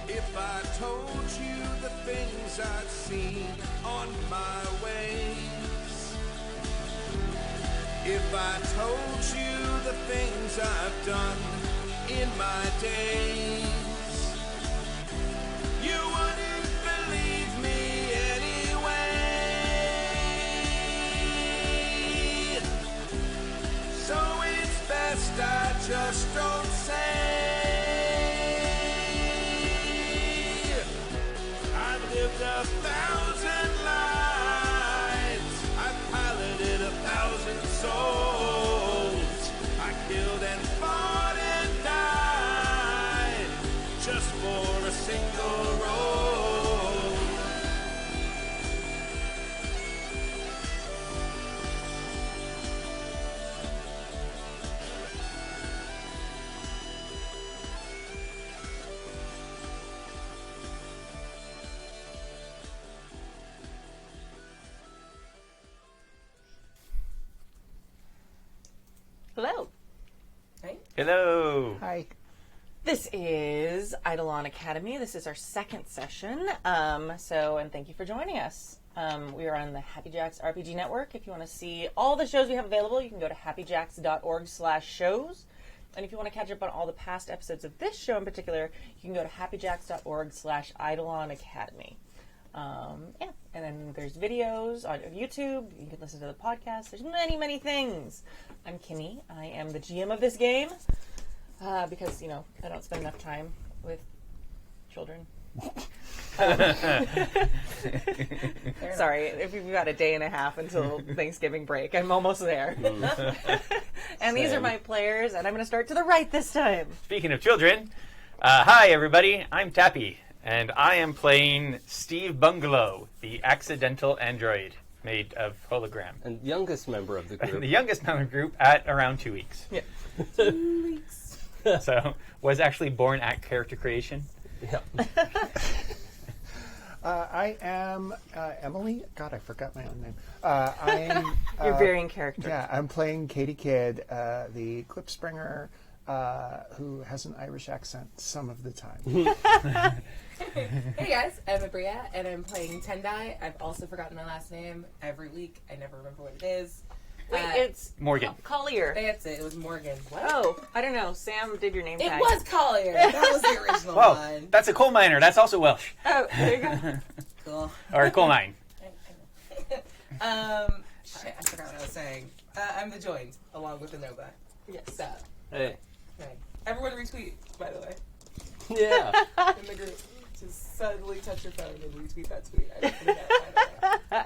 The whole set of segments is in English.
If I told you the things I've seen on my ways, if I told you the things I've done in my days, you wouldn't believe me anyway. So it's best I just don't say. I've lived 1,000 lives, I've piloted 1,000 souls, I killed and fought and died just for a single role. Hello. Hey. Hello. Hi. This is Idolon Academy. This is our second session. And thank you for joining us. We are on the Happy Jacks RPG Network. If you want to see all the shows we have available, you can go to happyjacks.org/shows. And if you want to catch up on all the past episodes of this show in particular, you can go to happyjacks.org/Idolon Academy. And then there's videos on YouTube. You can listen to the podcast. There's many, many things. I'm Kimi. I am the GM of this game because, I don't spend enough time with children. Sorry, if we've got a day and a half until Thanksgiving break. I'm almost there. And these are my players, and I'm going to start to the right this time. Speaking of children, hi everybody, I'm Tappy, and I am playing Steve Bungalow, the accidental android made of hologram. And youngest member of the group. The youngest member of the group at around 2 weeks. Yeah. 2 weeks. So, was actually born at character creation. Yeah. I am Emily. God, I forgot my own name. I am. You're varying character. Yeah, I'm playing Katy Kid, the Klipspringer, who has an Irish accent some of the time. Hey guys, I'm Aabria, and I'm playing Tendai. I've also forgotten my last name every week. I never remember what it is. Wait, it's Morgan. Collier. That's it. It was Morgan. What? Oh, I don't know. Sam did your name It tag. was Collier. That was the original Whoa, one. that's a coal miner. That's also Welsh. Oh, there you go. Cool. Or a coal mine. I forgot what I was saying. I'm the joined, along with the Nova. Yes. So, Hey. okay. Everyone retweet, by the way, Yeah. in the group. Just suddenly touch your phone and retweet that tweet. I retweeted that, by the way.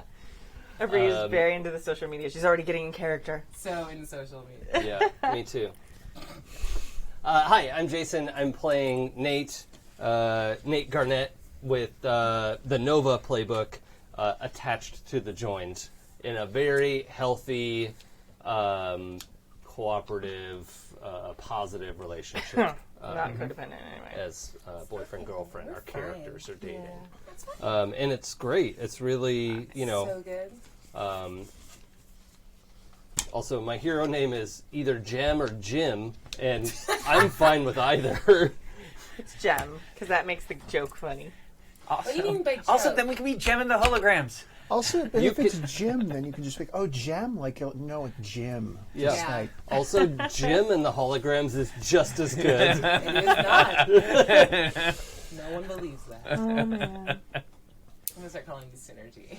Abria's very into the social media. She's already getting in character. So into social media. Yeah, me too. Hi, I'm Jason. I'm playing Nate Garnet with the Nova Playbook attached to the joined in a very healthy, cooperative, positive relationship. Not codependent anyway. As boyfriend-girlfriend, our characters are dating. Yeah. And it's great. It's really, So good. Also, my hero name is either Jem or Jim, and I'm fine with either. It's Gem, because that makes the joke funny. Also, What do you mean by also, joke? then we can be gemming the holograms. Also, if it's Jim, then you can just be, oh, Gem, like, no, it's Jim. Yeah. Just like, Also, Jim and the holograms is just as good. It is not. No one believes that. Oh, man. I'm going to start calling you Synergy.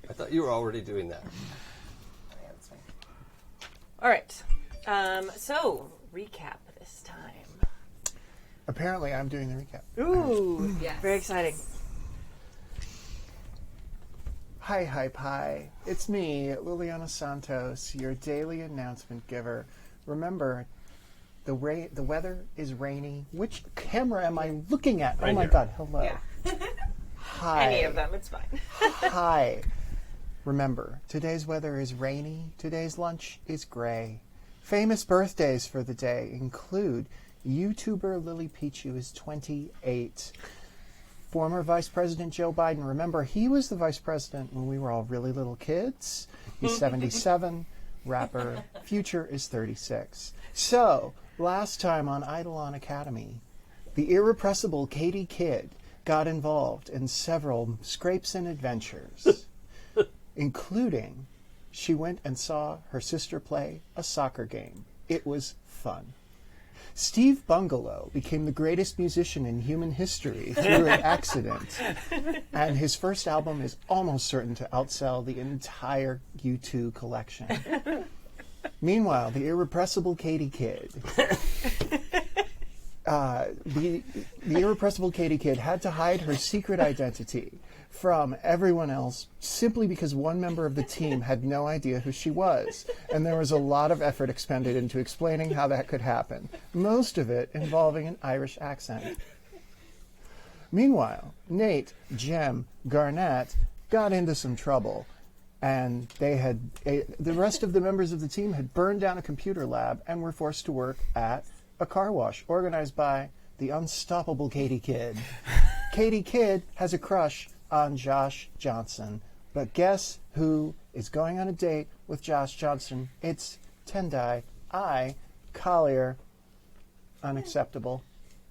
I thought you were already doing that. Oh, yeah, that's fine. All right. So, recap this time. apparently I'm doing the recap. Ooh. Yes. Very exciting. Hi. It's me, Liliana Santos, your daily announcement giver. Remember, the weather is rainy. Which camera am I looking at? Right oh my here. God, hello. Yeah. Hi. Any of them, it's fine. Hi. Remember, today's weather is rainy. Today's lunch is gray. Famous birthdays for the day include YouTuber Lily Peach, who is 28. Former Vice President Joe Biden. Remember, he was the vice president when we were all really little kids. He's 77. rapper. Future is 36. So, last time on Idolon Academy, the irrepressible Katy Kid got involved in several scrapes and adventures, including she went and saw her sister play a soccer game. It was fun. Steve Bungalow became the greatest musician in human history through an accident, and his first album is almost certain to outsell the entire E02 collection. Meanwhile, the irrepressible Katy Kid, the irrepressible Katy Kid had to hide her secret identity from everyone else simply because one member of the team had no idea who she was, and there was a lot of effort expended into explaining how that could happen, most of it involving an Irish accent. Meanwhile, Nate, Jem, Garnet got into some trouble, and the rest of the members of the team had burned down a computer lab and were forced to work at a car wash organized by the unstoppable Katy Kid. Katy Kid has a crush on Josh Johnson, but guess who is going on a date with Josh Johnson? It's Tendai. Collier. Unacceptable.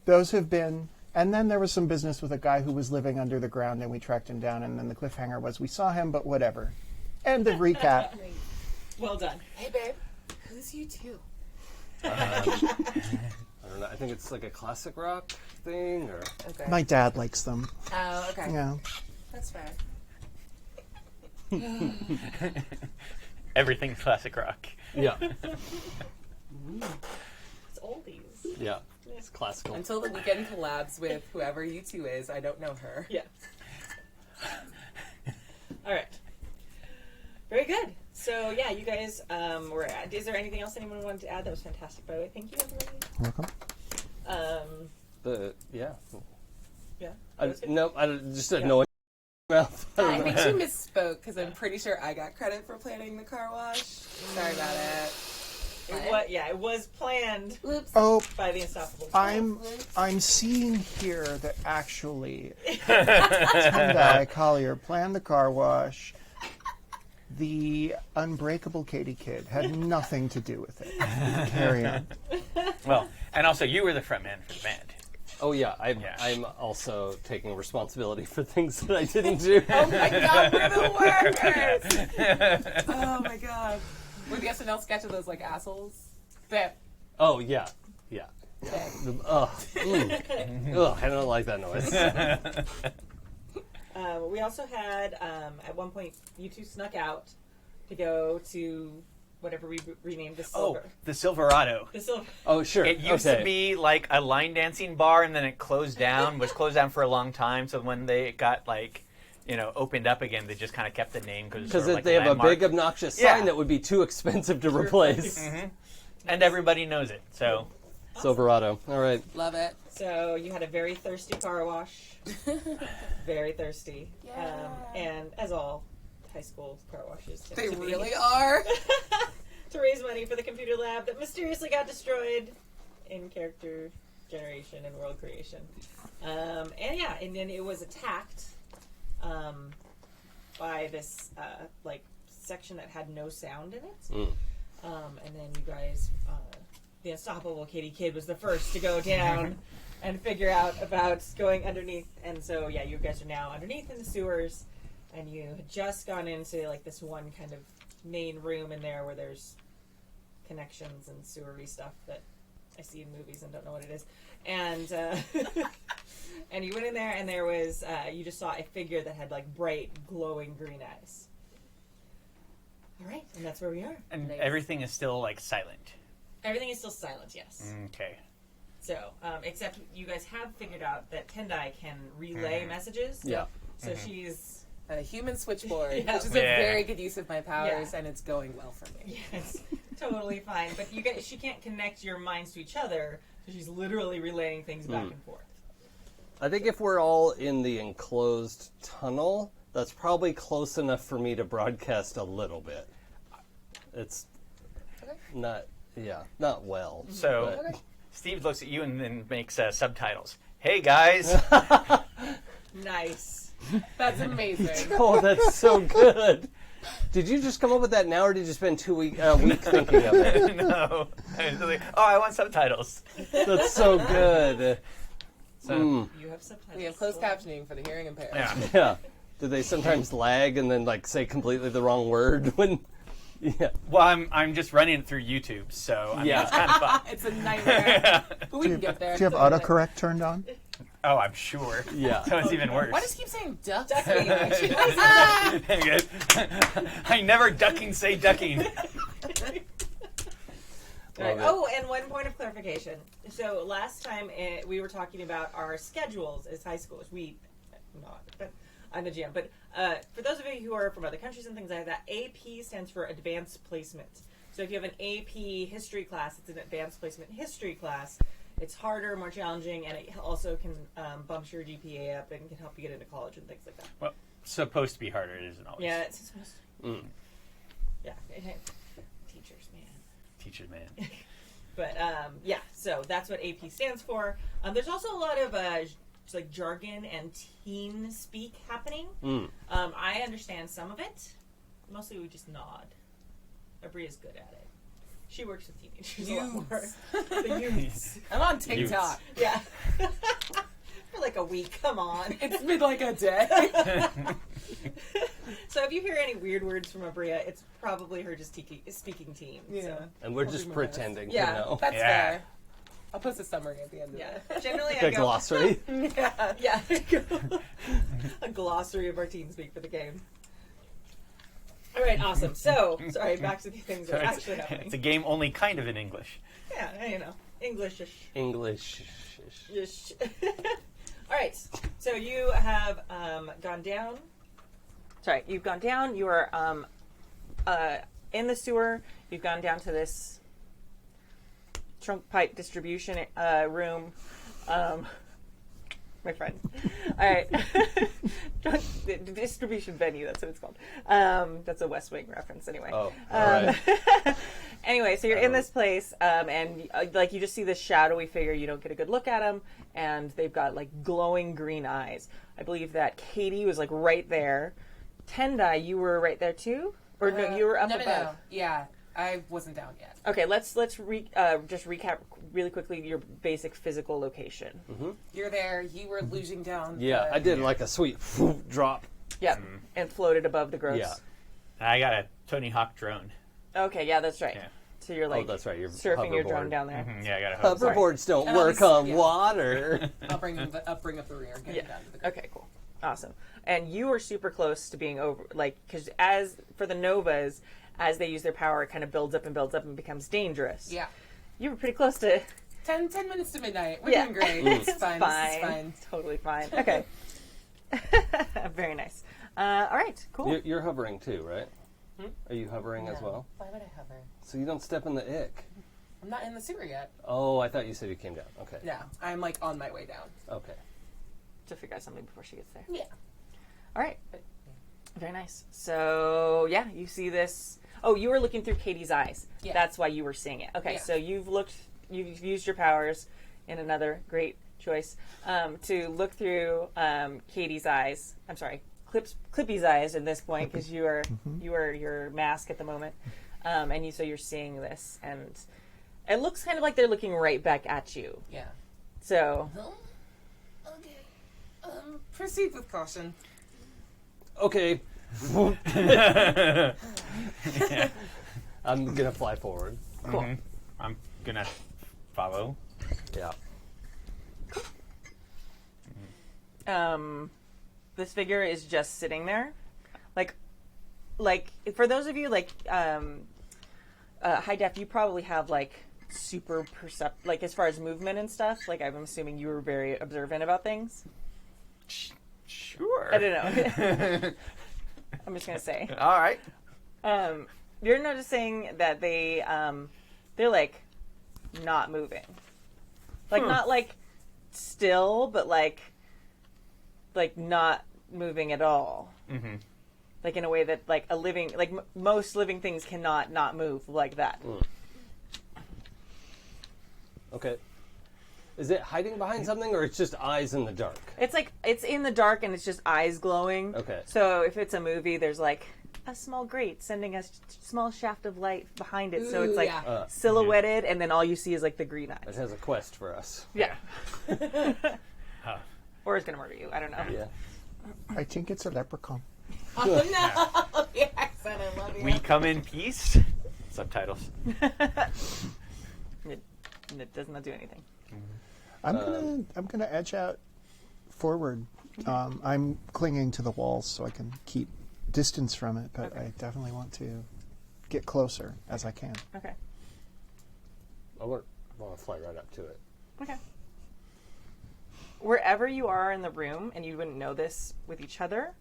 Those have been, and then there was some business with a guy who was living under the ground, and we tracked him down, and then the cliffhanger was we saw him, but whatever. End of recap. Well done. Hey, babe. Who's U2? I don't know. I think it's like a classic rock thing, or Okay. My dad likes them. Oh, okay. Yeah. That's fair. Everything's classic rock. yeah, It's oldies. yeah, it's classical. Until the weekend collabs with whoever U2 is, I don't know her. Yeah. All right. Very good. So yeah, you guys were at. Is there anything else anyone wanted to add? That was fantastic, by the way. Thank you, everybody. Welcome. Yeah. Yeah. I just had no mouth. I think she misspoke because I'm pretty sure I got credit for planning the car wash. Sorry about it. It was planned Oops. Oh, by the Unstoppable. I'm seeing here that actually Tendai Collier planned the car wash. The unbreakable Katy Kid had nothing to do with it. Carry on. Well, and also you were the front man for the band. Oh yeah, I'm Yeah. I'm also taking responsibility for things that I didn't do. Oh my god, we're the workers! Oh my god. Were the SNL sketch of those like assholes? Babe. Oh yeah, yeah. Babe. Ugh, I don't like that noise. We also had, at one point, U2 snuck out to go to whatever we renamed the Silver. Oh, the Silverado. The Silver. Oh sure. It used to be like a line dancing bar, and then it closed down. Was closed down for a long time. So when they got opened up again, they just kind of kept the name because like they have landmark. a big obnoxious Yeah. sign that would be too expensive to replace. And everybody knows it. So Silverado. All right. Love it. So you had a very thirsty car wash. Very thirsty. Yeah. And as all high school car washes tend They to be, really are. to raise money for the computer lab that mysteriously got destroyed in character generation and world creation. And then it was attacked by this section that had no sound in it. And then you guys, the unstoppable Katy Kid was the first to go down and figure out about going underneath. And so, yeah, you guys are now underneath in the sewers, and you had just gone into like this one kind of main room in there where there's connections and sewery stuff that I see in movies and don't know what it is. And and you went in there, and there was you just saw a figure that had like bright, glowing green eyes. All right, and that's where we are. and everything is still like silent. Everything is still silent, yes. Okay. So, except you guys have figured out that Tendai can relay messages. Yeah. So she's A human switchboard, Yeah. which is a Yeah. very good use of my powers, Yeah. and it's going well for me. yes, totally fine. But she can't connect your minds to each other, so she's literally relaying things back and forth. I think if we're all in the enclosed tunnel, that's probably close enough for me to broadcast a little bit. It's not well. So but- Steve looks at you and then makes subtitles. Hey guys. Nice. That's amazing. Oh, that's so good. Did you just come up with that now, or did you spend a week thinking of it? No. I was like, oh, I want subtitles. That's so good. You have subtitles. We have closed captioning for the hearing impaired. Yeah. Yeah. Do they sometimes lag and then like say completely the wrong word when? Yeah. Well, I'm just running it through YouTube, so I mean, Yeah. it's kind of fun. It's a nightmare. But we can get there. Do you have autocorrect turned on? Oh, I'm sure. Yeah. So it's even worse. Why does he keep saying duck? I never ducking say ducking. Right. Love it. Oh, and one point of clarification. So last time we were talking about our schedules as high schoolers. But I'm the GM. But for those of you who are from other countries and things like that, AP stands for Advanced Placement. So if you have an AP history class, it's an Advanced Placement history class. It's harder, more challenging, and it also can bump your GPA up and can help you get into college and things like that. Well, supposed to be harder. It isn't always. Yeah, it's supposed to. Mm. Yeah. Teachers, man. Teachers, man. But yeah, so that's what AP stands for. There's also a lot of like jargon and teen speak happening. Mm. I understand some of it. Mostly we just nod. Abria's good at it. She works with teenagers a lot more. The youths. I'm on TikTok. Yeah. For like a week. Come on. It's been like a day. So if you hear any weird words from Aabria, it's probably her just speaking teen. Yeah. So. And we're I'll just do my best. pretending Yeah, to know. that's Yeah. fair. I'll post a summary at the end of Yeah. it. Generally, Like a glossary. Yeah. Yeah. A glossary of our teen speak for the game. All right, awesome. So, sorry, back to the things that are actually happening. It's a game only kind of in English. Yeah, you know, English-ish. English. Ish. All right, so you have gone down. Sorry, you've gone down. You are in the sewer. You've gone down to this trunk pipe distribution room. My friend. All right. The distribution venue, that's what it's called. That's a West Wing reference anyway. Oh, all right. Anyway, so you're in this place, and like you just see this shadowy figure. You don't get a good look at them, and they've got like glowing green eyes. I believe that Katy was like right there. Tendai, you were right there too, or no? You were up above. No. Yeah, I wasn't down yet. Okay, let's just recap really quickly your basic physical location. You're there. You were losing down. Yeah, I did like a sweet drop. Yep, and floated above the gross. Yeah. I got a Tony Hawk drone. Okay, yeah, that's right. Yeah. So you're like that's right, your surfing your hoverboard. drone down there. Yeah, I got a hoverboard. Hoverboards don't And work I'll on yeah. water. I'll bring up the rear and get Yeah. him down to the ground. Okay, cool. Awesome. And you were super close to being over, like, because as for the Novas, as they use their power, it kind of builds up and becomes dangerous. Yeah. You were pretty close to. 10 minutes to midnight. We're Yeah. doing great. It's fine. This is fine. Totally fine. Okay. Very nice. All right, cool. You're hovering too, right? Are you hovering as well? Why would I hover? So you don't step in the ick. I'm not in the sewer yet. Oh, I thought you said you came down. Okay. No, I'm like on my way down. Okay. To figure out something before she gets there. Yeah. All right. Very nice. So, yeah, you see this. Oh, you were looking through Katie's eyes. Yeah. That's why you were seeing it. Okay, Yeah. so you've used your powers in another great choice to look through Katie's eyes. I'm sorry, Clippy's eyes at this point because you are your mask at the moment, and so you're seeing this, and it looks kind of like they're looking right back at you. Yeah. So, Okay. Proceed with caution. Okay. I'm gonna fly forward. cool. I'm gonna follow. Yeah. This figure is just sitting there, like for those of you like high def, you probably have like super like as far as movement and stuff. Like I'm assuming you were very observant about things. Sure. I don't know. I'm just gonna say. All right. You're noticing that they're like not moving, like not like still, but like not moving at all. Mm-hmm. Like in a way that like a living, like most living things cannot not move like that. Okay. Is it hiding behind something, or it's just eyes in the dark? It's like it's in the dark and it's just eyes glowing. Okay. So if it's a movie, there's like a small grate, sending a small shaft of light behind it, so it's like yeah. silhouetted, and then all you see is like the green It eyes. has a quest for us. Yeah. Or it's gonna murder you. I don't know. Yeah. I think it's a leprechaun. Oh no! The accent, I love you. We come in peace. Subtitles. It does not do anything. I'm gonna edge out forward. I'm clinging to the walls so I can keep distance from it, but I definitely want to get closer as I can. Okay. I want to fly right up to it. Okay. Wherever you are in the room, and you wouldn't know this with each other,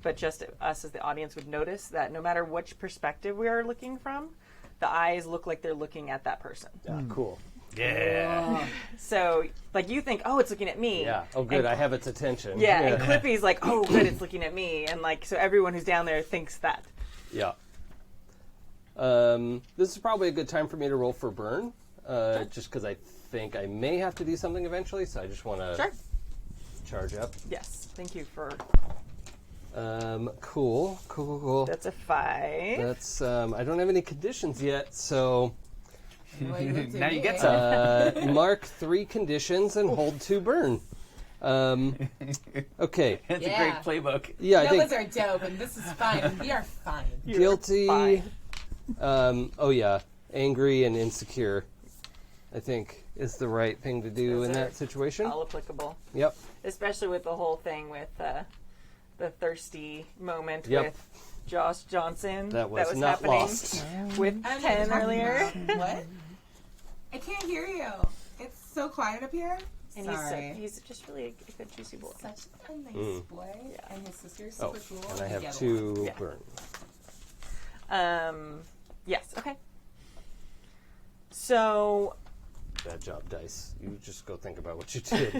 but just us as the audience would notice that no matter which perspective we are looking from, the eyes look like they're looking at that person. Yeah, cool. Yeah. So, like, you think, oh, it's looking at me. Yeah. Oh, good. And- I have its attention. Yeah, and Clippy's like, oh, good, it's looking at me. And, like, so everyone who's down there thinks that. Yeah. This is probably a good time for me to roll for burn, just because I think I may have to do something eventually, so I just want to Sure. charge up. Yes. Thank you for... Cool. That's a 5. That's, I don't have any conditions yet, so Well, you looked at Now you me. get some. mark 3 conditions and hold 2 burn. Okay. It's Yeah. a great playbook. Yeah, I think Those are dope, and this is fine. We are fine. guilty. fine. Oh yeah, angry and insecure, I think, is the right thing to do Those in are that situation. All applicable. Yep. Especially with the whole thing with the thirsty moment Yep. with Josh Johnson. That was not happening lost. with I'm 10 not earlier. talking about- What? I can't hear you. It's so quiet up here. And Sorry. he's just really a good juicy boy. Such a nice boy, and his sister's Oh, super cool. and I have get 2 Yeah. burn. Yes, okay. So, Bad job, dice. You just go think about what you did.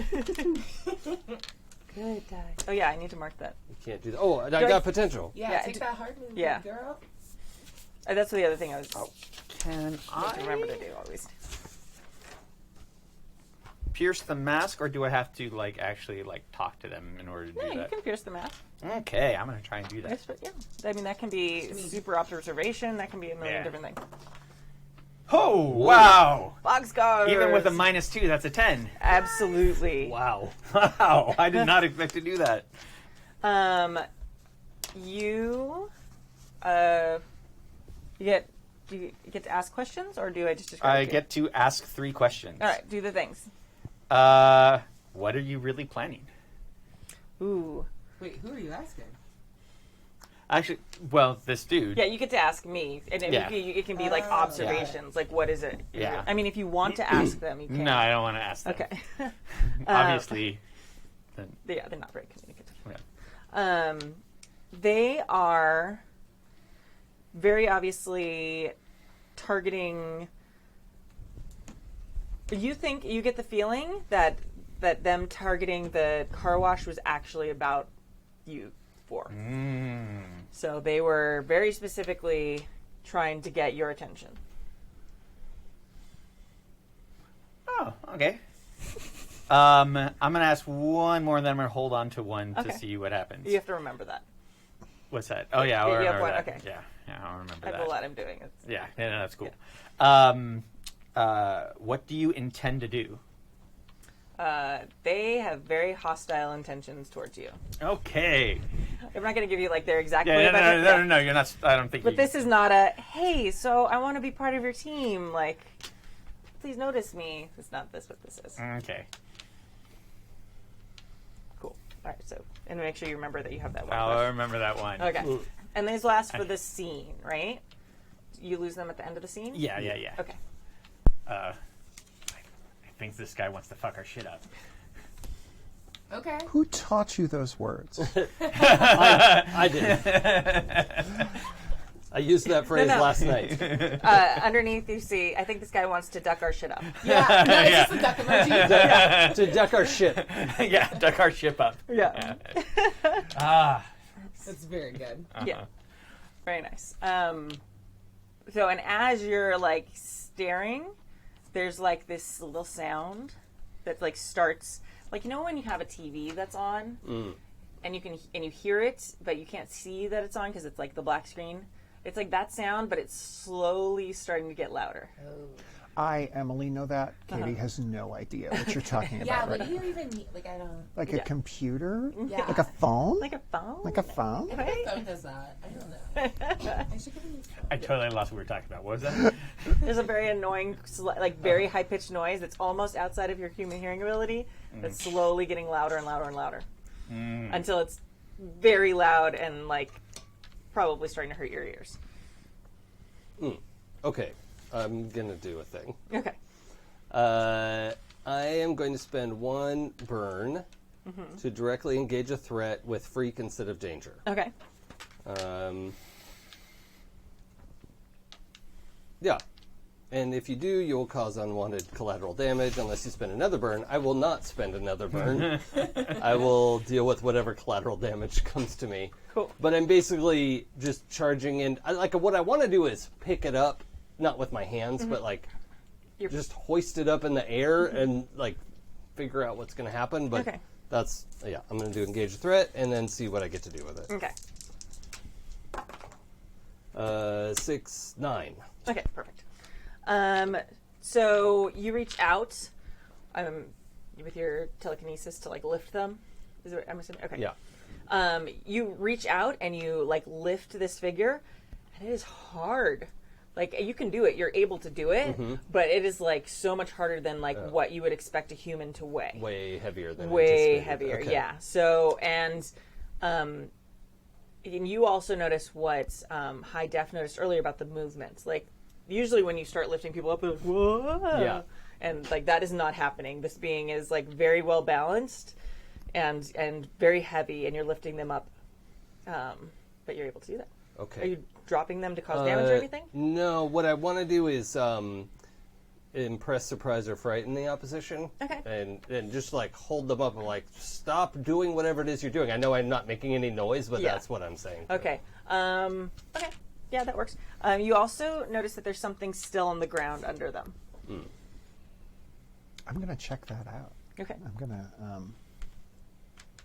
good die. Oh yeah, I need to mark that. You can't do that. Oh, I Do I- got potential. Yeah, Yeah, take that hard move, yeah. girl. That's the other thing I was Can need to remember to do always. pierce the mask, or do I have to like actually like talk to them in order to Yeah, do you that? can pierce the mask. Okay, I'm gonna try and do that. Yes, but yeah. I mean, that can be super observation. That can be a million Yeah. different things. Oh wow! Boxcar. Even with a -2, that's a 10. Absolutely. Wow. Wow! I did not expect to do that. You do you get to ask questions, or do I just describe I it to you? get to ask 3 questions. All right, do the things. What are you really planning? Ooh. Wait, who are you asking? Actually, well, this dude. Yeah, you get to ask me, and Yeah. it can be like Oh. observations, like what is it? Yeah. I mean, if you want to ask them, you can. No, I don't want to ask them. Okay. Obviously. Yeah, they're not very communicative. Yeah. They are very obviously targeting. You think you get the feeling that them targeting the car wash was actually about you four. So they were very specifically trying to get your attention. Oh, okay. I'm gonna ask one more, and then I'm gonna hold on to one Okay. to see what happens. You have to remember that. What's that? Oh yeah, I'll You have remember one, that. okay. Yeah, I'll remember I have that. a lot I'm doing. It's, Yeah, no, that's cool. What do you intend to do? they have very hostile intentions towards you. Okay. I'm not going to give you like their exact. Yeah, way no, about no, it. no, Yeah. no, no, you're not. I don't think. But you, this is not a hey. So I want to be part of your team. Like, please notice me. It's not this. What this is. Okay. Cool. All right. So and make sure you remember that you have that one. I'll question. remember that one. Okay. And these last for the scene, right? You lose them at the end of the scene. Yeah, yeah, yeah. Okay. I think this guy wants to fuck our shit up. Okay. Who taught you those words? I did. I used that phrase no. last night. Underneath, you see. I think this guy wants to duck our shit up. Yeah. No, it's just a duck emoji. To duck our shit. Yeah, duck our ship up. Yeah. That's very good. Yeah. Very nice. So, and as you're like staring, there's like this little sound that like starts, like, you know, when you have a TV that's on and you hear it, but you can't see that it's on because it's like the black screen. It's like that sound, but it's slowly starting to get louder. I, Emily, know that. Katy has no idea what you're talking Yeah, about what right do now. you even need? Like, I don't. Like a computer? Yeah. Like a phone? Like a phone? Like a phone? My phone does that. I don't know. I should get a new phone. I totally lost what we were talking about. What was that? There's a very annoying, like very high pitched noise that's almost outside of your human hearing ability. That's slowly getting louder and louder and louder until it's very loud and like probably starting to hurt your ears. Okay, I'm gonna do a thing. Okay. I am going to spend 1 burn to directly engage a threat with freak instead of danger. Okay. Yeah. And if you do, you will cause unwanted collateral damage. Unless you spend another burn, I will not spend another burn. I will deal with whatever collateral damage comes to me. Cool. But I'm basically just charging in. What I want to do is pick it up, not with my hands, but like just hoist it up in the air and like figure out what's going to happen. But Okay. that's, yeah, I'm going to do engage a threat and then see what I get to do with it. Okay. 6, 9. Okay, perfect. So you reach out with your telekinesis to like lift them. Is it, I'm assuming? Okay. Yeah. You reach out and you like lift this figure, and it is hard. Like you can do it, you're able to do it, but it is like so much harder than like what you would expect a human to weigh. Way heavier than Way anticipated. heavier, Okay. yeah. So and you also notice what High Def noticed earlier about the movements. Like usually when you start lifting people up, they're like, whoa, Yeah. and like that is not happening. This being is like very well balanced and very heavy, and you're lifting them up, but you're able to do that. Okay. Are you dropping them to cause damage or anything? No, what I want to do is impress, surprise, or frighten the opposition. Okay. And just like hold them up and like stop doing whatever it is you're doing. I know I'm not making any noise, but Yeah. that's what I'm saying. Okay. Okay. Yeah, that works. You also notice that there's something still on the ground under them. I'm going to check that out. Okay. I'm going to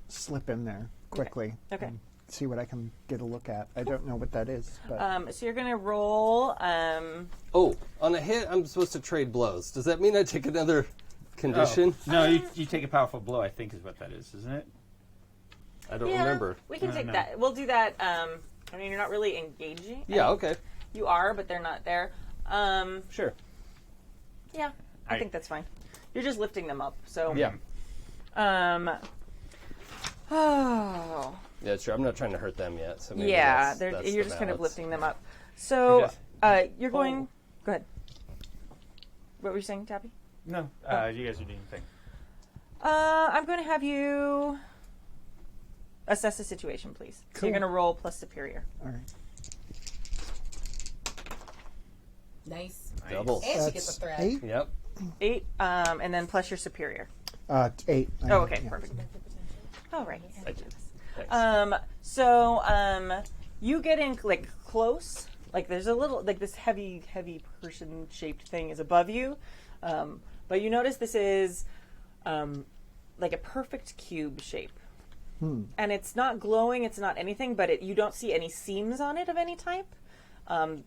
slip in there quickly. Okay. And see what I can get a look at. I don't know what that is. But So you're going to roll. Oh, on a hit, I'm supposed to trade blows. Does that mean I take another condition? Oh. No, you take a powerful blow, I think is what that is, isn't it? I don't Yeah, remember. we can take no. that. We'll do that. I mean, you're not really engaging. Yeah, okay. You are, but they're not there. Sure. Yeah, I think that's fine. You're just lifting them up. So Yeah. Oh. Yeah, sure. I'm not trying to hurt them yet. So maybe Yeah, that's you're the just kind of balance. lifting them up. So Because- you're going. Go ahead. What were you saying, Tappy? No, you guys are doing the thing. I'm going to have you assess the situation, please. So Cool. you're going to roll plus superior. all right. Nice. Double. And she gets a threat. 8? Yep. 8, and then plus your superior. 8. Oh, okay, Yeah. perfect. Oh, right. I do. Thanks. So you get in like close, like there's a little like this heavy Persian shaped thing is above you, but you notice this is like a perfect cube shape, and it's not glowing, it's not anything, but you don't see any seams on it of any type,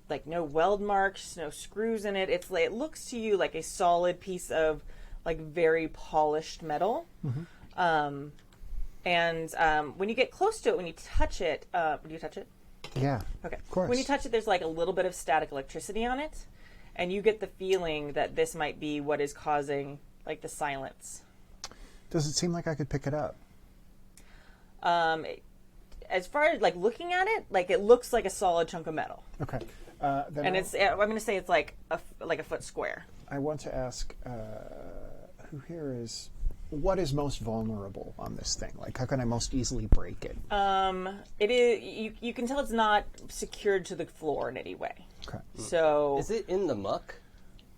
like no weld marks, no screws in it. It looks to you like a solid piece of like very polished metal. And when you get close to it, when you touch it, do you touch it? Yeah. Okay. Of course. When you touch it, there's like a little bit of static electricity on it, and you get the feeling that this might be what is causing like the silence. Does it seem like I could pick it up? As far as like looking at it, like it looks like a solid chunk of metal, Okay. Then and I'm going to say it's like a foot square. I want to ask who here is. What is most vulnerable on this thing? Like, how can I most easily break it? It is. You can tell it's not secured to the floor in any way. Okay. So Is it in the muck?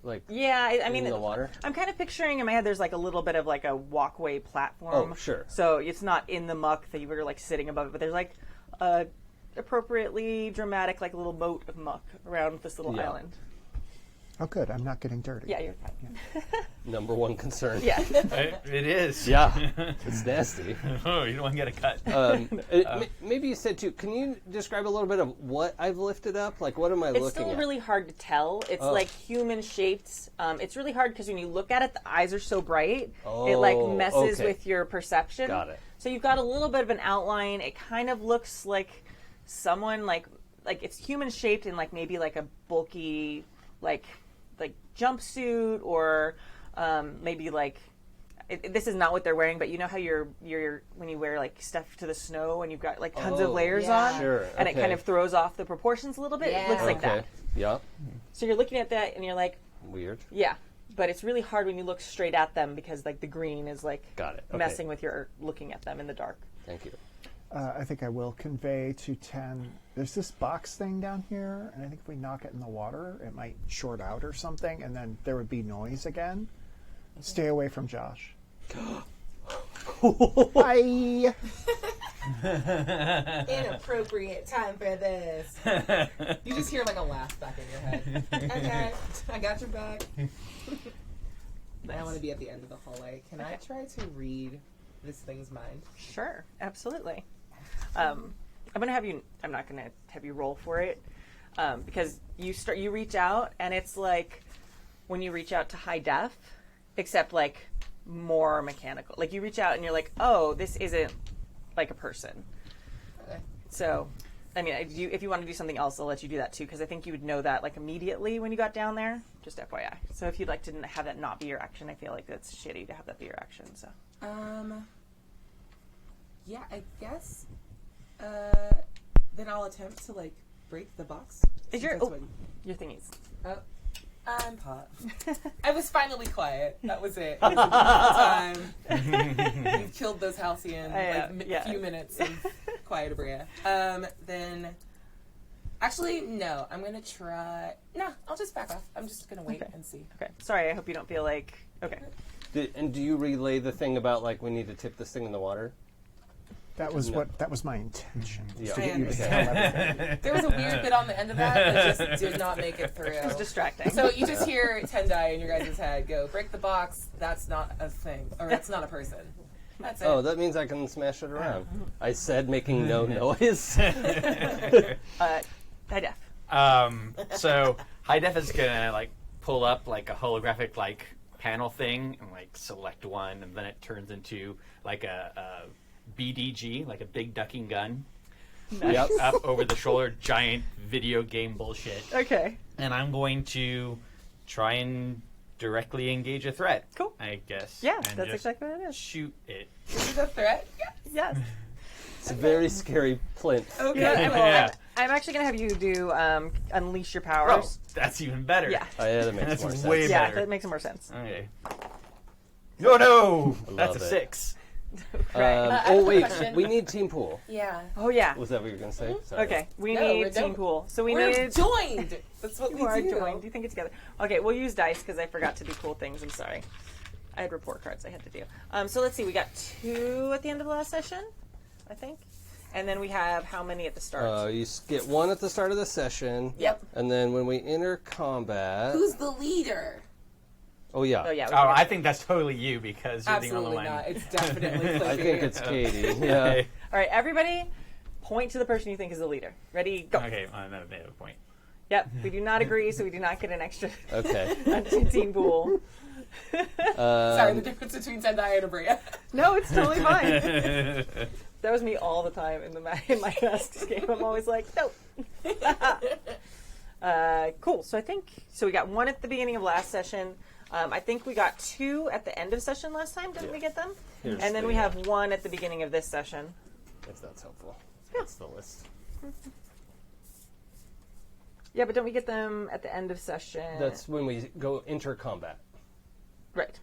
Like, yeah, I mean, in the water? I'm kind of picturing in my head there's like a little bit of like a walkway platform. Oh, sure. So it's not in the muck that you were like sitting above it, but there's like a appropriately dramatic like little moat of muck around this little Yeah. island. Oh, good. I'm not getting dirty. Yeah, you're fine. Number one concern. Yeah. It is. Yeah, it's nasty. Oh, you don't want to get a cut. Maybe you said too. Can you describe a little bit of what I've lifted up? Like, what am I It's looking still at? really hard to tell. It's like human shaped. It's really hard because when you look at it, the eyes are so bright. It like messes okay. with your perception. Got it. So you've got a little bit of an outline. It kind of looks like someone like it's human shaped in like maybe like a bulky like jumpsuit or maybe like this is not what they're wearing, but you know how you're when you wear like stuff to the snow and you've got like tons of layers yeah. on, Sure, and it okay. kind of throws off the proportions a little bit. It looks like Okay. that. Yeah. So you're looking at that and you're like, Weird. yeah, but it's really hard when you look straight at them because like the green is like Got it. Okay. messing with your looking at them in the dark. Thank you. I think I will convey to 10. There's this box thing down here, and I think if we knock it in the water, it might short out or something, and then there would be noise again. Stay away from Josh. Bye. Inappropriate time for this. You just hear like a laugh back in your head. Okay, I got your back. I want to be at the end of the hallway. Can I try to read this thing's mind? Sure, absolutely. I'm gonna have you. I'm not gonna have you roll for it because you reach out and it's like when you reach out to high def, except like more mechanical. Like you reach out and you're like, oh, this isn't like a person. Okay. So, I mean, if you want to do something else, I'll let you do that too because I think you would know that like immediately when you got down there. Just FYI. So if you'd like to have that not be your action, I feel like that's shitty to have that be your action. So. Yeah, I guess. Then I'll attempt to like break the box. Is Since your that's what- your thingies? Oh, I'm hot. I was finally quiet. That was it. It was a beautiful time. We've killed those halcyon a few minutes of quiet Aabria. Then, actually, no. I'm gonna try. No, I'll just back off. I'm just gonna wait and see. Okay. Sorry. I hope you don't feel like. Okay. And do you relay the thing about like we need to tip this thing in the water? That was my intention. Yeah. To I get you to understand. tell everything. There was a weird bit on the end of that that just did not make it through. It was distracting. So you just hear Tendai in your guys' head go, break the box, that's not a thing. Or that's not a person. That's it. Oh, that means I can smash it around. I said making no noise. High def. So high def is gonna like pull up like a holographic like panel thing and like select one, and then it turns into like a BDG, like a big ducking gun. Yep. Up over the shoulder, giant video game bullshit. Okay. And I'm going to try and directly engage a threat. Cool. I guess. Yeah, and that's just exactly what it is. Shoot it. This is a threat? Yeah. Yes. It's a very scary plinth. Okay. Yeah. I'm actually gonna have you do unleash your Oh, powers. that's even better. Yeah. Oh, yeah, that makes That's more sense. way Yeah, better. that makes more sense. Okay. No, that's a love it. 6. Oh wait, question. we need team pool. Yeah. Oh yeah. Was that what you were gonna say? Sorry. Okay. We No, we're need team done. pool. So we We're need. joined. That's what You we are do. joined. You think it together. Okay, we'll use dice because I forgot to do cool things. I'm sorry. I had report cards I had to do. So let's see. We got 2 at the end of the last session, I think. And then we have how many at the start? You get 1 at the start of the session. Yep. And then when we enter combat. Who's the leader? Oh yeah. Oh, yeah. Oh, I think that's totally you because you're the Absolutely only one. not. It's definitely Clippy. I think it's Katy. Yeah. Okay. All right, everybody, point to the person you think is the leader. Ready? Go. Okay, I have a point. Yep. We do not agree, so we do not get an extra Okay. team pool. Sorry, the difference between Tendai and Aabria. No, it's totally fine. That was me all the time in my Masks game. I'm always like, nope. Cool. So we got 1 at the beginning of last session. I think we got 2 at the end of session last time. Didn't we get them? Here's And then the, we have 1 at the beginning of this session. If that's helpful. That's the list. Yeah, but don't we get them at the end of session? That's when we go enter combat. Right.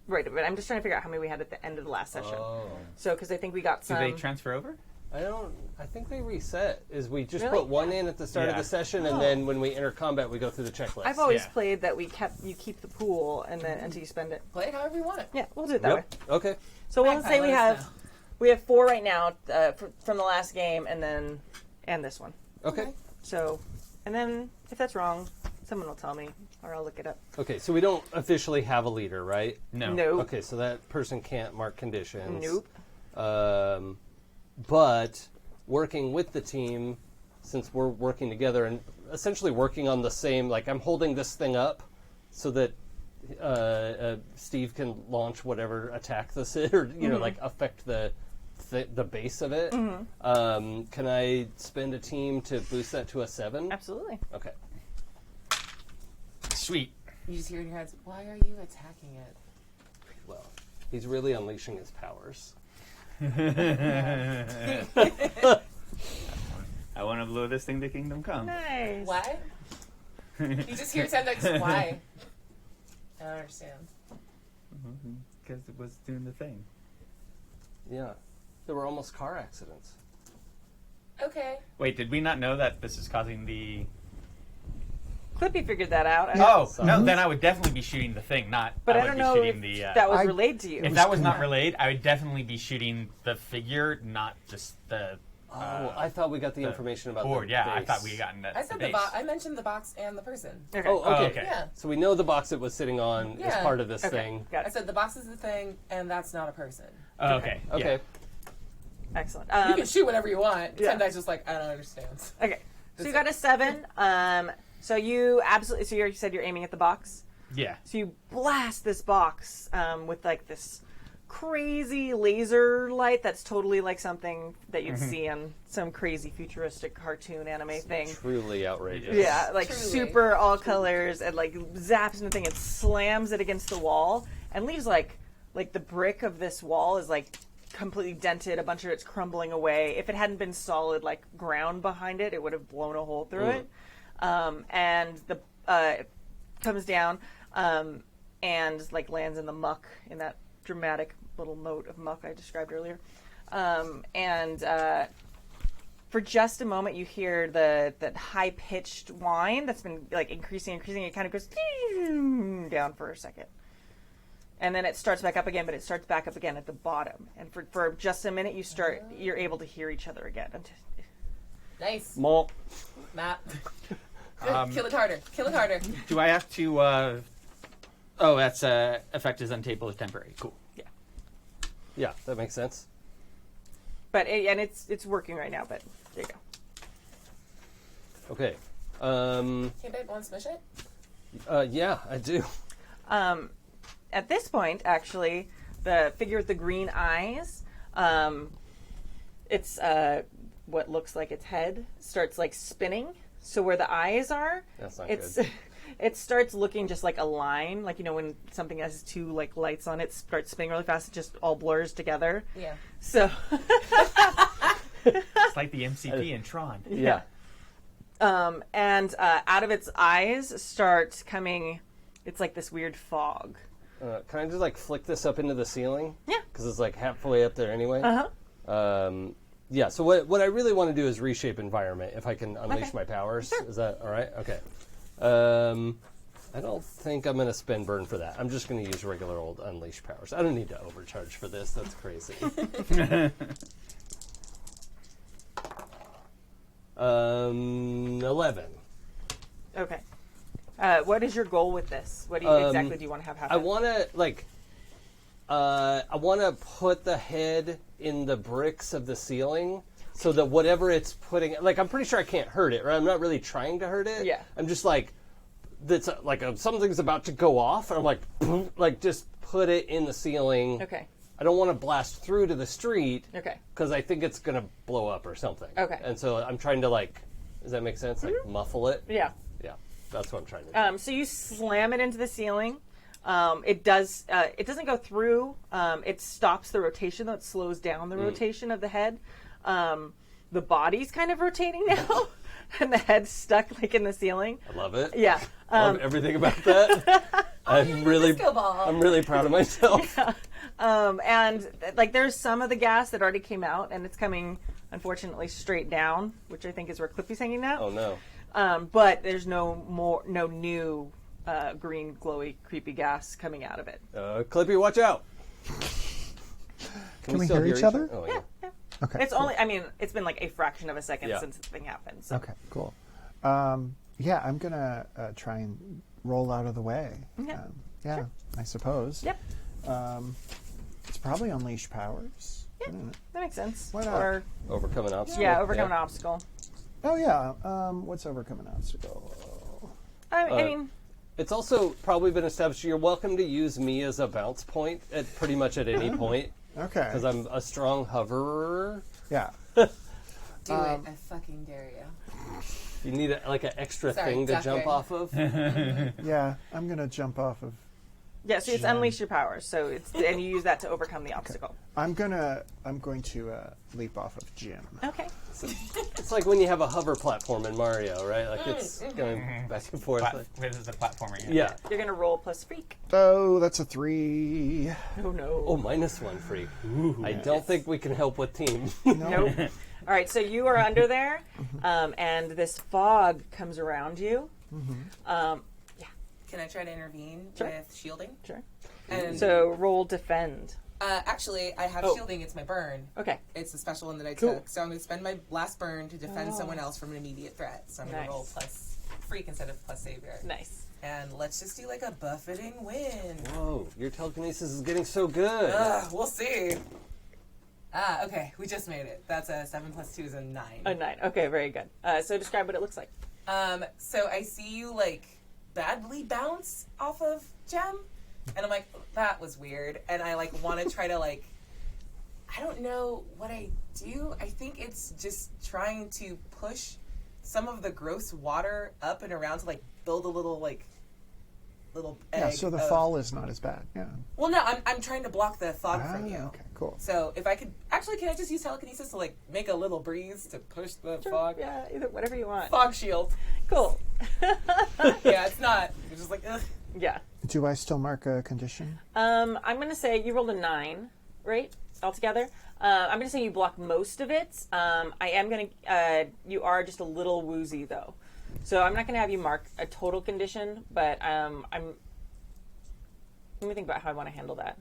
Right, but I'm just trying to figure out how many we had at the end of the last session. Oh. So, because I think we got Do some. they transfer over? I think they reset. Is we just Really? put 1 in at the start of Yeah. the session, and Oh. then when we enter combat, we go through the checklist. I've always Yeah. played that you keep the pool and then until you spend it. Play it however you want it. Yeah, we'll do it that way. Yep. Okay. So we'll Magpie, say we let us have know. we have 4 right now from the last game, and this one. Okay. So, and then if that's wrong, Someone will tell me, or I'll look it up. Okay, so we don't officially have a leader, right? No. Nope. Okay, so that person can't mark conditions. Nope. But working with the team, since we're working together and essentially working on the same, like I'm holding this thing up so that Steve can launch whatever attack this is, or like affect the base of it. Can I spend a team to boost that to a 7? Absolutely. Okay. Sweet. You just hear in your heads, why are you attacking it? Well, he's really unleashing his powers. I want to blow this thing to Kingdom Come. Nice. What? You just hear Tendai, why? I don't understand. Because it was doing the thing. Yeah. There were almost car accidents. Okay. Wait, did we not know that this is causing the... Clippy figured that out. No, then I would definitely be shooting the thing, not... But I would don't be know shooting if the, that was relayed to you. If that was not relayed, I would definitely be shooting the figure, not just the... I thought we got the information about board. the Yeah, base. I thought we had gotten that. I said base. I mentioned the box and the person. Okay. Oh, okay. okay. Yeah. So we know the box it was sitting on is Yeah. part of this Okay. thing. Got I it. said the box is the thing, and that's not a person. Okay. Okay. Excellent. You can shoot whatever you want. yeah. Tendai's just like, I don't understand. Okay. So you got a 7. So you absolutely. So you said you're aiming at the box. Yeah. So you blast this box with like this crazy laser light that's totally like something that you'd see on some crazy futuristic cartoon anime thing. Truly outrageous. Yeah, like Truly. super all colors, and like zaps the thing and slams it against the wall and leaves like the brick of this wall is like completely dented. A bunch of it's crumbling away. If it hadn't been solid like ground behind it, it would have blown a hole through it. And the it comes down and like lands in the muck in that dramatic little moat of muck I described earlier. For just a moment, you hear that high pitched whine that's been like increasing. It kind of goes down for a second, and then it starts back up again. But it starts back up again at the bottom. And for just a minute, you're able to hear each other again. Nice. Malt. Matt. Good. Kill it harder. Kill it harder. Do I have to... Oh, that's effect is untable is temporary. Cool. Yeah, that makes sense. But it's working right now. But there you go. Okay. Hey, babe, want to smush it? Yeah, I do. At this point, actually, the figure with the green eyes, it's what looks like its head starts like spinning. So where the eyes are, That's not it's good. it starts looking just like a line, like when something has 2 like lights on it, starts spinning really fast. It just all blurs together. Yeah. So It's like the MCP in Tron. Yeah. and out of its eyes starts coming. It's like this weird fog. Can I just like flick this up into the ceiling? Yeah. Because it's like halfway up there anyway. Yeah, so what I really want to do is reshape environment, if I can unleash my powers. Sure. Is that all right? Okay. I don't think I'm going to spend burn for that. I'm just going to use regular old unleash powers. I don't need to overcharge for this. That's crazy. 11. Okay. What is your goal with this? What exactly do you want to have happen? I want to I want to put the head in the bricks of the ceiling so that whatever it's putting, like I'm pretty sure I can't hurt it, right? I'm not really trying to hurt it. Yeah. I'm just like, that's like something's about to go off, and I'm like, boom, like just put it in the ceiling. Okay. I don't want to blast through to the street. Okay. Because I think it's gonna blow up or something. Okay. And so I'm trying to like, does that make sense? Like muffle it. Yeah. Yeah. That's what I'm trying to do. So you slam it into the ceiling. It doesn't go through. It stops the rotation, though. It slows down the rotation of the head. The body's kind of rotating now, and the head's stuck like in the ceiling. I love it. Yeah. Love everything about that. I'm really proud of myself. Yeah. And like there's some of the gas that already came out, and it's coming, unfortunately, straight down, which I think is where Clippy's hanging now. Oh no. But there's no new green, glowy, creepy gas coming out of it. Clippy, watch out. Can we still hear each other? Oh, Yeah. Okay. It's only, I mean, it's been like a fraction of a second Yeah. since the thing happened. So. Okay, cool. Yeah, I'm gonna try and roll out of the way. Okay. Yeah, Sure. I suppose. Yep. It's probably unleash powers. Yeah, that makes sense. Why not? Or Overcome an obstacle. yeah, overcome an obstacle. Oh yeah. What's overcome an obstacle? I mean, It's also probably been established you're welcome to use me as a bounce point at pretty much at any point. Okay. Because I'm a strong hoverer. Yeah. Do it. I fucking dare you. You need an extra Sorry, thing to jump ducking. off of. Yeah, I'm gonna jump off of. yeah. So it's unleash your powers. So it's and you use that to overcome the obstacle. I'm going to leap off of Jim. Okay. It's like when you have a hover platform in Mario, right? Like it's going back and forth. This is a platformer. Yeah. You're gonna roll plus freak. Oh, that's a 3. Oh no. Oh, -1 free. I don't think we can help with team. Nope. All right, so you are under there, and this fog comes around you. Can I try to intervene Sure. with shielding? Sure. And So roll defend. actually, I have Oh. shielding. It's my burn. Okay. It's the special one that I Cool. took. So I'm going to spend my last burn to defend someone else from an immediate threat. So I'm going Nice. to roll plus freak instead of plus savior. Nice. And let's just do like a buffeting wind. Whoa, your telekinesis is getting so good. We'll see. Okay, we just made it. That's a 7 plus 2 is a 9. A 9. Okay, very good. So describe what it looks like. So I see you like badly bounce off of Gem, and I'm like, that was weird. And I like want to try to like, I don't know what I do. I think it's just trying to push some of the gross water up and around to like build a little egg. Yeah, so the fall is not as bad. Yeah. Well, no, I'm trying to block the fog from you. Okay, cool. So if I could, actually, can I just use telekinesis to like make a little breeze to push the fog? Yeah, either whatever you want. Fog shield. Cool. Yeah, it's not. It's just like, ugh. Yeah. Do I still mark a condition? I'm gonna say you rolled a 9, right? Altogether. I'm gonna say you block most of it. I am gonna. You are just a little woozy though, so I'm not gonna have you mark a total condition. But let me think about how I want to handle that.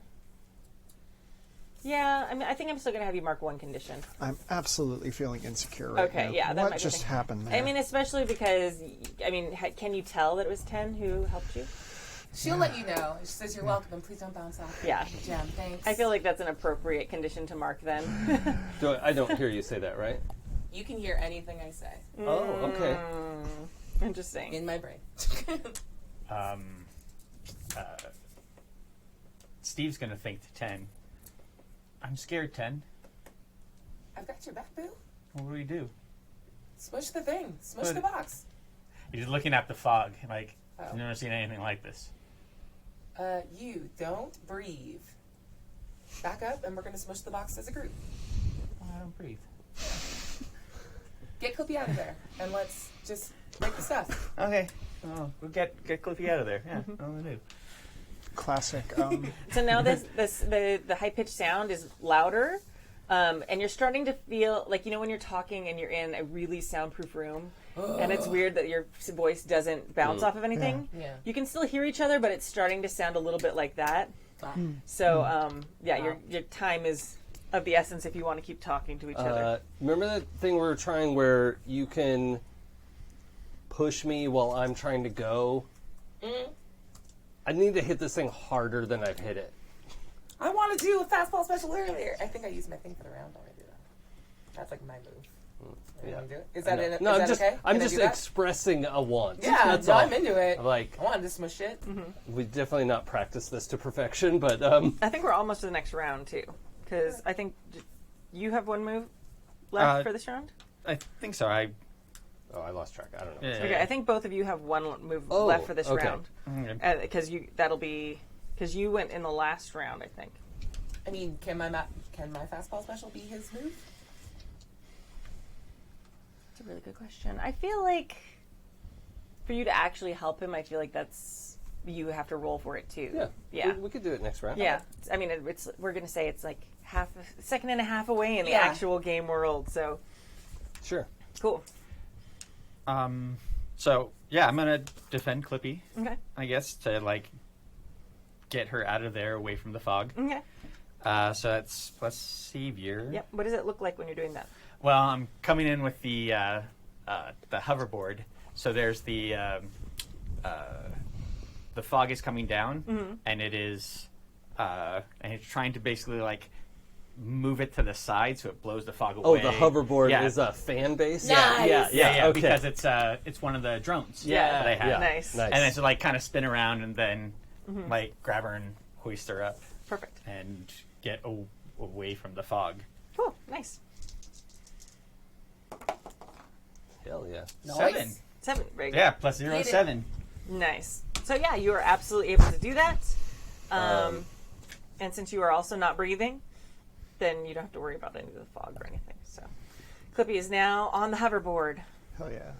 Yeah, I mean, I think I'm still gonna have you mark one condition. I'm absolutely feeling insecure right now. Okay, yeah, that might What be just the thing. happened there? I mean, especially because can you tell that it was 10 who helped you? She'll let you know. She says, you're welcome, and please don't bounce off. Yeah. Gem, thanks. I feel like that's an appropriate condition to mark then. I don't hear you say that, right? You can hear anything I say Oh, okay. Interesting. in my brain. Steve's gonna think to 10. I'm scared, 10. I've got your back, boo. What do we do? Smush the thing. Smush But- the box. He's looking at the fog, like, Oh. I've never seen anything like this. You don't breathe. Back up, and we're going to smush the box as a group. I don't breathe. Get Clippy out of there, and let's just break the stuff. Okay. Oh, we'll get Clippy out of there. Yeah, I'll do. Classic. So now the high pitched sound is louder, and you're starting to feel like when you're talking and you're in a really soundproof room, and it's weird that your voice doesn't bounce off of anything. Yeah. You can still hear each other, but it's starting to sound a little bit like that. So your time is of the essence if you want to keep talking to each other. Remember that thing we were trying where you can push me while I'm trying to go? I need to hit this thing harder than I've hit it. I want to do a fastball special earlier. I think I used my thing for the round already, though. That's like my move. You want to do it? Is that, No, is I'm that just okay? I'm Can I just do that? expressing a want. Yeah, that's no, all. I'm into it. Like I wanted to smush it. we definitely not practiced this to perfection, but I think we're almost to the next round too, because I think you have one move left for this round. I think so. I lost track. I don't know. Yeah. Okay, I think both of you have one move Oh, left for this okay. round, Okay. because you went in the last round, I think. I mean, can my fastball special be his move? That's a really good question. I feel like for you to actually help him, I feel like you have to roll for it too. Yeah. Yeah. We could do it next round. Yeah. I mean, we're gonna say it's like a second and a half away in the Yeah. actual game world. So Sure. cool. So yeah, I'm gonna defend Clippy. Okay. I guess to get her out of there, away from the fog. Okay. So that's plus savior. Yep. What does it look like when you're doing that? Well, I'm coming in with the hoverboard, So there's the fog is coming down, and it is, and it's trying to basically like move it to the side so it blows the fog away. Oh, the hoverboard is a fan base? Nice. Yeah, okay. because it's one of the drones that I have. Yeah. Nice. Nice. And then to like kind of spin around and then like grab her and hoist her up Perfect. and get away from the fog. Cool. Nice. Hell yeah. Nice. 7. Very good. Yeah, plus 0, Hit it. 7. Nice. So yeah, you are absolutely able to do that. And since you are also not breathing, then you don't have to worry about any of the fog or anything. So Clippy is now on the hoverboard. Hell yeah.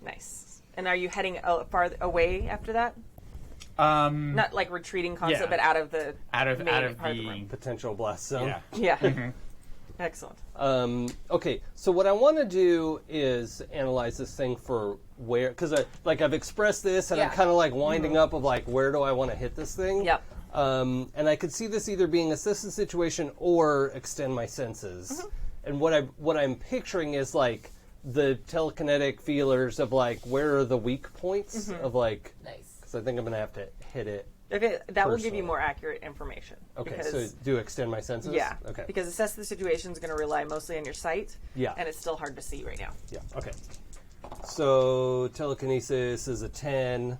Nice. And are you heading far away after that? Not like retreating concept, Yeah. but out of the Out of part of the the room. Potential blast zone. yeah. Yeah. Excellent. Okay, so what I want to do is analyze this thing for where, because I've expressed this and I'm Yeah. kind of like winding up of like, where do I want to hit this thing? Yep. And I could see this either being assist the situation or extend my senses. And what I'm picturing is like the telekinetic feelers of like, where are the weak points of like, Nice. because I think I'm going to have to hit it. Okay, that will give Personally. you more accurate information. Okay, because, so do extend my senses? yeah. Okay. Because assess the situation is going to rely mostly on your sight. Yeah. And it's still hard to see right now. Yeah, okay. So telekinesis is a 10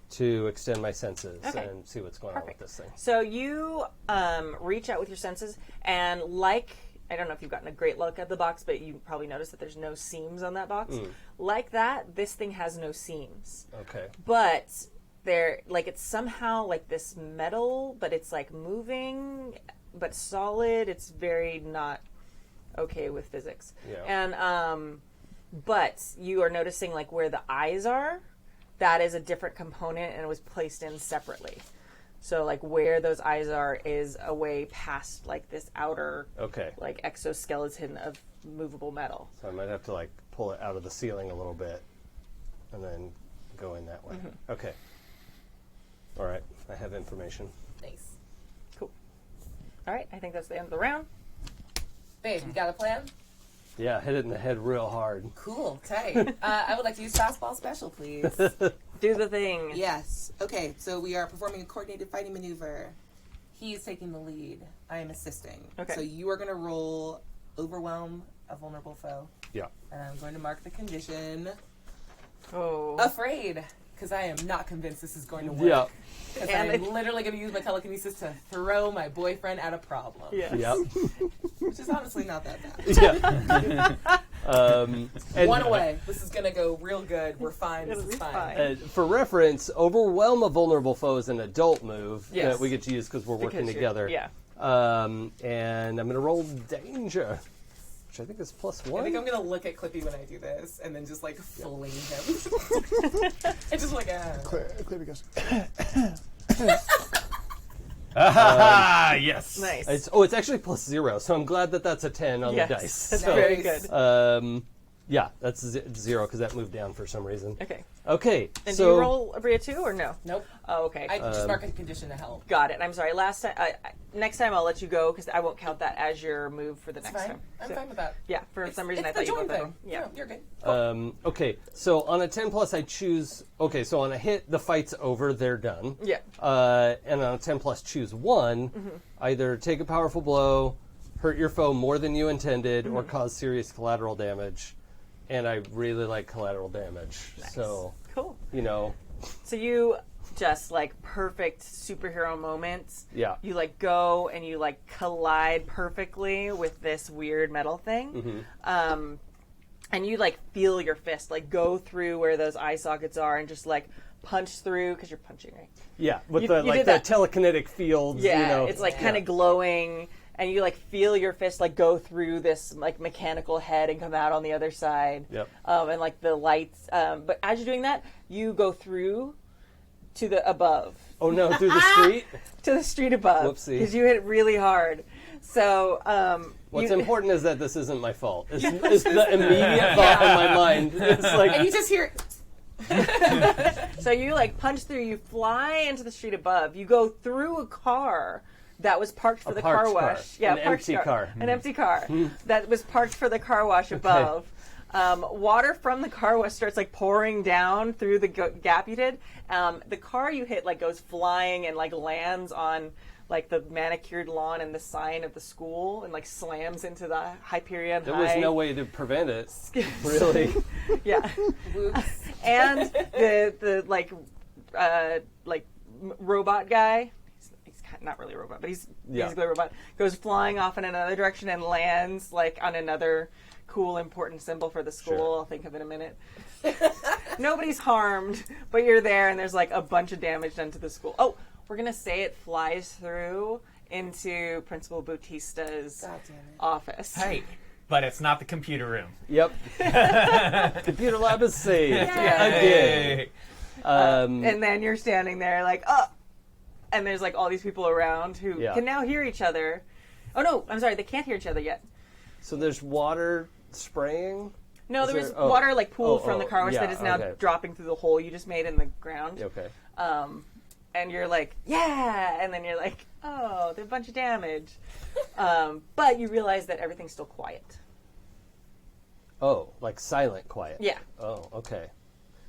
to extend my senses Okay. and see what's going Perfect. on with this thing. So you reach out with your senses, and I don't know if you've gotten a great look at the box, but you probably noticed that there's no seams on that box. Like that, this thing has no seams. Okay. But it's somehow like this metal, but it's like moving, but solid. It's very not okay with physics. Yeah. And but you are noticing like where the eyes are, that is a different component and it was placed in separately. So like where those eyes are is a way past like this outer Okay. like exoskeleton of movable metal. So I might have to like pull it out of the ceiling a little bit and then go in that way. Okay. All right. I have information. Nice. Cool. All right, I think that's the end of the round. Babe, you got a plan? Yeah, hit it in the head real hard. Cool. Tight. I would like to use fastball special, please. Do the thing. Yes. Okay, so we are performing a coordinated fighting maneuver. He is taking the lead. I am assisting. Okay. So you are going to roll Overwhelm a vulnerable foe. Yeah. And I'm going to mark the condition Oh. Afraid, because I am not convinced this is going to work. Yeah. Because And I'm literally going to use my telekinesis to throw my boyfriend at a problem. Yes. Yep. Which is honestly not that bad. Yeah. And, One away. This is going to go real good. We're fine. This It'll is be fine. fine. For reference, Overwhelm a vulnerable foe is an adult move Yes. that we get to use because we're working Because you're- together. Yeah. And I'm going to roll danger, which I think is +1. I think I'm going to look at Clippy when I do this and then just like fling him. And just like, Clippy goes. Yes. Nice. It's actually +0, so I'm glad that that's a 10 on Yes, the dice. that's So, very Nice. good. yeah, that's 0 because that moved down for some reason. Okay. Okay, And so do you roll Aabria too, or no? nope. Oh, okay. I just mark a condition to help. Got it. I'm sorry. Last time, next time I'll let you go because I won't count that as your move for the It's next fine. time. I'm So- fine with that. Yeah. For some reason, I It's thought the you joint both had thing. one. Yeah. No, you're good. Okay, so on a 10 plus, I choose. Okay, so on a hit, the fight's over; they're done. Yeah. And on a 10 plus, choose one. Either take a powerful blow, hurt your foe more than you intended, or cause serious collateral damage. And I really like collateral damage, so Cool. you know. So you just like perfect superhero moments. Yeah. You like go and you like collide perfectly with this weird metal thing. And you like feel your fist like go through where those eye sockets are and just like punch through because you're punching, right? Yeah, with You the did like the that. telekinetic fields. Yeah, you know. it's like kind of glowing, and you like feel your fist like go through this like mechanical head and come out on the other side. Yep. And like the lights, but as you're doing that, you go through to the above, Oh no, through the street. to the street above, Whoopsie. because you hit it really hard. So What's you- important is that this isn't my fault. It's the immediate thought in my mind. It's like And you just hear, So you like punch through, you fly into the street above, you go through a car that was parked for the car parked car. wash. Yeah, An parked empty car. An empty car that was parked for the car wash above. Water from the car starts like pouring down through the gap you did. The car you hit like goes flying and like lands on like the manicured lawn and the sign of the school and like slams into the Hyperion There High. was no way to prevent it. Really? Yeah. And the robot guy. He's kind of not really a robot, but he's basically a robot. Goes flying off in another direction and lands like on another cool, important symbol for the school. Sure. I'll think of it in a minute. Nobody's harmed, but you're there, and there's like a bunch of damage done to the school. Oh, we're gonna say it flies through into Principal Bautista's office. Hey, but it's not the computer room. Yep. Computer lab is saved. Yay. Again. And then you're standing there like, and there's like all these people around who can now hear each other. Oh no, I'm sorry, they can't hear each other yet. So there's water spraying? No, there was water like pooled from the car wash that is now okay. dropping through the hole you just made in the ground. Okay. And you're like, yeah, and then you're like, oh, there's a bunch of damage. But you realize that everything's still quiet. Oh, like silent quiet. Yeah. Oh, okay.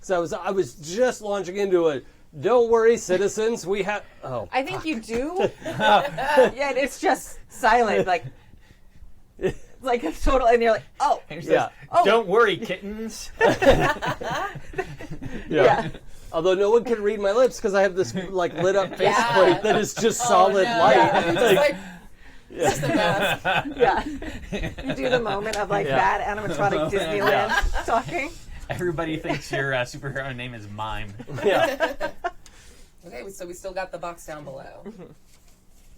So I was just launching into a don't worry, citizens, we have I think you do. Yeah, it's just silent, like a total, and you're like, oh. Yeah. Don't worry, kittens. Yeah. Although no one can read my lips because I have this like lit up faceplate that is just solid light. Yeah. Just a mess. Yeah. You do the moment of like bad animatronic Disneyland talking. Everybody thinks your superhero name is Mime. Yeah. Okay, so we still got the box down below.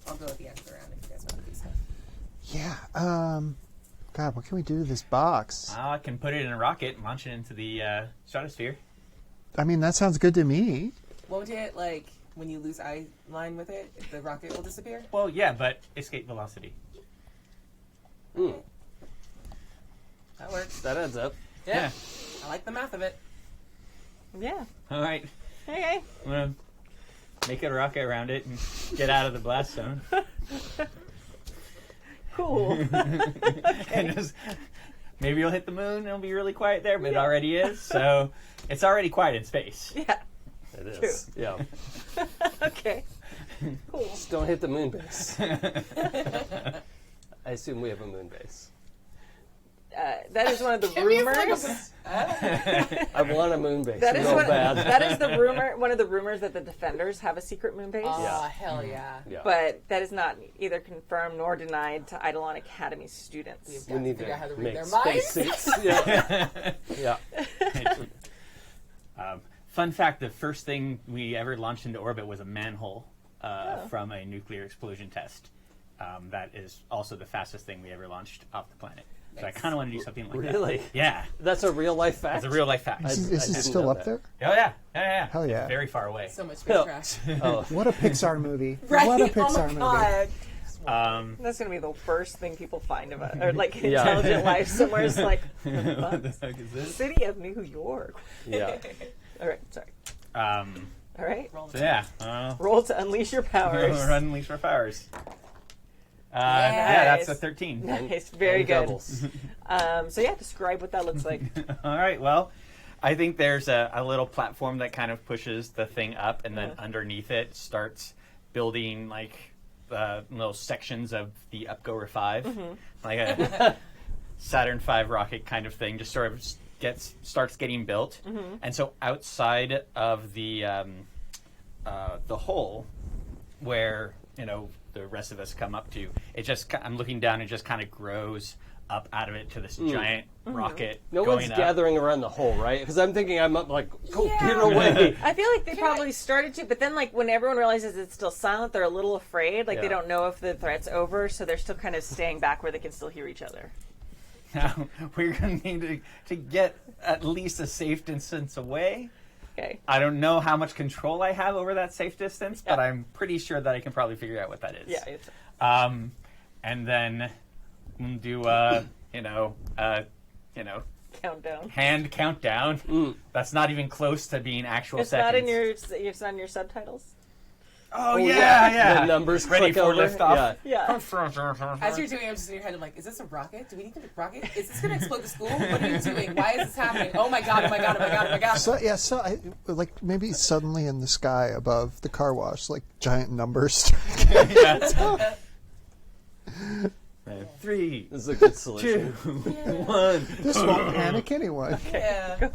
I'll go at the end of the round if you guys want to do stuff. Yeah. God, what can we do to this box? I can put it in a rocket and launch it into the stratosphere. I mean, that sounds good to me. Won't it, like, when you lose eye line with it, the rocket will disappear? Well, yeah, but escape velocity. Mm. That works. That adds up. Yeah. I like the math of it. Yeah. All right. Okay. I'm going to make a rocket around it and get out of the blast zone. Cool. And just, maybe you'll hit the moon and it'll be really quiet there, but it already is. So it's already quiet in space. Yeah. It is. True. Yeah. Okay. Cool. Just don't hit the moon base. I assume we have a moon base. That is one of the rumors. I want a moon base. That is real bad. That is the rumor. One of the rumors that the Defenders have a secret moon base. Oh, hell yeah. Yeah. But that is not either confirmed nor denied to Idolon Academy students. We need figure out how to to read make their minds. spacesuits. Yeah. Yeah. Fun fact, the first thing we ever launched into orbit was a manhole from a nuclear explosion test. That is also the fastest thing we ever launched off the planet. So I kind of want to do something like that. Really? Yeah. That's a real life fact. It's a real life fact. Is I it didn't still know up that. there? Oh, yeah. Yeah. Hell yeah. It's very far away. So much space trash. Oh. What a Pixar movie. Right? What a Oh Pixar my movie. God. That's going to be the first thing people find about, or like Yeah. intelligent life somewhere. It's like, What the heck is this? City of New York. Yeah. All right, sorry. All right, So yeah. roll to unleash your powers. We're unleash our powers. Nice. Yeah, that's a 13. Nice, very And good. doubles. So yeah, describe what that looks like. All right. Well, I think there's a little platform that kind of pushes the thing up, and then underneath it starts building like little sections of the Upgoer 5, like a Saturn V rocket kind of thing. Just sort of starts getting built, and so outside of the hole where the rest of us come up to, I'm looking down and it just kind of grows up out of it to this giant rocket. No going one's up. gathering around the hole, right? Because I'm thinking I'm up like, go get away. I feel like they probably started to, but then like when everyone realizes it's still silent, they're a little afraid. Like they Yeah. don't know if the threat's over, so they're still kind of staying back where they can still hear each other. Now, we're going to need to get at least a safe distance away. Okay. I don't know how much control I have over that safe distance, but I'm pretty sure that I can probably figure out what that is. Yeah. It's, And then do countdown. hand countdown. That's not even close to being actual It's seconds. not in your. It's not in your subtitles. Oh, yeah. The numbers Ready click for over. liftoff. Yeah. As you're doing it, I'm just in your head. I'm like, is this a rocket? Do we need to rocket? Is this going to explode the school? What are you doing? Why is this happening? Oh my god! Oh my god! Oh my god! Oh my god! So I, like maybe suddenly in the sky above the car wash, like giant numbers. Yeah. 3, This is a good solution. 2, 1. This won't panic anyone. Yeah. You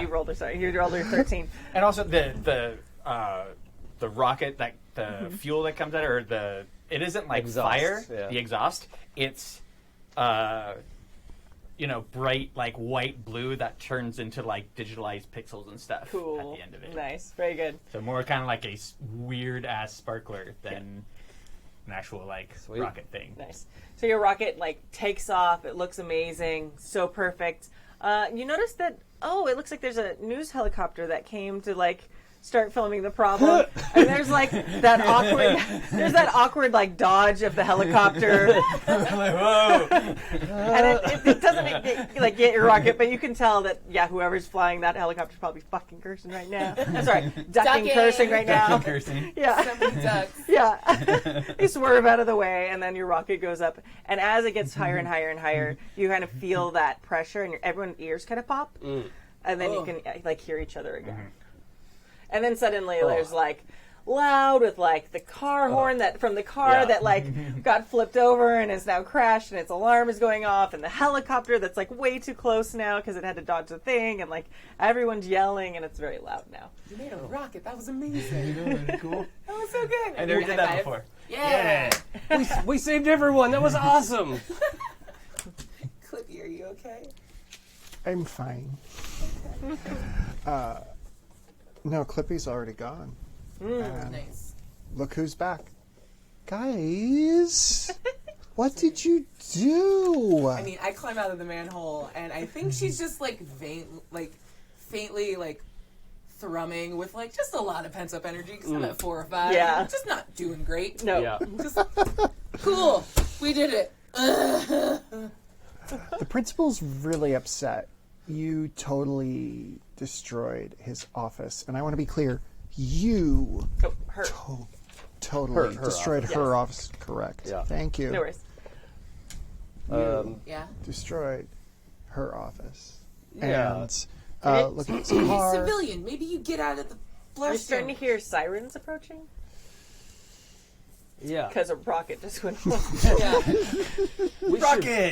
rolled you rolled your 13. And also the rocket, that the fuel that comes out, or it isn't like Exhaust, fire, yeah. the exhaust. It's bright like white blue that turns into like digitalized pixels and stuff Cool. at the end of it. Nice. Very good. So more kind of like a weird ass sparkler than an actual like Sweet. rocket thing. Nice. So your rocket like takes off. It looks amazing. So perfect. You notice that? Oh, it looks like there's a news helicopter that came to like start filming the problem. And there's like that awkward like dodge of the helicopter. Like, whoa. And it doesn't get your rocket, but you can tell that whoever's flying that helicopter's probably fucking cursing right now. I'm sorry, ducking, cursing right now. Cursing. Yeah. So many ducks. Yeah. You swerve out of the way, and then your rocket goes up. And as it gets higher and higher and higher, you kind of feel that pressure, and everyone's ears kind of pop. And then you can like hear each other again. And then suddenly there's like loud with like the car horn that from the car that like got flipped over and is now crashed, and its alarm is going off, and the helicopter that's like way too close now because it had to dodge the thing, and like everyone's yelling, and it's very loud now. You made a rocket. That was amazing. Cool. That was so good. I never did that before. Yeah. We saved everyone. That was awesome. Clippy, are you okay? I'm fine. No, Clippy's already gone. And Nice. look who's back. Guys, what did you do? I mean, I climb out of the manhole, and I think she's just like faintly like thrumming with like just a lot of pent up energy because I'm at 4 or 5. Yeah. I'm just not doing great. No. Yeah. Just cool. We did it. The principal's really upset. You totally destroyed his office. And I want to be clear, you Oh, her. totally Her destroyed office. her office. Correct. Yeah. Thank you. No worries. Yeah. Destroyed her office. Yeah. And look at his car. Civilian, maybe you get out of the Are you starting bloodstream. to hear sirens approaching? Yeah. Because a rocket just went off. Yeah.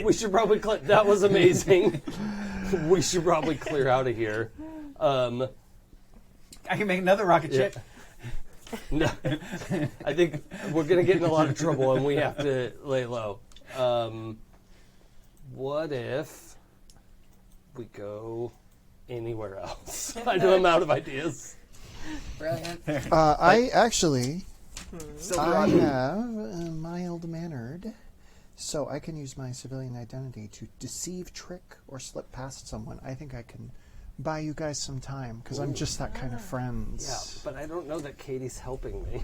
We should probably that was amazing. We should probably clear out of here. I can make another rocket ship. No, I think we're gonna get in a lot of trouble, and we have to lay low. What if we go anywhere else? I know I'm out of ideas. Brilliant. I actually, I Silverado. have mild-mannered, so I can use my civilian identity to deceive, trick, or slip past someone. I think I can buy you guys some time, because I'm just that kind of friend. Yeah, but I don't know that Katy's helping me.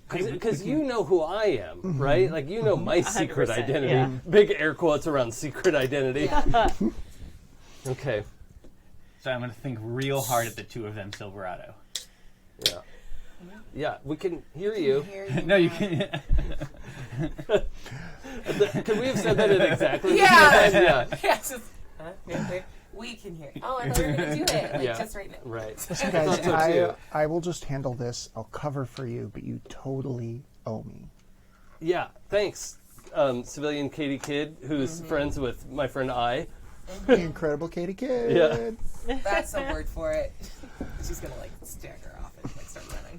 Because you know who I am, right? Like, you know my secret 100%, identity. yeah. Big air quotes around secret identity. Okay. So I'm going to think real hard at the two of them, Silverado. Yeah. Yeah, we can hear you. No, you can. Could we have said that in exactly Yeah. the same time? Yeah. Yeah, it's just, we can hear you. Oh, I thought we were going to do it. Like, Yeah. just right now. Right. So I guys, thought so too. I will just handle this. I'll cover for you, but you totally owe me. Yeah, thanks, civilian Katy Kid, who's friends with my friend I. The incredible Katy Kid. Yeah. That's the word for it. She's going to, like, stagger off and, like, start running.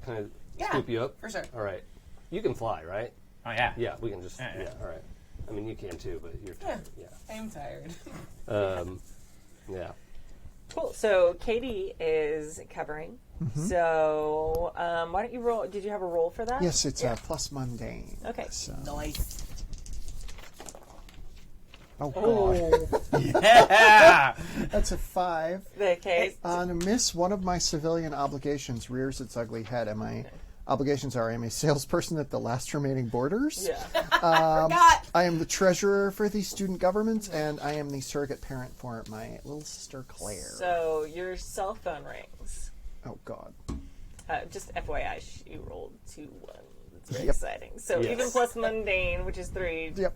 Can I Yeah. scoop you up? For sure. All right. You can fly, right? Oh, yeah. Yeah, we can just, Yeah. yeah, all right. I mean, you can too, but you're tired. Yeah. I'm tired. Yeah. Cool. So Katy is covering. So why don't you roll? Did you have a roll for that? Yes, it's a plus mundane. Okay. So, Nice. oh, God. Yeah. That's a 5. Okay. On a miss, one of my civilian obligations rears its ugly head. Am I Obligations are: I am a salesperson at the last remaining Borders. Yeah. Forgot. I am the treasurer for the student government, and I am the surrogate parent for my little sister Claire. So your cell phone rings. Oh God. Just FYI, she rolled 2 1s. It's very Yep. exciting. So Yes. even plus mundane, which is 3. Yep.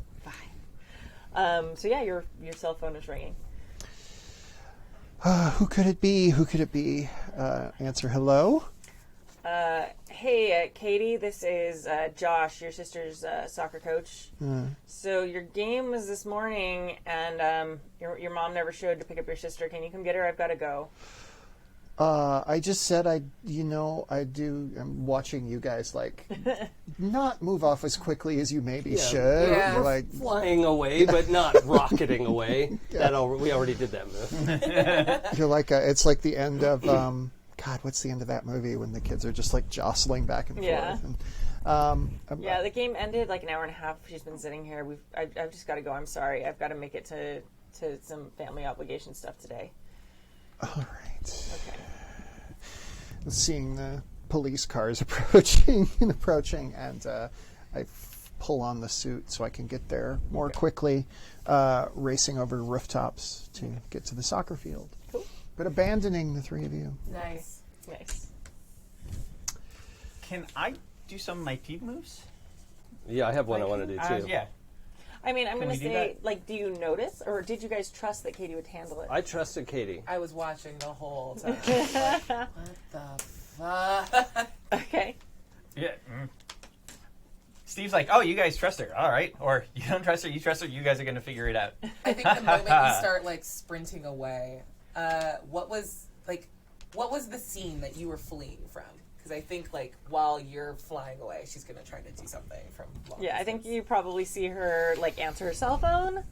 5. So yeah, your cell phone is ringing. Who could it be? Who could it be? Answer hello. Hey, Katy, this is Josh, your sister's soccer coach. So your game was this morning, and your mom never showed to pick up your sister. Can you come get her? I've got to go. I just said I do. I'm watching you guys not move off as quickly as you maybe should. Yeah. You're like, Flying away, but not rocketing away. We already did that move. you're like it's like the end of God. What's the end of that movie when the kids are just like jostling back and Yeah. forth? And, Yeah, the game ended like an hour and a half. She's been sitting here. I've just got to go. I'm sorry. I've got to make it to some family obligation stuff today. all right. Okay. Seeing the police cars approaching, and I pull on the suit so I can get there more quickly, racing over rooftops to get to the soccer field. Cool. But abandoning the three of you. Nice. Nice. Can I do some of my team moves? Yeah, I have one I want to do too. Yeah. I mean, I'm going to we do say, that? like, do you notice, or did you guys trust that Katy would handle it? I trusted Katy. I was watching the whole time. Like, what the fuck? Okay. Yeah. Steve's like, oh, you guys trust her. All right. Or you don't trust her, you trust her, you guys are going to figure it out. I think the moment you start like sprinting away, what was the scene that you were fleeing from? Because I think like while you're flying away, she's gonna try to do something from long Yeah, I think distance. you probably see her, like, answer her cell phone,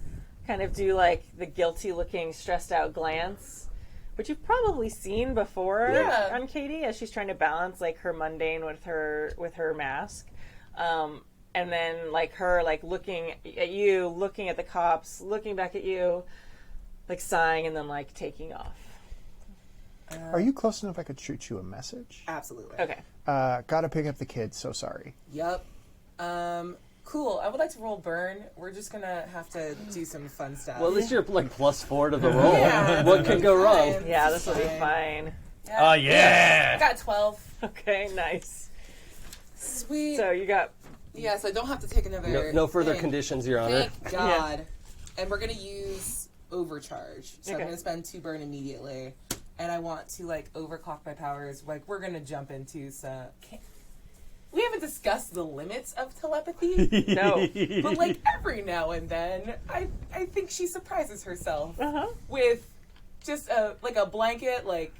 kind of do, like, the guilty-looking, stressed-out glance, which you've probably seen before on Katy as she's trying to balance, like, her mundane with her mask. And then, like, her, like, looking at you, looking at the cops, looking back at you, like, sighing, and then, like, taking off. Are you close enough I could shoot you a message? Absolutely. Okay. Gotta pick up the kids, so sorry. Yep. Cool. I would like to roll burn. We're just gonna have to do some fun stuff. Well, at least you're like +4 to the roll. Yeah, What could go wrong? fine. Yeah, this will be fine. Oh, yeah. I got 12. Okay, nice. Sweet. So you got... Yeah, so I don't have to take another. No further thing. conditions, Your Honor. Thank God. And we're gonna use overcharge. So Okay. I'm gonna spend 2 burn immediately. And I want to like overclock my powers. Like we're gonna jump into some. We haven't discussed the limits of telepathy, No. but like every now and then, I think she surprises herself Uh-huh. with just a blanket. Like,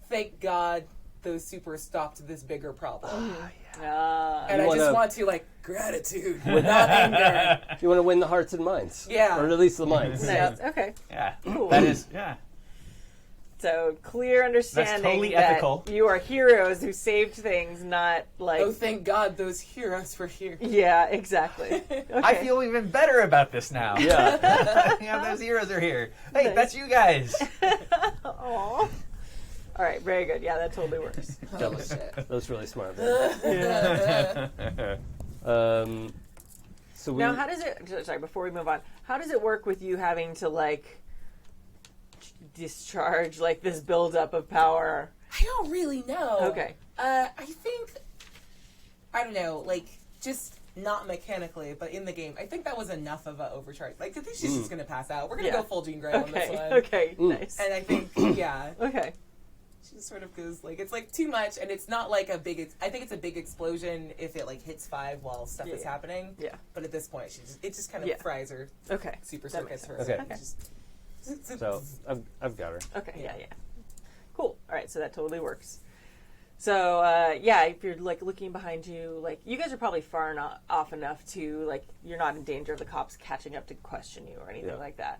thank God those supers stopped this bigger problem. And You I just wanna- want to like gratitude, not anger. You want to win the hearts and minds. Yeah. Or at least the minds. Nice. Okay. Yeah. Cool. That is, yeah. So clear understanding totally that ethical. you are heroes who saved things, not like... Oh, thank God those heroes were here. Yeah, exactly. Okay. I feel even better about this now. Yeah. Yeah, those heroes are here. Hey, that's you guys. Aw. All right, very good. Yeah, that totally works. Oh, shit. That was really smart. So we. Now, how does it... Sorry, before we move on, how does it work with you having to, like, discharge, like, this buildup of power? I don't really know. Okay. I think, I don't know, like, just not mechanically, but in the game, I think that was enough of an overcharge. Like, I think she's just going to pass out. We're going to Yeah. go full Jean Grey on this Okay, one. okay, nice. And I think, yeah, Okay. she just sort of goes, like, it's, like, too much, and it's not, like, a big, I think it's a big explosion if it, like, hits 5 while stuff is Yeah. happening. Yeah. But at this point, it just kind of Yeah. fries her Okay. super That makes circuits. sense. Her. Okay. Just, So I've got her. Okay, yeah. Cool. All right, so that totally works. So, yeah, if you're, like, looking behind you, like, you guys are probably far off enough to, like, you're not in danger of the cops catching up to question you or anything Yeah. like that.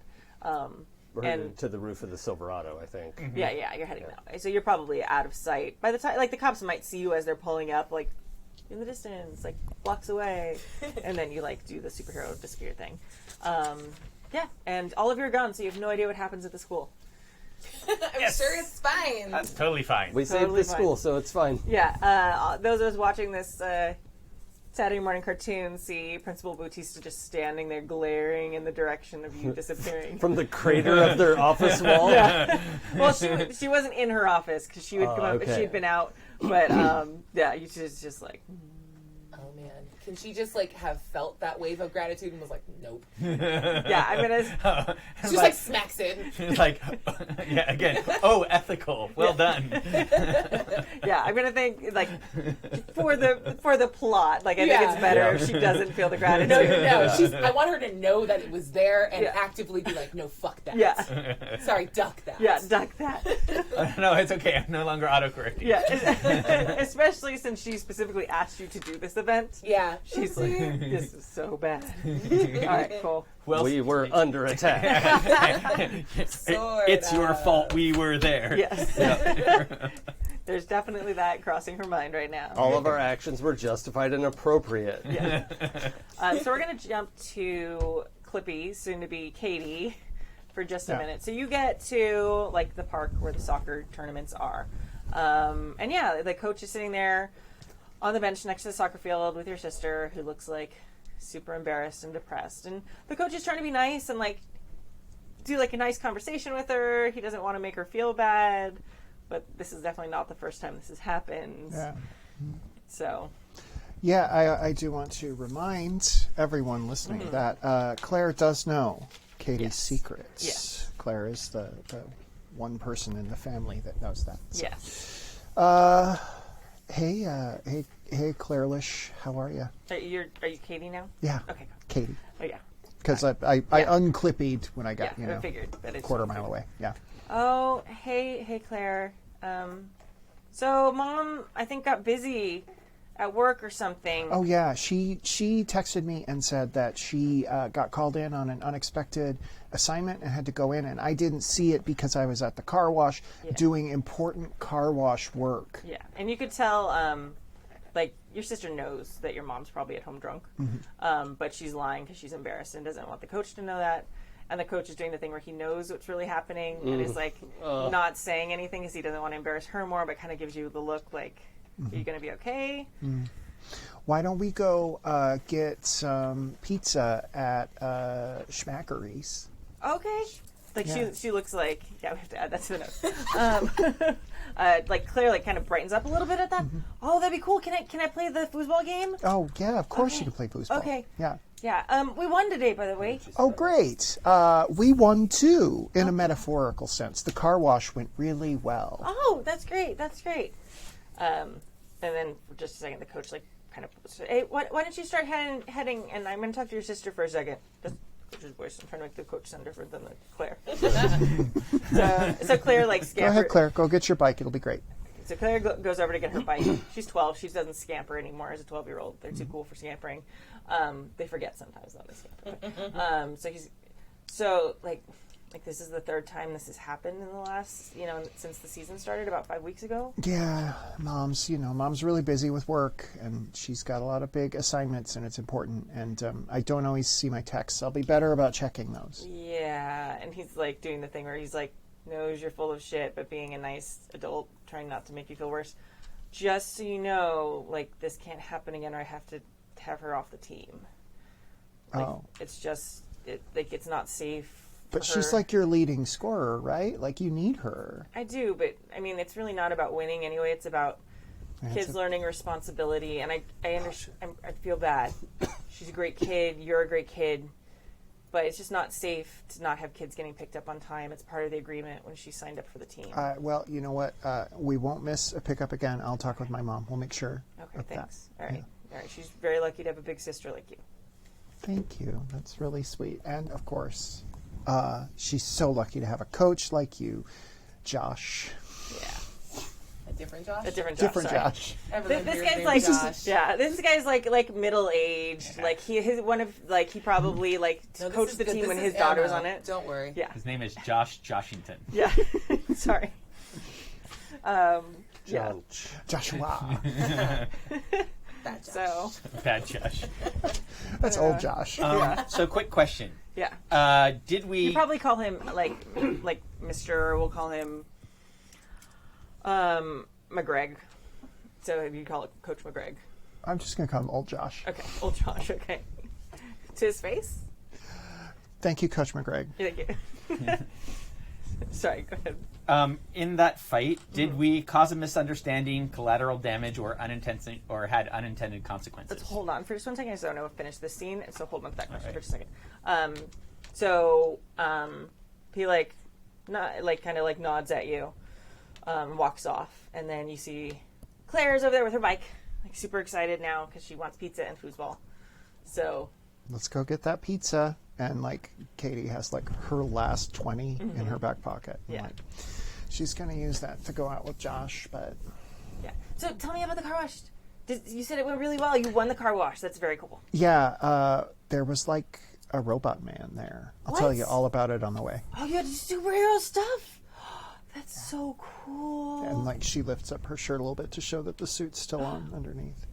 We're headed to the roof of the Silverado, I think. Yeah, you're heading that way. So you're probably out of sight. By the time, like, the cops might see you as they're pulling up, like, in the distance, like, blocks away. And then you, like, do the superhero disappear thing. Yeah, and all of you are gone, so you have no idea what happens at the school. I'm sure it's fine. That's totally fine. We saved the school, so it's fine. Yeah, those of us watching this Saturday morning cartoon see Principal Bautista just standing there glaring in the direction of you disappearing. From the crater of their office wall? Yeah. Well, she wasn't in her office because she would come up if she'd been out. But, yeah, you just like... Oh, man. Can she just, like, have felt that wave of gratitude and was like, nope. Yeah, I'm going to... She just, like, smacks it. She's like, yeah, again, ethical. Well done. Yeah, I'm going to think, like, for the plot, like, I think it's better if she doesn't feel the gratitude. No. I want her to know that it was there and actively be like, no, fuck that. Yeah. Sorry, duck that. Yeah, duck that. No, it's okay. I'm no longer autocorrecting. Yeah, especially since she specifically asked you to do this event. Yeah. She's like, this is so bad. All right, cool. Well, we were under attack. It's your fault we were there. Yes. There's definitely that crossing her mind right now. All of our actions were justified and appropriate. Yeah. So we're going to jump to Clippy, soon to be Katy, for just a minute. So you get to, like, the park where the soccer tournaments are. And yeah, the coach is sitting there on the bench next to the soccer field with your sister, who looks like super embarrassed and depressed. And the coach is trying to be nice and, like, do, like, a nice conversation with her. He doesn't want to make her feel bad, but this is definitely not the first time this has happened. Yeah. So. Yeah, I do want to remind everyone listening that Claire does know Katy's secrets. Yes. Claire is the one person in the family that knows that. So. Yes. Hey, Claire-lish, how are you? Are you Katy now? Yeah. Okay. Katy. Oh, yeah. Because I unclippied when I got, I figured, but it's quarter mile away. Yeah. Oh, hey, Claire. So Mom, I think, got busy at work or something. Oh, yeah. She texted me and said that she got called in on an unexpected assignment and had to go in, and I didn't see it because I was at the car wash doing important car wash work. Yeah, and you could tell, like, your sister knows that your mom's probably at home drunk, but she's lying because she's embarrassed and doesn't want the coach to know that. And the coach is doing the thing where he knows what's really happening and is, like, not saying anything because he doesn't want to embarrass her more, but kind of gives you the look like, are you going to be okay? Why don't we go get some pizza at Schmackery's? Okay. Like, she looks like, we have to add that to the notes. Like, Claire, like, kind of brightens up a little bit at that. Oh, that'd be cool. Can I play the foosball game? Oh, yeah, of course you can play foosball. Okay. Yeah. Yeah. We won today, by the way. Oh, great. We won, too, in a metaphorical sense. The car wash went really well. Oh, that's great. That's great. And then for just a second, the coach, like, kind of, hey, why don't you start heading, and I'm going to talk to your sister for a second. Just coach's voice. I'm trying to make the coach sound different than the Claire. So Claire, like, scampers. Go ahead, Claire. Go get your bike. It'll be great. So Claire goes over to get her bike. She's 12. She doesn't scamper anymore as a 12-year-old. They're too cool for scampering. They forget sometimes though they scamper. So this is the third time this has happened in the last, since the season started about 5 weeks ago. Yeah, mom's really busy with work, and she's got a lot of big assignments, and it's important. And I don't always see my texts. I'll be better about checking those. Yeah, and he's like doing the thing where he's like, knows you're full of shit, but being a nice adult, trying not to make you feel worse. Just so you know, like, this can't happen again, or I have to have her off the team. Like, it's just, it's not safe. But she's like your leading scorer, right? Like, you need her. I do, but I mean, it's really not about winning anyway. It's about kids learning responsibility, and I understand. I feel bad. She's a great kid. You're a great kid. But it's just not safe to not have kids getting picked up on time. It's part of the agreement when she signed up for the team. Well, you know what? We won't miss a pickup again. I'll talk with my mom. We'll make sure. Okay, thanks. All right. Yeah. All right. She's very lucky to have a big sister like you. Thank you. That's really sweet. And, of course, she's so lucky to have a coach like you, Josh. Yeah. A different Josh? A different Josh. Different sorry. Josh. This guy's like Josh. Yeah, this guy's like middle aged. Like he probably coached the team when his daughter was on it. Don't worry. Yeah. His name is Josh Joshington. Yeah. Sorry. Joshua. Bad Josh. So Bad Josh. That's old Josh. So quick question. Yeah. Did we? You probably call him like Mr. We'll call him McGregor. So you call it Coach McGregor. I'm just going to call him Old Josh. Okay, Old Josh. Okay. To his face. Thank you, Coach McGregor. Thank you. Sorry, go ahead. In that fight, did we cause a misunderstanding, collateral damage, or had unintended consequences? Let's hold on for just 1 second. I just don't know if finish this scene, so hold on to that question All right. for just a second. He kind of nods at you, walks off, and then you see Claire's over there with her bike, like super excited now because she wants pizza and foosball. So Let's go get that pizza. And like Katy has like her last 20 in her back pocket. Yeah. Like, she's going to use that to go out with Josh, but yeah. So tell me about the car wash. You said it went really well. You won the car wash. That's very cool. yeah, there was like a robot man there. I'll tell What? you all about it on the way. Oh, you had superhero stuff. That's so cool. And like she lifts up her shirt a little bit to show that the suit's still on underneath.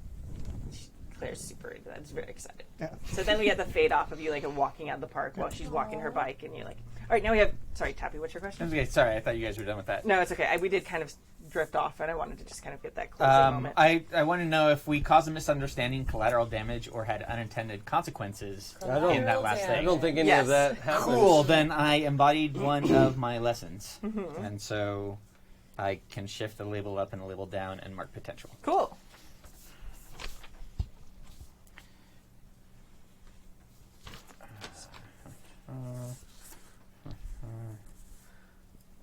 Claire's super. That's very excited. Yeah. So then we get the fade off of you like walking out of the park while she's walking her bike, and you're like, all right, now we have. Sorry, Tappy, what's your question? Okay, sorry, I thought you guys were done with that. No, it's okay. We did kind of drift off, and I wanted to just kind of get that closing moment. I want to know if we caused a misunderstanding, collateral damage, or had unintended consequences in that last I thing. I don't think any Yes. of that happened. Cool. Then I embodied one of my lessons, and so I can shift the label up and the label down and mark potential. Cool.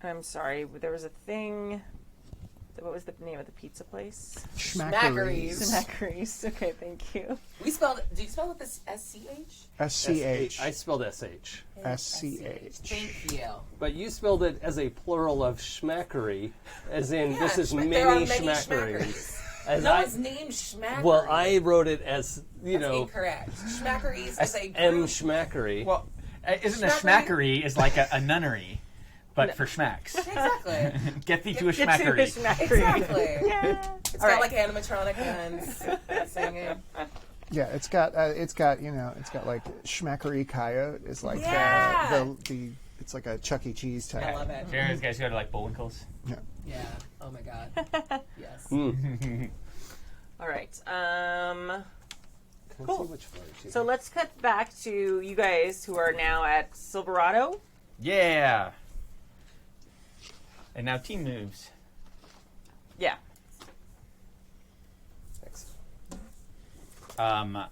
I'm sorry, there was a thing. What was the name of the pizza place? Schmackeries. Smackeries. Okay, thank you. We spelled. Do you spell it this SCH? SCH. I spelled SH. SCH. Thank you. But you spelled it as a plural of schmackery, as in Yeah, this is there are many many schmackeries. As No I- one's named Schmackery. well, I wrote it as, That's incorrect. Schmackeries is a M group. schmackery. Well, isn't a Schmackery? schmackery is like a nunnery, but for schmacks. Exactly. Get thee to a Get to a schmackery. schmackery. Exactly. Yeah. It's All got right. like animatronic hands singing. Yeah, it's got like Schmackery Coyote is like Yeah. the it's like a Chuck E. Cheese type. I love it. Do you guys go to like Bullwinkles? Yeah. Yeah. Oh my god. Yes. All right. Can I cool. see which flight you So let's cut back to you guys who are now at Silverado. Yeah. And now team moves. Yeah. Excellent. Are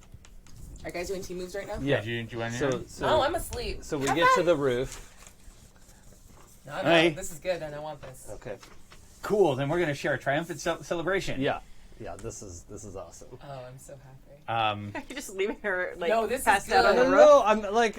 you guys doing team moves right now? Yeah. Do you want to So, know? No, I'm asleep. so we Have get to fun. the roof. No, Hey. this is good, and I want this. Okay. Cool. Then we're going to share a triumphant celebration. Yeah. Yeah. This is awesome. Oh, I'm so happy. You're just leaving her like No, this is passed out on good. the No, roof. no, I'm like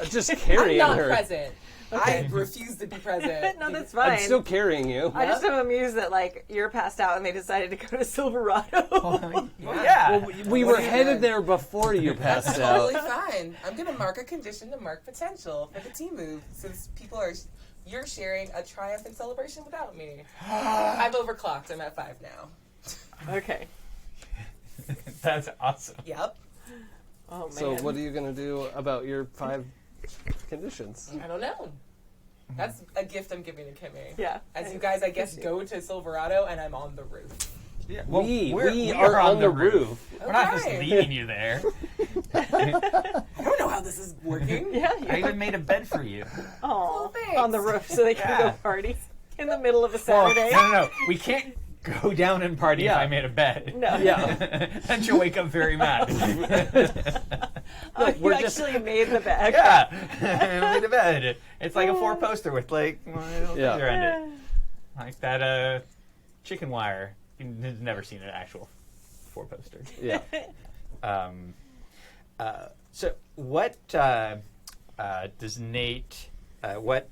just I'm carrying not her. present. I refuse to be present. No, that's fine. I'm still carrying you. I just am amused that like you're passed out and they decided to go to Silverado. Yeah. Well, we were headed there before you passed Totally out. fine. I'm gonna mark a condition to mark potential for the team move, since you're sharing a triumphant celebration without me. I've overclocked. I'm at 5 now. Okay. That's awesome. Yep. Oh man. So what are you gonna do about your 5 conditions? I don't know. That's a gift I'm giving to Kimi. Yeah. As you guys, I guess, go to Silverado, and I'm on the roof. Yeah. We we are on the roof. We're not just Okay. leaving you there. I don't know how this is working. Yeah. I even made a bed for you. Oh, thanks. on the roof so they can Yeah. go party in the middle of a Well, Saturday. no. We can't go down and party Yeah. if I made a bed. No. Yeah. Then she'll wake up very mad. Oh, you we're just- actually made the bed. Yeah. I made a bed. It's like a 4-poster with like little Yeah. things around it. Like that chicken wire. You've never seen an actual 4-poster. Yeah. So what does Nate? What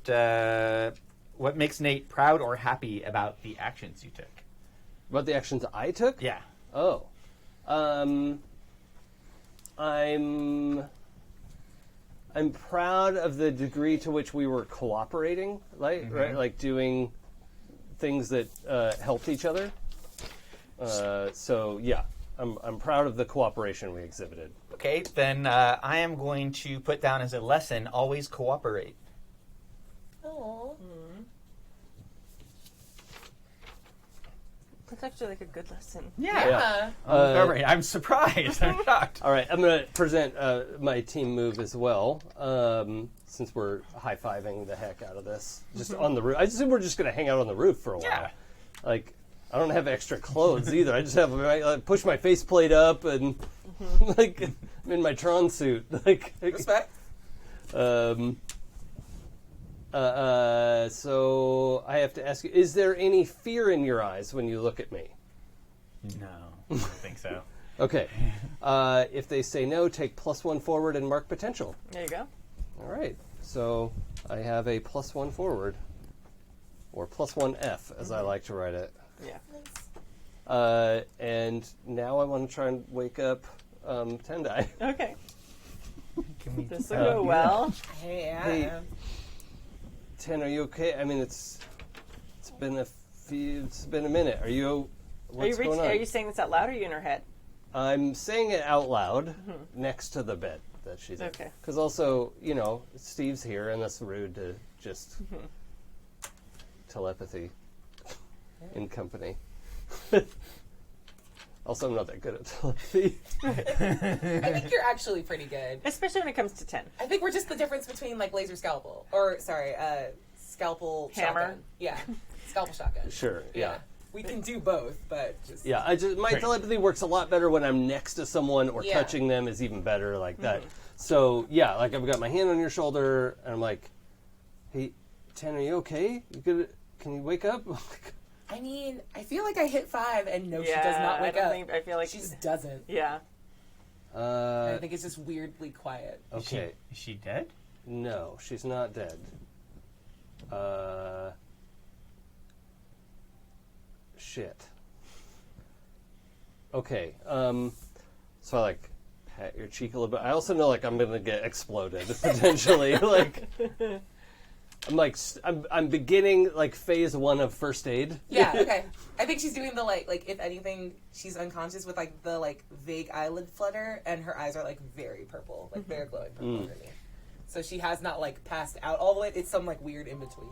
makes Nate proud or happy about the actions you took? About the actions I took? Yeah. Oh. I'm proud of the degree to which we were cooperating, right? Like doing things that helped each other. So yeah, I'm proud of the cooperation we exhibited. Okay, then I am going to put down as a lesson, always cooperate. Oh. That's actually like a good lesson. Yeah. I'm surprised. I'm shocked. All right, I'm going to present my team move as well, since we're high-fiving the heck out of this. Just on the roof. I assume we're just going to hang out on the roof for a while. Yeah. Like, I don't have extra clothes either. I just have, I push my faceplate up and, like, I'm in my Tron suit. Like, Respect. So I have to ask you, is there any fear in your eyes when you look at me? No, I don't think so. Okay. If they say no, take +1 forward and mark potential. There you go. All right. So I have a +1 forward, or +1F, as I like to write it. Yeah. And now I want to try and wake up Tendai. Okay. Can we, This will go well. Hey, Ten, are you okay? I mean, it's been a minute. Are you? What's going on? Are you saying this out loud or are you in her head? I'm saying it out loud next to the bed that she's in. Okay. Because also, you know, Steve's here, and that's rude to just telepathy in company. Also, I'm not that good at telepathy. I think you're actually pretty good. Especially when it comes to 10. I think we're just the difference between like laser scalpel, or sorry, scalpel Hammer. shotgun. Yeah, scalpel shotgun. Sure. Yeah. We can do both, but just Yeah, my telepathy works a lot better when I'm next to someone, or Yeah. touching them is even better like that. So yeah, like I've got my hand on your shoulder, and I'm like, "Hey, Ten, are you okay? You good? Can you wake up?" I mean, I feel like I hit 5, and no, she Yeah, does not wake up. I feel like She just doesn't. Yeah. I think it's just weirdly quiet. Okay. Is she dead? No, she's not dead. Shit. Okay. So I like pat your cheek a little bit. I also know like I'm gonna get exploded potentially. Like I'm beginning like phase 1 of first aid. Yeah, okay. I think she's doing the like if anything, she's unconscious with like the like vague eyelid flutter, and her eyes are like very purple, like they're glowing purple underneath. So she has not like passed out all the way. It's some like weird in between.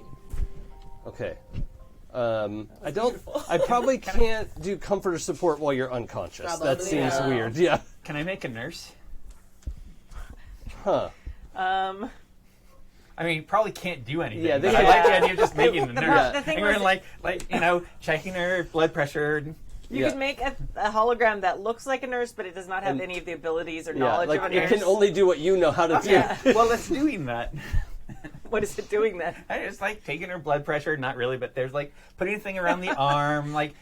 Okay. I probably can't do comfort or support while you're unconscious. Probably, That seems yeah. weird. Yeah. Can I make a nurse? Huh. I mean, probably can't do anything. Yeah, but they- I like the idea of just making the nurse. The thing And we're was- like you know, checking her blood pressure. You Yeah. could make a hologram that looks like a nurse, but it does not have And- any of the abilities or Yeah. knowledge Like of a it nurse. can only do what you know how to do. Yeah. Well, it's doing that. What is it doing then? I just like taking her blood pressure, not really, but there's like putting a thing around the arm. Like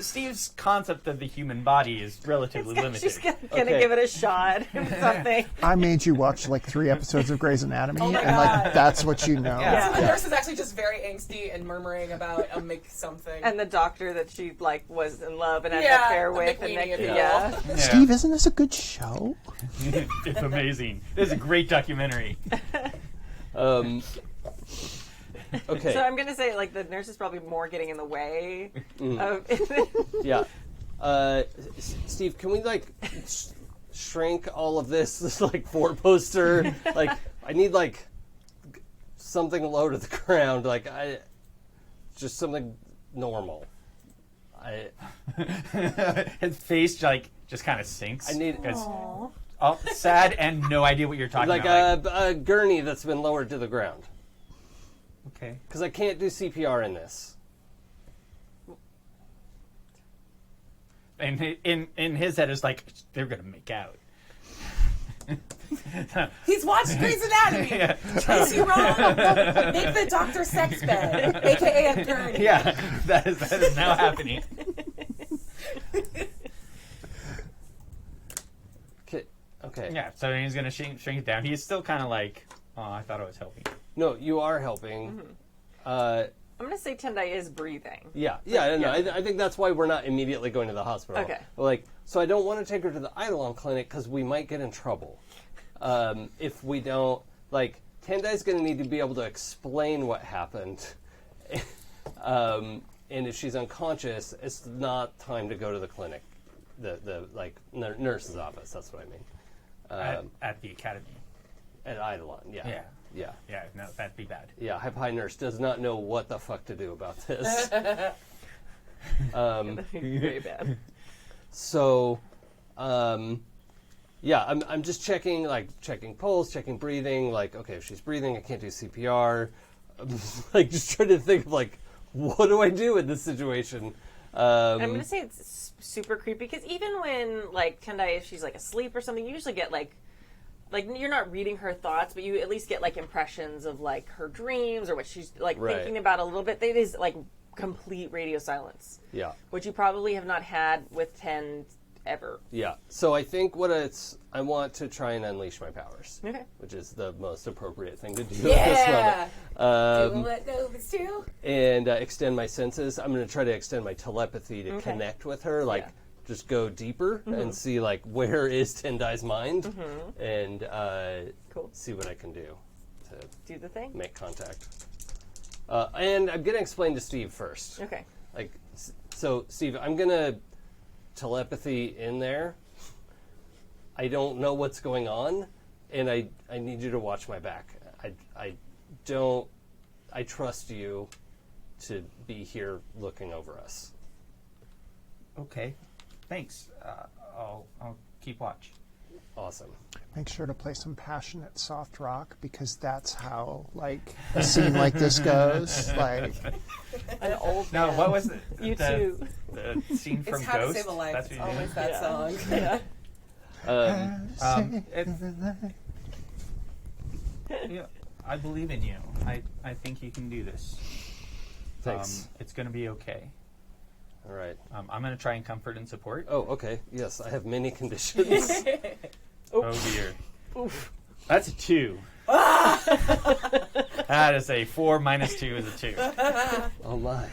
Steve's concept of the human body is relatively limited. She's gonna Okay. give it a shot or something. I made you watch like 3 episodes of Grey's Anatomy, Oh my and like God. that's what you know. Yeah. So the nurse is actually just very angsty and murmuring about a make something. And the doctor that she like was in love and had Yeah, an affair a with, and McWeenie appeal. yeah. Yeah. Steve, isn't this a good show? It's amazing. This is a great documentary. Okay. So I'm gonna say like the nurse is probably more getting in the way of. Yeah. Steve, can we like shrink all of this like 4-poster? Like, I need like something low to the ground. Like, just something normal. His face like just kind of sinks. I need sad and no idea what you're talking like about. a gurney that's been lowered to the ground. Okay. Because I can't do CPR in this. And in his head, it's like they're gonna make out. He's watched Grey's Anatomy. Is he wrong? Make the doctor sex bed, aka a gurney. Yeah, that is now happening. Okay. Yeah, so he's gonna shrink it down. He's still kind of like, oh, I thought I was helping. No, you are helping. I'm gonna say Tendai is breathing. Yeah, no, I think that's why we're not immediately going to the hospital. Okay. Like, so I don't want to take her to the Idolon clinic because we might get in trouble if we don't. Like, Tendai's going to need to be able to explain what happened, and if she's unconscious, it's not time to go to the clinic, the nurse's office. That's what I mean. At the academy. At Idolon, yeah. Yeah, no, that'd be bad. Yeah, High Nurse does not know what the fuck to do about this. Very bad. So, yeah, I'm just checking pulse, checking breathing. Like, okay, if she's breathing, I can't do CPR. I'm just trying to think of what do I do in this situation? I'm gonna say it's super creepy because even when Tendai, if she's asleep or something, you usually get like you're not reading her thoughts, but you at least get impressions of her dreams or what she's thinking about a little bit. It is complete radio silence. Yeah. Which you probably have not had with 10 ever. Yeah. So I think I want to try and unleash my powers. Okay. Which is the most appropriate thing to do at this moment. Do what Novas do. And extend my senses. I'm going to try to extend my telepathy to connect with her. Just go deeper and see where is Tendai's mind and see what I can do to do the thing. Make contact. And I'm going to explain to Steve first. Okay. So Steve, I'm going to telepathy in there. I don't know what's going on, and I need you to watch my back. I trust you to be here looking over us. Okay. Thanks. I'll keep watch. Awesome. Make sure to play some passionate soft rock because that's how a scene like this goes. An old No, man. what was it? U02. The scene from It's How Ghost. to Save a Life. That's It's what you always did? that song. Yeah, I believe in you. I think you can do this. Thanks. It's going to be okay. All right. I'm going to try and comfort and support. Oh, okay. Yes, I have many conditions. Oh dear. Oof. That's a 2. That is a 4 minus 2 is a 2. Oh my.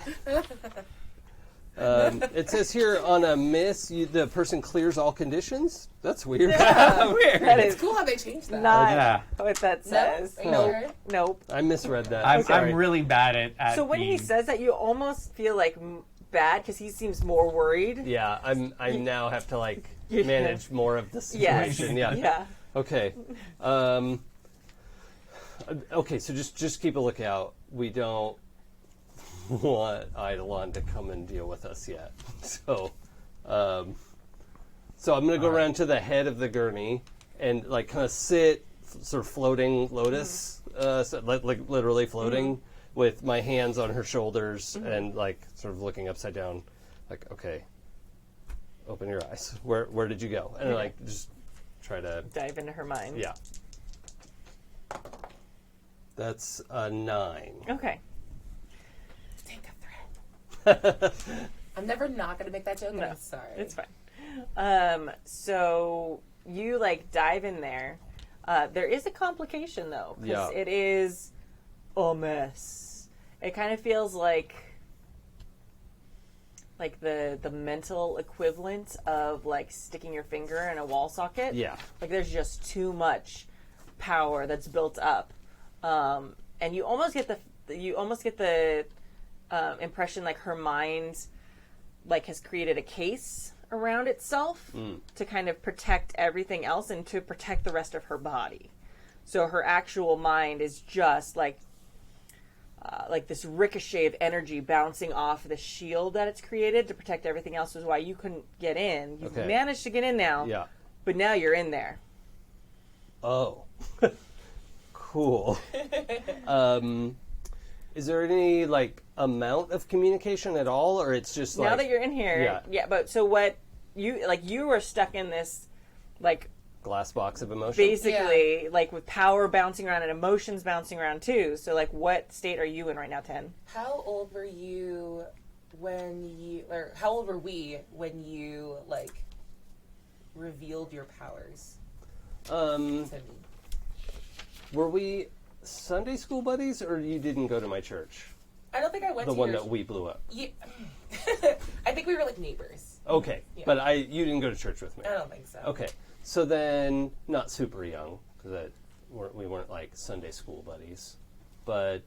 It says here on a miss, the person clears all conditions. That's weird. Weird. That is It's cool how they changed that. not what that says. No? Nope. I misread that. I'm really bad at So when he says that, you almost feel bad because he seems more worried. Yeah, I now have to manage more of the situation. Yes. Yeah. Okay. Okay. So just keep a lookout. We don't want Idolon to come and deal with us yet. So, I'm gonna go around to the head of the gurney and kind of sit, sort of floating lotus, literally floating. With my hands on her shoulders and sort of looking upside down, okay, open your eyes. Where did you go? And just try to dive into her mind. Yeah. That's a 9. Okay. Take a threat. I'm never not going to make that joke, and I'm sorry. It's fine. So you dive in there. There is a complication though, because it is a mess. It kind of feels like the mental equivalent of sticking your finger in a wall socket. Yeah. There's just too much power that's built up, and you almost get the impression her mind has created a case around itself to kind of protect everything else and to protect the rest of her body. So her actual mind is just this ricochet of energy bouncing off the shield that it's created to protect everything else, is why you couldn't get in. You've managed to get in now, but now you're in there. Oh. Cool. Is there any amount of communication at all, or it's just now that you're in here? Yeah. But so what you are stuck in this glass box of emotion, basically, with power bouncing around and emotions bouncing around too. So what state are you in right now, 10? How old were you or how old were we when you revealed your powers to me? Were we Sunday school buddies, or you didn't go to my church? I don't think I went the to one your that we blew up. Yeah. I think we were neighbors. Okay, Yeah. but you didn't go to church with me. I don't think so. Okay, so then not super young because we weren't Sunday school buddies, but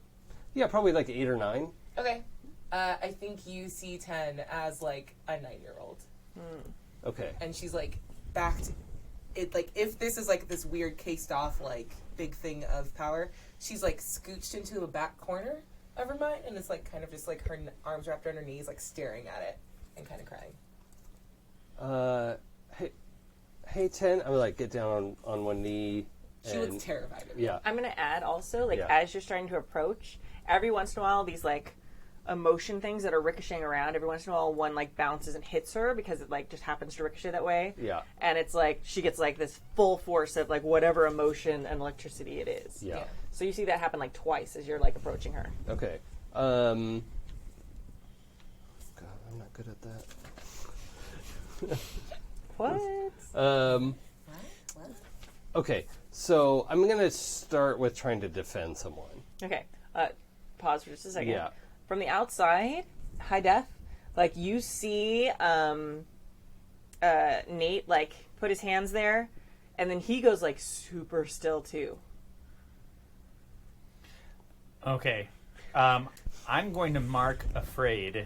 yeah, probably 8 or 9. Okay. I think you see 10 as a 9-year-old. Okay. And she's backed if this is like this weird cased off like big thing of power, she's like scooched into a back corner of her mind, and it's like kind of just like her arms wrapped around her knees, like staring at it and kind of crying. Hey, Ten. I would like get down on one knee. She looks terrified of it. Yeah. I'm gonna add also, like, as you're starting to approach, every once in a while, these like emotion things that are ricocheting around. Every once in a while, one like bounces and hits her because it like just happens to ricochet that way. Yeah. And it's like she gets like this full force of like whatever emotion and electricity it is. Yeah. So you see that happen like twice as you're like approaching her. Okay. God, I'm not good at that. What? Okay, so I'm going to start with trying to defend someone. Okay. Pause for just a second. Yeah. From the outside, high def, like you see Nate like put his hands there, and then he goes like super still too. Okay. I'm going to mark Afraid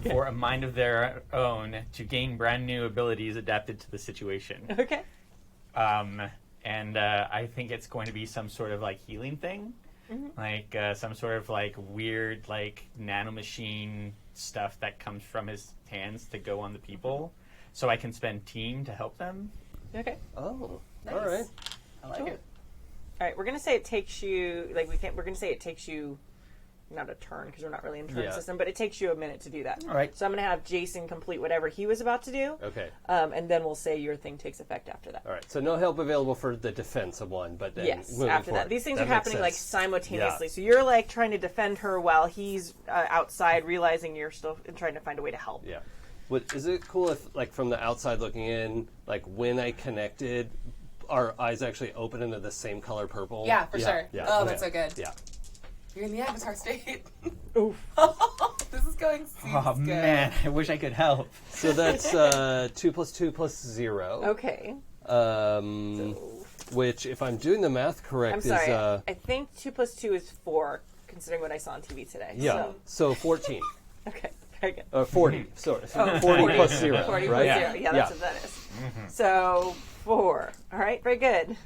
for a mind of their own to gain brand new abilities adapted to the situation. Okay. And I think it's going to be some sort of like healing thing. Like some sort of like weird like nanomachine stuff that comes from his hands to go on the people, so I can spend team to help them. Okay. Oh, Nice. all right. I like it. All right. We're gonna say it takes you like we're gonna say it takes you not a turn because we're not really in turn system, but it takes you a minute to do that. All right. So I'm gonna have Jason complete whatever he was about to do. Okay. And then we'll say your thing takes effect after that. All right. So no help available for the defense of one, but then Yes, moving after forward. that. These things That are makes happening like sense. simultaneously. So you're like trying to defend her while he's outside realizing you're still trying to find a way to help. Yeah. Is it cool if, like, from the outside looking in, like, when I connected, our eyes actually open into the same color purple? Yeah, for sure. Yeah. Oh, okay. that's so good. Yeah. You're in the Avatar state. Oof. This is going super Oh good. man, I wish I could help. So that's 2 + 2 + 0. Okay. Which, if I'm doing the math correct, I'm sorry. is... I think 2 + 2 is 4, considering what I saw on TV today. yeah, so 14. Okay, very good. 40, sorry. 40 plus 0, 40 right? plus 0. Yeah, that's what that is. So 4. All right, very good.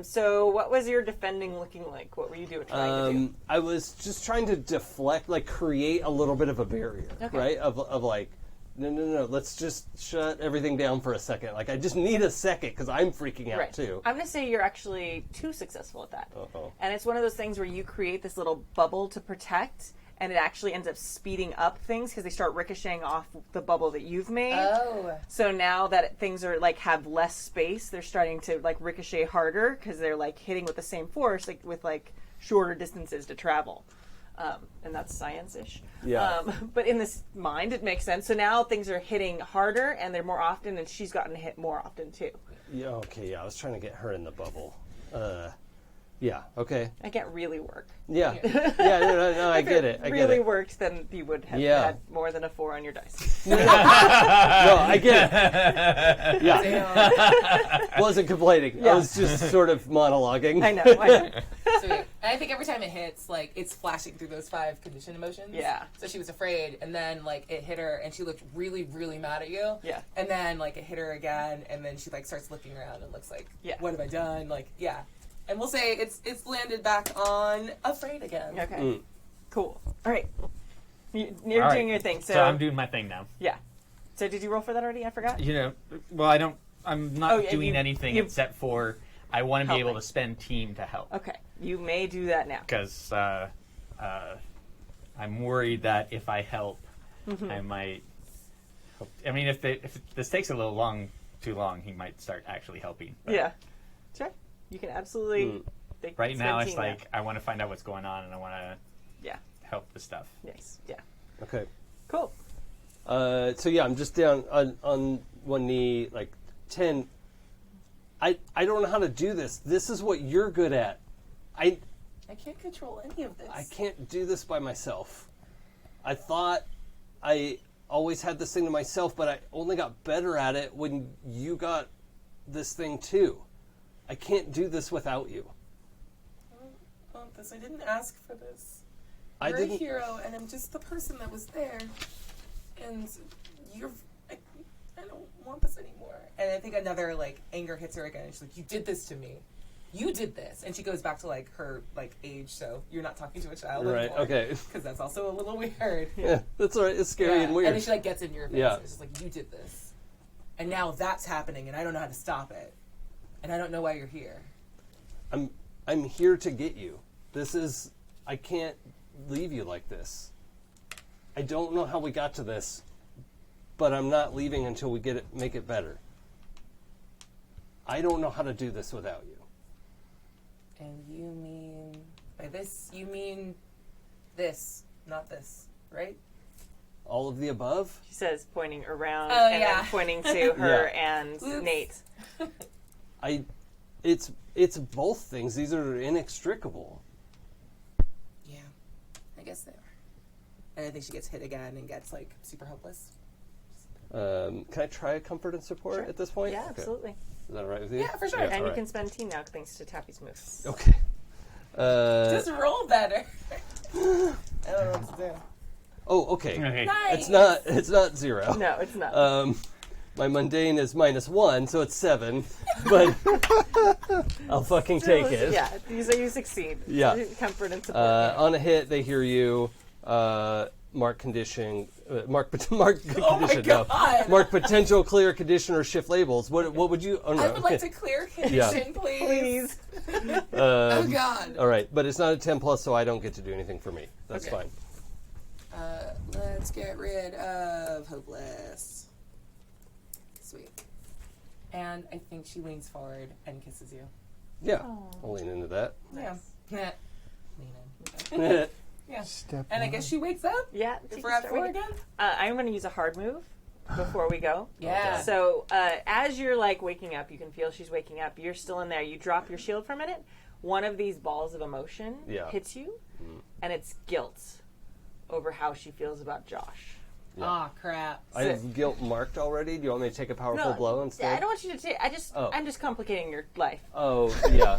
So what was your defending looking like? What were you trying to do? I was just trying to deflect, like, create a little bit of a barrier, right? Of like, no, let's just shut everything down for a second. Like, I just need a second because I'm freaking out too. I'm going to say you're actually too successful at that. Uh-oh. And it's one of those things where you create this little bubble to protect, and it actually ends up speeding up things because they start ricocheting off the bubble that you've made. Oh. So now that things are like have less space, they're starting to like ricochet harder because they're like hitting with the same force, like with like shorter distances to travel. And that's science-ish. Yeah. But in this mind, it makes sense. So now things are hitting harder, and they're more often, and she's gotten hit more often too. Yeah, okay, yeah, I was trying to get her in the bubble. Yeah, okay. I can't really work. Yeah. Yeah, no, I get it. I If it get really it. worked, then you would have Yeah. had more than a 4 on your dice. No, I get it. Yeah. Wasn't complaining. Yeah. I was just sort of monologuing. I know. Sweet. And I think every time it hits, like, it's flashing through those 5 conditioned emotions. Yeah. So she was afraid, and then, like, it hit her, and she looked really, really mad at you. Yeah. And then, like, it hit her again, and then she, like, starts looking around and looks like, what have I done? Like, yeah. And we'll say it's landed back on afraid again. Okay. Cool. All right. You're All doing right. your thing. So I'm doing my thing now. Yeah. So did you roll for that already? I forgot. Well, I'm not doing you- anything you- except for I want to be able Helping. to spend team to help. Okay. You may do that now. Because I'm worried that if I help, I might. I mean, if this takes a little too long, he might start actually helping. But Yeah. Sure. You can absolutely. right now, spend it's team like I want to find out what's going on and I want to help the stuff. Nice. Yeah. Okay. Cool. So yeah, I'm just down on one knee, like 10. I don't know how to do this. This is what you're good at. I can't control any of this. I can't do this by myself. I thought I always had this thing to myself, but I only got better at it when you got this thing too. I can't do this without you. I want this. I didn't ask for this. I You're didn't- a hero, and I'm just the person that was there. And you're... I don't want this anymore. And I think another, like, anger hits her again. And she's like, you did this to me. You did this. And she goes back to, like, her, like, age. So you're not talking to a child Right, anymore. okay. Because that's also a little weird. Yeah, that's all right. It's scary and weird. And then she, like, gets in your face. Yeah. And it's just like, you did this. And now that's happening, and I don't know how to stop it. And I don't know why you're here. I'm here to get you. I can't leave you like this. I don't know how we got to this, but I'm not leaving until we make it better. I don't know how to do this without you. And you mean, by this, you mean this, not this, right? All of the above? She says, pointing around Oh, and yeah. then pointing to her Yeah. and Oops. Nate. It's both things. These are inextricable. Yeah, I guess they are. And I think she gets hit again and gets, like, super hopeless. Can I try a comfort and support Sure. at this point? Yeah, Okay. absolutely. Is that all right with you? Yeah, for sure. And all you right. can spend team now thanks to Tappy's moves. Okay. Just roll better. I don't know what to do. Oh, okay. Okay. Nice. It's not 0. No, it's not. My mundane is -1, so it's 7. But I'll fucking take it. Yeah, you succeed. Yeah. Comfort and support. On a hit, they hear you. Mark condition. Mark condition. Oh my No. God. Mark potential clear condition or shift labels. What would you? Oh no. I would like to clear condition, please. Please. Oh, God. All right, but it's not a 10+, so I don't get to do anything for me. That's Okay. fine. Let's get rid of Hopeless. Sweet. And I think she leans forward and kisses you. Yeah, I'll lean into that. Yeah. Lean in. Yeah. Step And I one. guess she wakes up. Yeah. If we're at 4 again. I'm going to use a hard move before we go. Yeah. So as you're like waking up, you can feel she's waking up. You're still in there. You drop your shield for a minute. One of these balls of emotion hits you, and it's guilt over how she feels about Josh. Aw, crap. I have guilt marked already. Do you want me to take a powerful blow instead? I don't want you to take. I'm just complicating your life. Oh, yeah.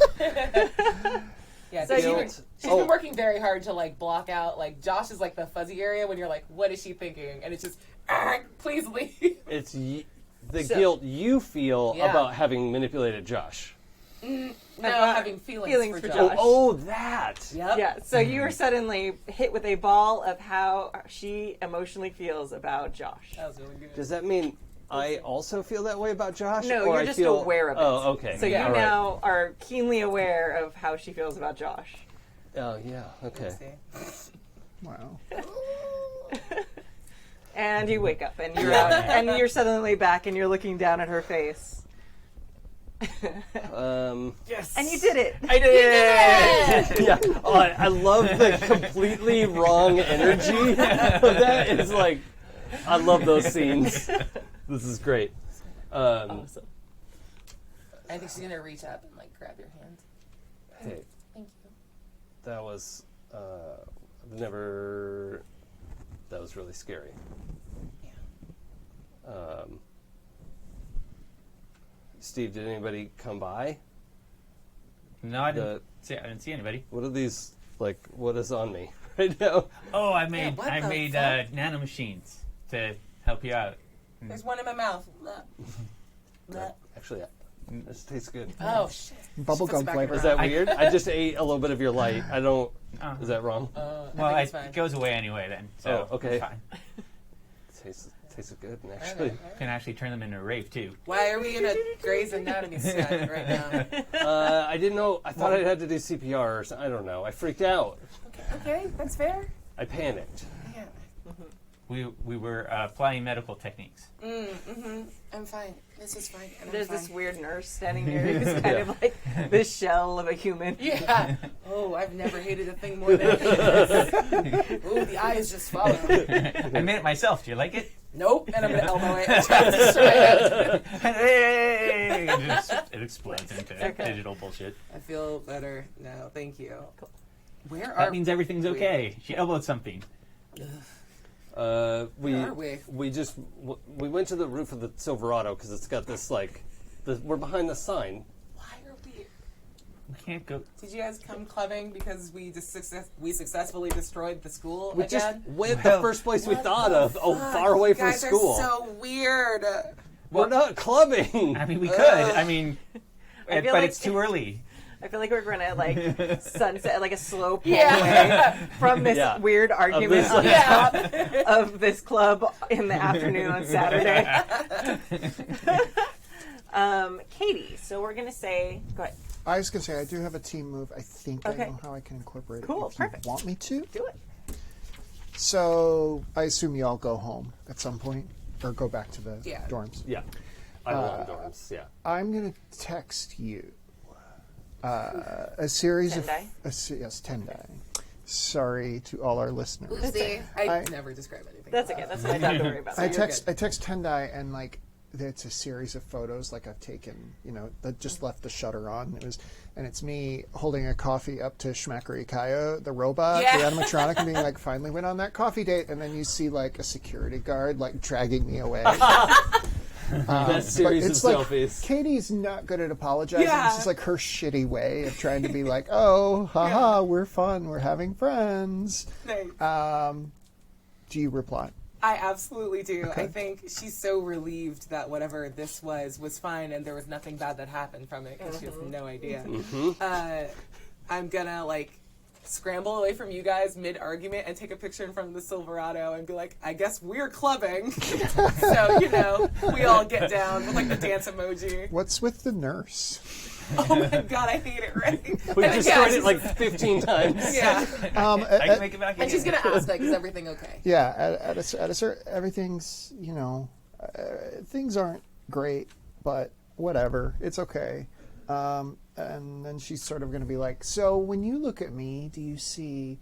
Yeah, So she's been working very hard to, like, block out, like, Josh is, like, the fuzzy area when you're like, what is she thinking? And it's just, please leave. It's the guilt you feel Yeah. about having manipulated Josh. No, having feelings for for Josh. Josh. Oh, that. Yep. Yeah, so you are suddenly hit with a ball of how she emotionally feels about Josh. That was really good. Does that mean I also feel that way about Josh? No, or you're I just feel... aware of it. Oh, okay. So you All right. now are keenly aware of how she feels about Josh. Oh, yeah. Okay. Wow. And you wake up and you're out, and you're suddenly back and you're looking down at her face. Yes. And you did it. I did it! Yeah. Oh, I love the completely wrong energy of that. It's like, I love those scenes. This is great. Awesome. I think she's going to reach up and, like, grab your hand. Hey, Thank you. that was, that was really scary. Yeah. Steve, did anybody come by? No, I didn't see anybody. What are these, like, what is on me right now? Oh, I made what the fuck? nanomachines to help you out. There's one in my mouth. Bleh. Actually, this tastes good. Oh, shit. Bubblegum flavor. Is that weird? I just ate a little bit of your light. I don't, is that wrong? Well, I think it's fine. it goes away anyway then. So Oh, okay. it's fine. Tastes good, actually. You can actually turn them into a rave too. Why are we in a Grey's Anatomy set right now? I didn't know. I thought I had to do CPR or something. I don't know. I freaked out. Okay, that's fair. I panicked. Yeah. We were applying medical techniques. I'm fine. This is fine. And There's I'm this fine. weird nurse standing here who's kind of like this shell of a human. Yeah. Oh, I've never hated a thing more than this. Ooh, the eyes just follow. I made it myself. Do you like it? Nope. And I'm going to elbow it and try to destroy it. Hey! It explodes into digital bullshit. I feel better now. Thank you. Cool. Where are That means everything's okay. She elbowed something. Where are we? We went to the roof of the Silverado because it's got this we're behind the sign. Why are we? We can't go. Did you guys come clubbing because we successfully destroyed the school We again? just went the first place we thought of. Oh, far away from guys school. Are so weird. We're not clubbing. I mean, we could. I mean, but like it's too early. I feel like we're gonna like sunset, like a slow pull away from this weird argument on the top of this club in the afternoon on Saturday. Katie, so we're gonna say, go ahead. I was going to say, I do have a team move. I think I know how I can incorporate it. Cool, if perfect. You want me to? Do it. So, I assume you all go home at some point, or go back to the dorms. Yeah. Idolon dorms, yeah. I'm going to text you a series Tendai? Yes, Tendai. Sorry to all our listeners. Oopsie. I never describe anything. That's okay. That's what I don't have to worry about. I text Tendai, and like it's a series of photos like I've taken, that just left the shutter on. And it's me holding a coffee up to Schmackery Kaya, the robot, the animatronic, and being like, finally went on that coffee date. And then you see like a security guard like dragging me away. That series of selfies. Katie's not good at apologizing. This is like her shitty way of trying to be like, oh, haha, we're fun, we're having friends. Nice. Do you reply? I absolutely do. Okay. I think she's so relieved that whatever this was fine and there was nothing bad that happened from it because she has no idea. I'm gonna like scramble away from you guys mid-argument and take a picture in front of the Silverado and be like, I guess we're clubbing. So, we all get down with like the dance emoji. What's with the nurse? Oh my god, I hate it, right? We destroyed it like 15 times. Yeah. I can make it back And she's going to ask, like, is everything okay? Yeah, at a certain, everything's, things aren't great, but whatever, it's okay. And then she's sort of going to be like, so when you look at me, do you see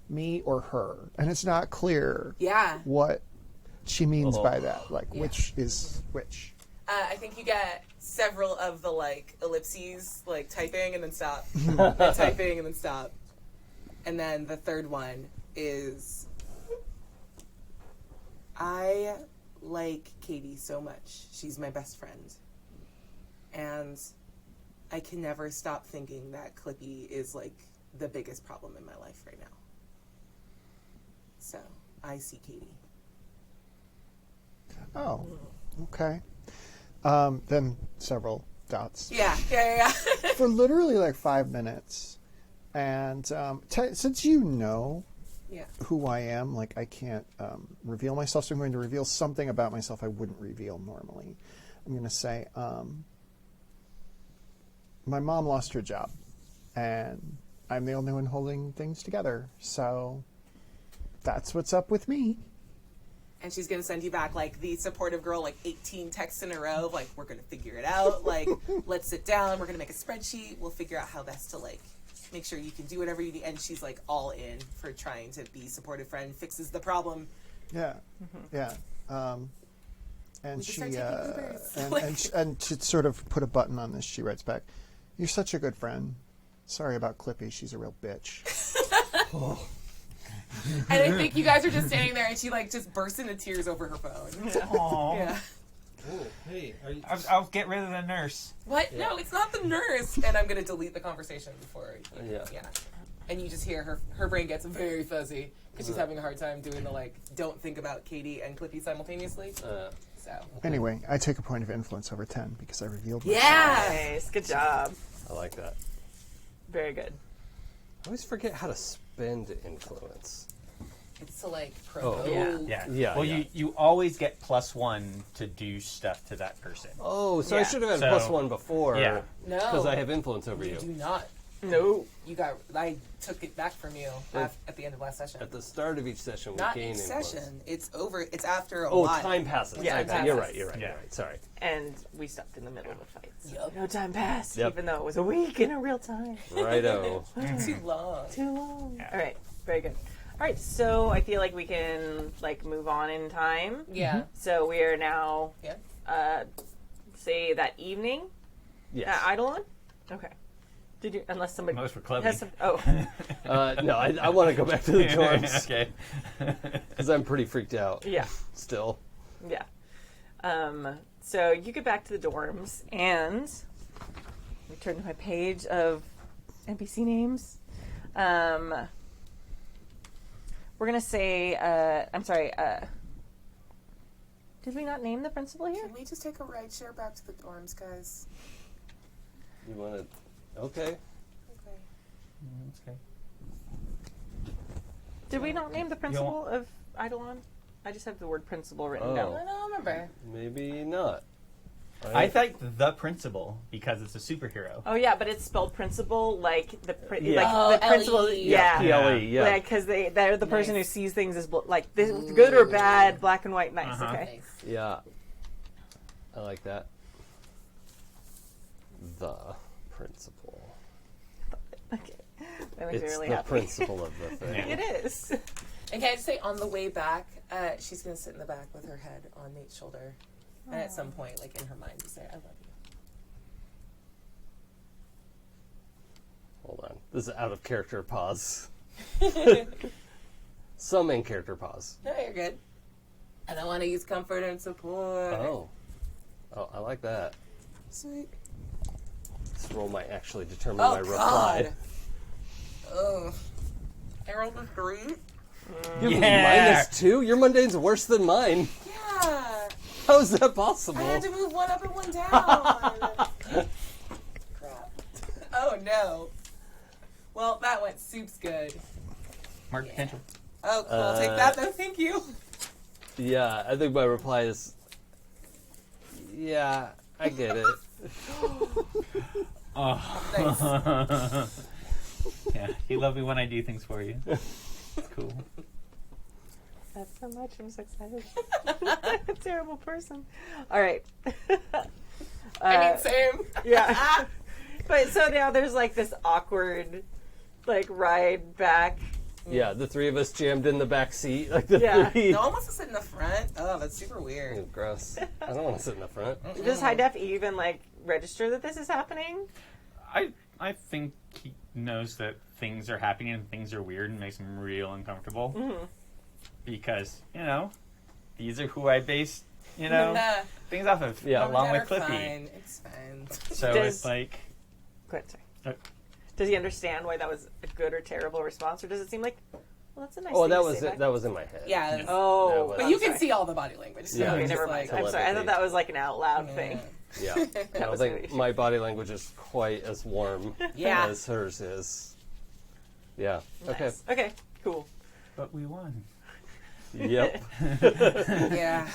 me or her? And it's not clear what she means by that, like which is which. I think you get several of the like ellipses, like typing and then stop, and typing and then stop, and then the third one is I like Katy so much. She's my best friend, and I can never stop thinking that Clippy is like the biggest problem in my life right now. So I see Katy. Oh, okay. Then several dots. Yeah. For literally like 5 minutes. And since you know who I am, like I can't reveal myself, so I'm going to reveal something about myself I wouldn't reveal normally. I'm going to say, my mom lost her job, and I'm the only one holding things together. So that's what's up with me. And she's going to send you back, like, the supportive girl, like, 18 texts in a row of, like, we're going to figure it out. Like, let's sit down. We're going to make a spreadsheet. We'll figure out how best to, like, make sure you can do whatever you need. And she's, like, all in for trying to be supportive friend, fixes the problem. Yeah. Yeah. And she, and to sort of put a button on this, she writes back, "You're such a good friend. Sorry about Clippy. She's a real bitch." And I think you guys are just standing there, and she like just bursts into tears over her phone. Aww. Yeah. Oh, hey, are you... I'll get rid of the nurse. What? Yeah. No, it's not the nurse. And I'm gonna delete the conversation before. Yeah. And you just hear her brain gets very fuzzy because she's having a hard time doing the like don't think about Katy and Clippy simultaneously. So anyway, I take a point of influence over 10 because I revealed myself. Nice, good job. I like that. Very good. I always forget how to spend influence. It's to like provoke. Yeah. Well, you always get +1 to do stuff to that person. Oh, so I should have had +1 before. Yeah. No. Because I have influence over you. You do not. No. I took it back from you at the end of last session. At the start of each session, we Not gain each influence. session. It's over. It's after a Oh, lot. time passes. Yeah, Time time You're passes. right. You're right. Sorry. And we stopped in the middle of the fight. So Yep. no time passed, Yep. even though it was a week in a real time. Righto. Too long. Too long. Yeah. All right, very good. All right, so I feel like we can like move on in time. Yeah. So we are now, Yeah. say that evening Yes. at Idolon. Okay. Did you? Unless somebody Most were clubbing. has some. Oh. No, I want to go back to the dorms. Okay. Because I'm pretty freaked out. Yeah. Still. Yeah. So you get back to the dorms, and we turn to my page of NPC names. We're gonna say, I'm sorry, Did we not name the principal here? Can we just take a ride share back to the dorms, guys? You want to? Okay. Okay. That's okay. Did we not name the principal of Idolon? I just have the word principal written I down. don't remember. Maybe not. I think the principal because it's a superhero. Oh yeah, but it's spelled principal like the Yeah. like the principal. L-E. Yeah, PLE, yeah. because they're the person who Nice. sees things as like this, good or bad, black and white. Nice. Uh-huh. Okay. Nice. Yeah. I like that. The principal. Okay. That makes me It's really the happy. principle of the thing. It is. And can I just say, on the way back, she's going to sit in the back with her head on Nate's shoulder. And at some point, like in her mind, to say, I love you. Hold on. This is out of character pause. Some in character pause. No, you're good. And I want to use comfort and support. Oh, I like that. Sweet. This roll might actually determine Oh, my reply. God. Oh. I rolled a 3? You have a -2? Your mundane's worse than mine. Yeah. How is that possible? I had to move one up and one down. Crap. Oh, no. Well, that went soup's good. Mark potential. Oh, cool. Take that, though. Thank you. Yeah, I think my reply is, yeah, I get it. Nice. Yeah, you love me when I do things for you. It's cool. That's so much. I'm so excited. A terrible person. All right. I mean, same. Yeah. But so now there's like this awkward, like ride back. Yeah, the three of us jammed in the back seat, like the Yeah. three. No one wants to sit in the front. Oh, that's super Ew, weird. gross. I don't want to sit in the front. Does High Def even like register that this is happening? I think he knows that things are happening and things are weird and makes him real uncomfortable. Mm-hmm. Because, these are who I base, things off of, Yeah. along with They're Clippy. fine. It's fine. So Does- it's like, Go ahead, sorry. Does he understand why that was a good or terrible response, or does it seem like, well, that's a nice Oh, thing that to was say it. back? That was in my head. Yeah. That Oh, was- But I'm you can sorry. see all the body language. So Yeah. Okay, it's never just mind. like- I'm sorry. I thought that was like an out loud thing. Yeah. I don't was think really- my body language is quite as warm Yeah. as hers is. Yeah. Okay. Nice. Okay, cool. but we won. Yep. Yeah.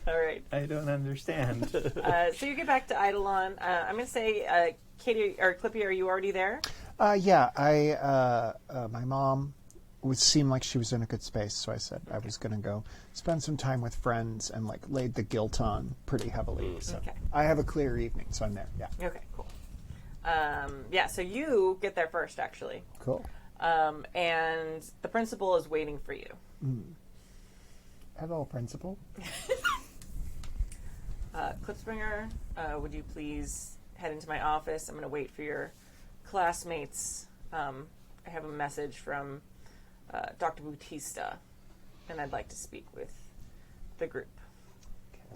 All right. I don't understand. So you get back to Idolon. I'm going to say, Katy or Clippy, are you already there? Yeah, my mom seemed like she was in a good space, so I said I was going to go spend some time with friends and like laid the guilt on pretty heavily. So Okay. I have a clear evening, so I'm there. Yeah, Okay, cool. Yeah, so you get there first, actually. cool. And the principal is waiting for you. Hello, principal. Klipspringer, would you please head into my office? I'm going to wait for your classmates. I have a message from Dr. Bautista, and I'd like to speak with the group.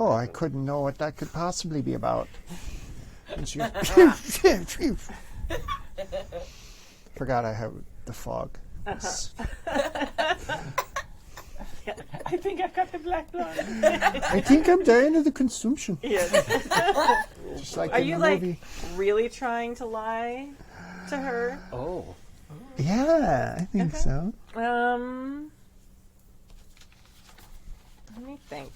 Oh, I couldn't know what that could possibly be about. And she forgot I have the fog. I think I've got the black blood. I think I'm dying of the consumption. Yes. Just like Are in you the like movie. really trying to lie to her? Oh. Yeah, I think so. Let me think.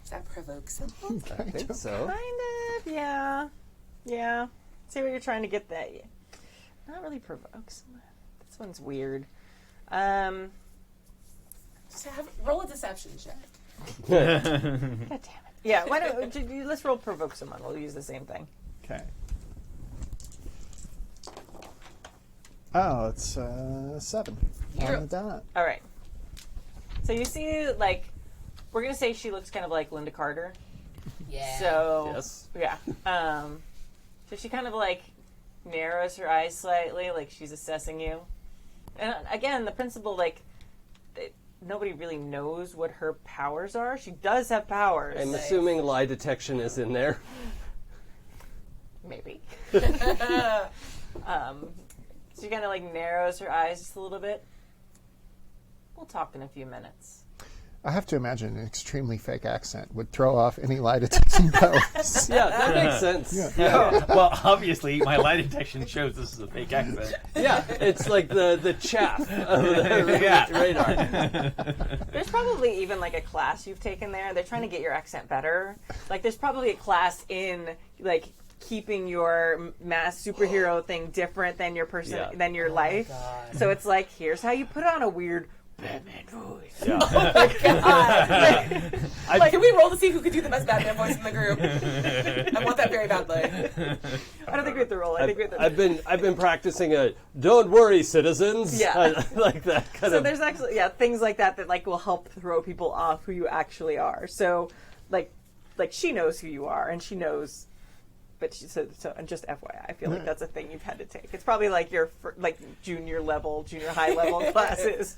Does that provoke something? I think so. Kind of, yeah. Yeah. See what you're trying to get that. Not really provokes. This one's weird. Just roll a deception check. God damn it. Yeah, why don't let's roll provoke someone. We'll use the same thing. Okay. Oh, it's 7 on the dot. All right. So you see, like, we're gonna say she looks kind of like Linda Carter. Yeah. So Yes. yeah. So she kind of like narrows her eyes slightly, like she's assessing you. And again, the principal, like, nobody really knows what her powers are. She does have powers. I'm assuming lie detection is in there. Maybe. She kind of like narrows her eyes just a little bit. We'll talk in a few minutes. I have to imagine an extremely fake accent would throw off any lie detection powers. Yeah, that makes sense. Yeah. Well, obviously, my lie detection shows this is a fake accent. Yeah, it's like the chaff of the radar. There's probably even like a class you've taken there. They're trying to get your accent better. Like there's probably a class in like keeping your mass superhero thing different than your than your life. So it's like, here's how you put on a weird Batman voice. Yeah. Oh my god! Like, can we roll to see who could do the best Batman voice in the group? I want that very badly. I don't think we have to roll. I think we have to. I've been practicing a "Don't worry, citizens." Yeah. Like that kind So of. there's actually things like that like will help throw people off who you actually are. So like she knows who you are and she knows. But so and just FYI, I feel like that's a thing you've had to take. It's probably like your junior high level classes.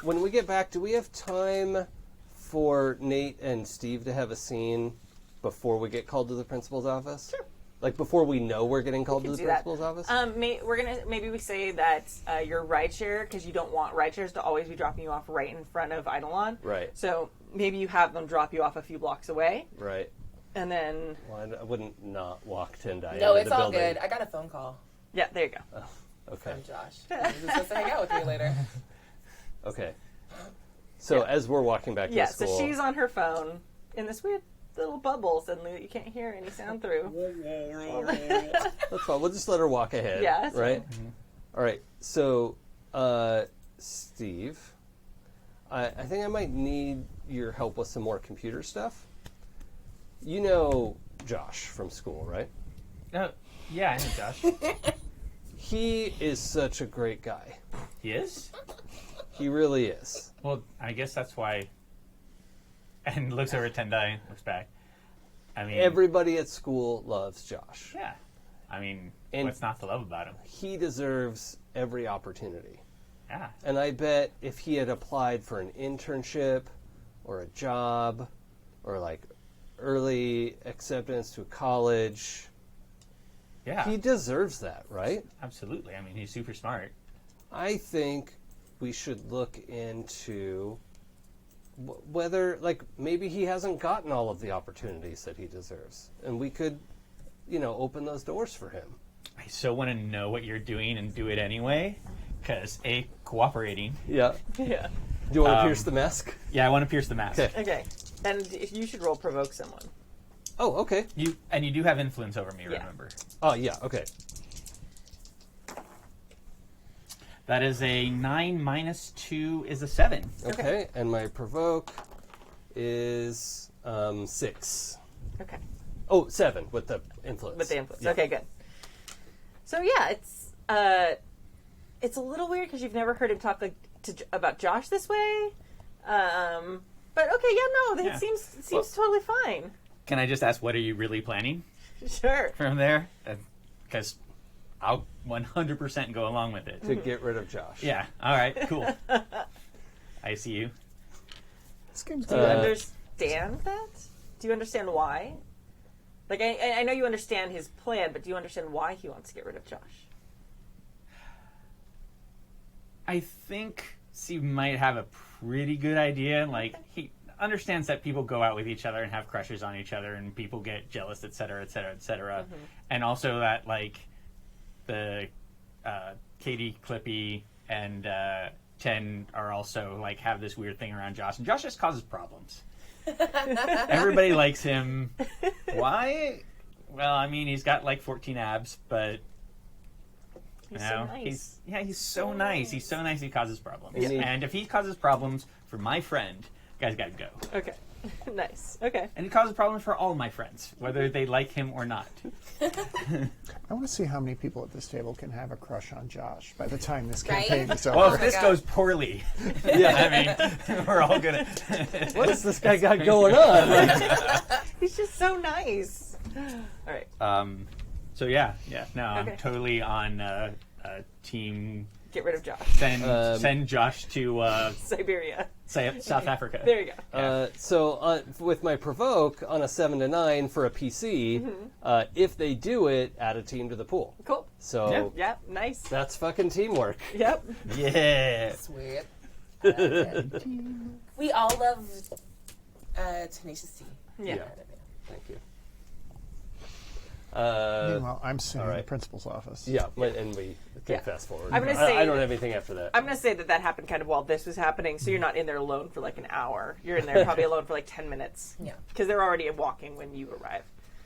When we get back, do we have time for Nate and Steve to have a scene before we get called to the principal's office? Sure. Like before we know we're getting called to the principal's office? Maybe we say that your rideshare, because you don't want rideshares to always be dropping you off right in front of Idolon. Right. So maybe you have them drop you off a few blocks away. Right. And then... Well, I wouldn't not walk Tendai. No, out of it's the all building. good. I got a phone call Yeah, there you go. Okay. from Josh. He's supposed to hang out with me later. Okay. So as we're walking back to school... so she's on her phone in this weird little bubble suddenly that you can't hear any sound through. That's fine. We'll just let her walk ahead. Yeah, that's right? All right. So, Steve, I think I might need your help with some more computer stuff. You know Josh from school, right? Yeah, I know Josh. He is such a great guy. He is? He really is. Well, I guess that's why. And looks over at Tendai, looks back. I mean, Everybody at school loves Josh. yeah. I mean, And- what's not to love about him? He deserves every opportunity. Yeah. And I bet if he had applied for an internship or a job or like early acceptance to college, Yeah. he deserves that, right? Absolutely. I mean, he's super smart. I think we should look into whether, like, maybe he hasn't gotten all of the opportunities that he deserves. And we could, open those doors for him. I so want to know what you're doing and do it anyway. Because, cooperating. Yeah. Yeah. Do you want to pierce the mask? Yeah, I want to pierce the mask. Okay. Okay. And you should roll provoke someone. Oh, okay. You do have influence over me, Yeah. remember. Oh, yeah, okay. That is a 9 minus 2 is a 7. Okay, and my provoke is 6. Okay. Oh, 7 with the influence. With the influence. Yeah. Okay, good. So yeah, it's a little weird because you've never heard him talk about Josh this way. But okay, it Yeah. seems totally fine. Can I just ask, what are you really planning Sure. from there? Because I'll 100% go along with it. To get rid of Josh. Yeah. All right. Cool. I see you. This game's Do you good. understand that? Do you understand why? Like, I know you understand his plan, but do you understand why he wants to get rid of Josh? I think Steve might have a pretty good idea. Like, he understands that people go out with each other and have crushes on each other, and people get jealous, et cetera, et cetera, et cetera. Mm-hmm. And also that, like, the Katy, Clippy, and Ten are also, like, have this weird thing around Josh. And Josh just causes problems. Everybody likes him. Why? Well, I mean, he's got, like, 14 abs, but... He's so nice. He's so nice. He's so nice he causes problems. Yeah. And if he causes problems for my friend, guys gotta go. Okay. Nice. Okay. And he causes problems for all my friends, whether they like him or not. I want to see how many people at this table can have a crush on Josh by the time this Right? campaign is over. Well, if my this God. goes poorly, I mean, we're all gonna... What has this guy got going on? Like, He's just so nice. All right. So yeah. No, Okay. I'm totally on team... Get rid of Josh. Send Josh to Siberia. South Africa. There you go. so with my provoke on a 7 to 9 for a PC, if they do it, add a team to the pool. Cool. So Yep. Nice. that's fucking teamwork. Yep. Yeah. Sweet. We all love Tenacious D. Yeah. Thank you. Meanwhile, I'm sitting in right. the principal's office. Yeah, and we can fast forward. I'm gonna say I don't have anything after that. I'm going to say that happened kind of while this was happening, so you're not in there alone for like an hour. You're in there probably alone for like 10 minutes. Yeah. Because they're already walking when you arrive.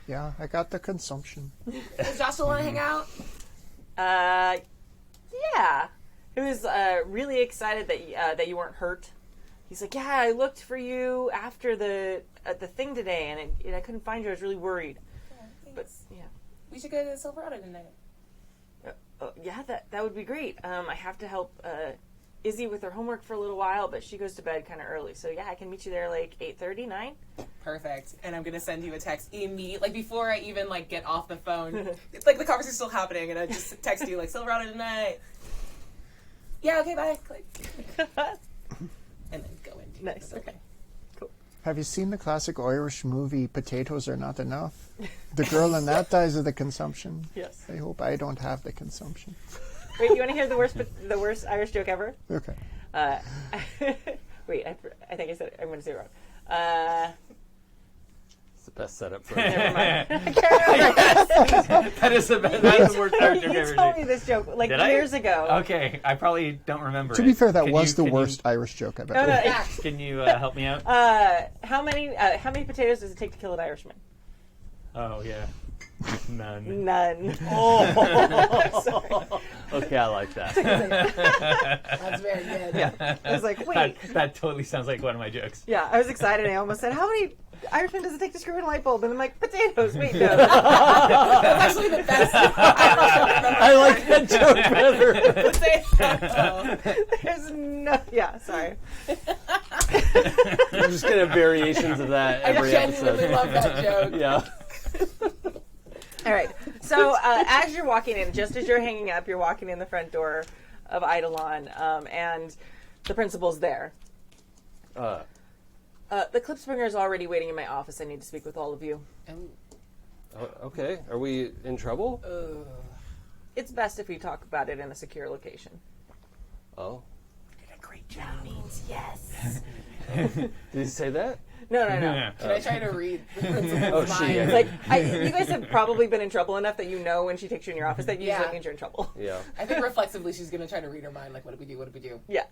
Yeah, I got the consumption. Does Josh still want to hang out? Yeah. He was really excited that you weren't hurt. He's like, yeah, I looked for you after the thing today, and I couldn't find you. I was really worried. But yeah, we should go to Silverado tonight. Yeah, that would be great. I have to help Izzy with her homework for a little while, but she goes to bed kind of early. So yeah, I can meet you there like 8:30, 9. Perfect. And I'm gonna send you a text immediately, like before I even like get off the phone. It's like the conversation's still happening, and I just text you like Silverado tonight. Yeah. Okay. Bye. Click. And then go in. Nice. Okay. Have you seen the classic Irish movie Potatoes Are Not Enough? The girl in that dies of the consumption. Yes. I hope I don't have the consumption. Wait, you want to hear the worst Irish joke ever? Okay. Wait, I think I said it. I'm going to say it wrong. It's the best setup for Never mind. That is the best. That's the worst Irish joke You ever. told me this joke like Did I? years ago. Okay, I probably don't remember. To be fair, that Can was the can worst Irish joke I've No, ever heard. no, Can you help me out? how many potatoes does it take to kill an Irishman? Oh yeah, none. None. Oh. Okay, I like that. That's very good. Yeah. I was like, wait. That totally sounds like one of my jokes. Yeah, I was excited. I almost said, how many Irishmen does it take to screw in a light bulb? And I'm like, potatoes. Wait, no. That's actually the best. I like that joke better. There's no. Yeah, sorry. We're just gonna have variations of that every I genuinely episode. love that joke. Yeah. All right. So as you're walking in, just as you're hanging up, you're walking in the front door of Idolon, and the principal's there. The Klipspringer is already waiting in my office. I need to speak with all of you. Okay. Are we in trouble? It's best if we talk about it in a secure location. Oh. Did a great job. Means yes. Did he say that? No. Can I try to read the principal's Oh, mind? shit. Like, you guys have probably been in trouble enough that you know when she takes you in your office that usually Yeah. means you're in trouble. Yeah. I think reflexively she's going to try to read her mind. Like, what do we do? What do we do? Yeah.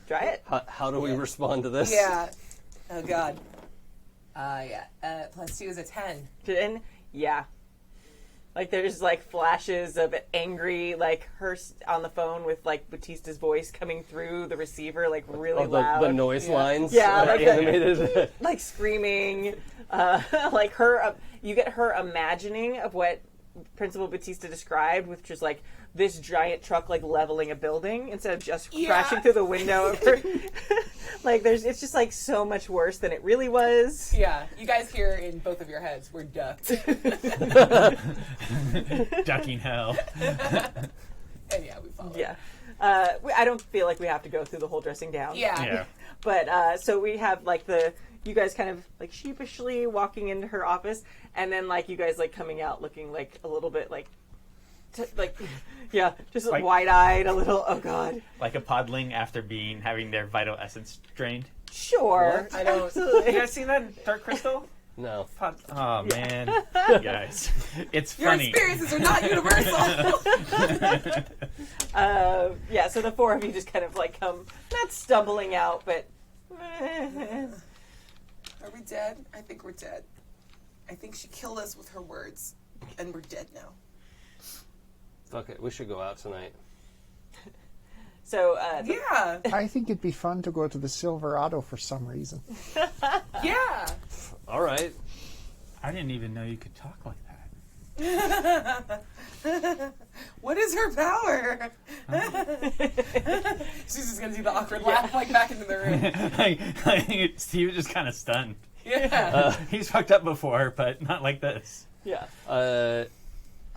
Try it. How do we respond to this? Yeah. Oh, God. Yeah. +2 is a 10. And yeah. Like, there's, like, flashes of angry, like, her on the phone with, like, Batista's voice coming through the receiver, like, really loud. The noise lines. Yeah, like animated. like, screaming. Like, her, you get her imagining of what Principal Batista described, which is, like, this giant truck, like, leveling a building instead of just crashing through the window of her. Like, it's just, like, so much worse than it really was. Yeah. You guys hear in both of your heads, we're ducked. Ducking hell. And yeah, we follow. Yeah. I don't feel like we have to go through the whole dressing down. Yeah. Yeah. But, so we have, like, you guys kind of, like, sheepishly walking into her office, and then, like, you guys, like, coming out looking, like, a little bit, like, just Like- wide-eyed, a little, oh, God. Like a podling after having their vital essence drained. Sure. I don't. Absolutely. You guys seen that Dark Crystal? No. Oh man, you guys, it's Your funny. experiences are not universal. Yeah, so the four of you just kind of, like, come, not stumbling out, but... Are we dead? I think we're dead. I think she killed us with her words, and we're dead now. Fuck it. We should go out tonight. So, Yeah. I think it'd be fun to go to the Silverado for some reason. Yeah. All right. I didn't even know you could talk like that. What is her power? She's just gonna do the awkward laugh, like back into the room. Steve is just kind of stunned. Yeah. He's fucked up before, but not like this. yeah.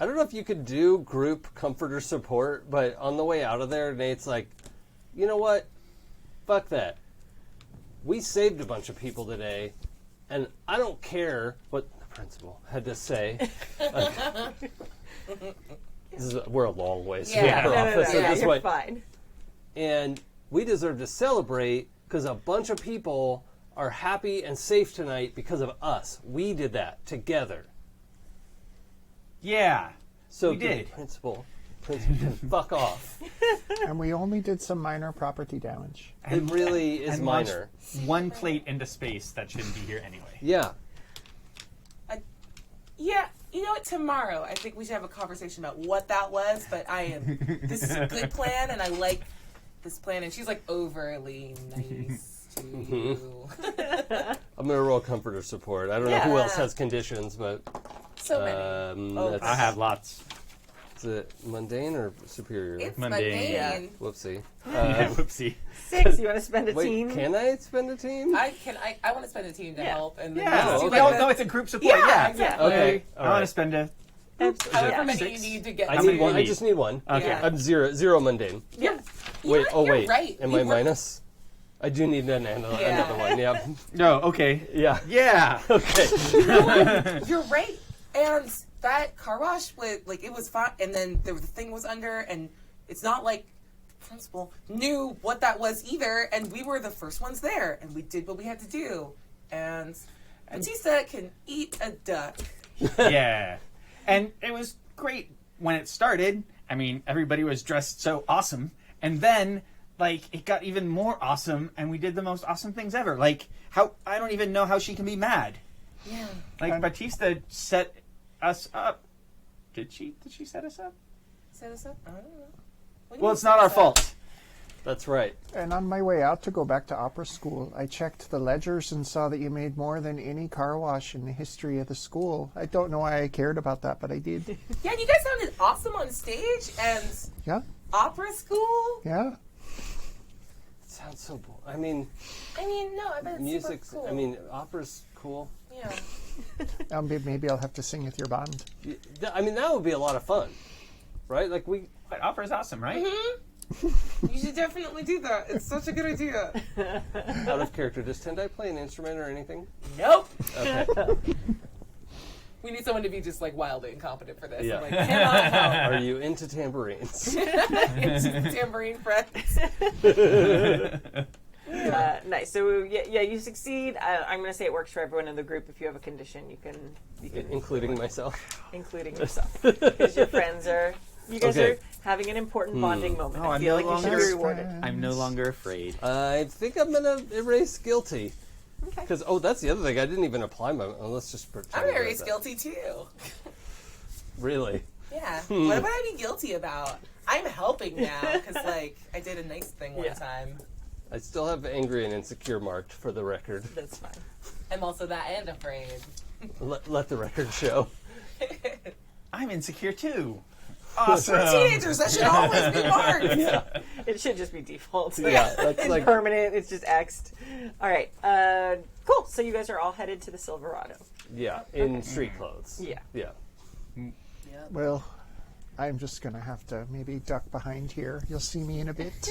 I don't know if you could do group comfort or support, but on the way out of there, Nate's like, you know what? Fuck that. We saved a bunch of people today, and I don't care what the principal had to say. We're a long ways from Yeah. our office at Yeah, this you're point. fine. And we deserve to celebrate because a bunch of people are happy and safe tonight because of us. We did that together. Yeah. So we did. Principal can fuck off. And we only did some minor property damage. It really is and minor. One plate into space that shouldn't be here anyway. Yeah. Yeah, you know what? Tomorrow, I think we should have a conversation about what that was. But this is a good plan, and I like this plan. And she's like overly nice to you. I'm gonna roll comfort or support. I don't know who else has conditions, but So many. I have lots. Is it mundane or superior? It's Mundane. Yeah. Whoopsie. Yeah, whoopsie. 6. You want to spend a Wait, team? can I spend a team? I want to spend a team to help. And then Yeah. just do okay. like No, it's a group support. Yeah. exactly. Okay. I want to spend a. However many 6? you need to get. I How need many one. do I you just need one. Okay. Yeah. I'm zero mundane. Yeah. Wait. You're right. Am You I were- minus? I do need another one. Yeah. No. Okay. Yeah. Yeah. Okay. You're right. And that car wash it was fine. And then the thing was under, and it's not like the principal knew what that was either. And we were the first ones there, and we did what we had to do. And Batista can eat a duck. Yeah. And it was great when it started. I mean, everybody was dressed so awesome. And then, it got even more awesome, and we did the most awesome things ever. I don't even know how she can be mad. Yeah. Batista set us up. Did she set us up? Set us up? I don't know. What do you Well, mean it's not set our us up? fault. That's right. And on my way out to go back to opera school, I checked the ledgers and saw that you made more than any car wash in the history of the school. I don't know why I cared about that, but I did. Yeah, you guys sounded awesome on stage, and Yeah, opera school. yeah. Sounds so. I mean, No, I bet it's music's. super cool. I mean, opera's cool. Yeah. Maybe I'll have to sing with your band. I mean, that would be a lot of fun, right? But opera's awesome, right? You should definitely do that. It's such a good idea. Out of character. Does Tendai play an instrument or anything? Nope. Okay. We need someone to be just wildly incompetent for this. Yeah. I'm cannot help. Are you into tambourines? It's just tambourine friends. Nice. So you succeed. I'm going to say it works for everyone in the group. If you have a condition, you can Including myself. including yourself, because your friends are. You guys Okay. are having an important bonding moment. Oh, I I'm feel no like you should be longer- rewarded. I'm no longer afraid. I think I'm going to erase guilty. Okay. Because, that's the other thing. I didn't even apply my... let's just pretend. I'm very that. guilty too. Really? Yeah. What would I be guilty about? I'm helping now because I did a nice thing one time. I still have angry and insecure marked for the record. That's fine. I'm also that and afraid. Let the record show. I'm insecure too. For teenagers, that should always be marked. Yeah. It should just be default. Yeah, that's It's like... permanent. It's just X'd. All right. Cool. So you guys are all headed to the Silverado. Yeah, in street clothes. Yeah. Yeah. Well, I'm just going to have to maybe duck behind here. You'll see me in a bit.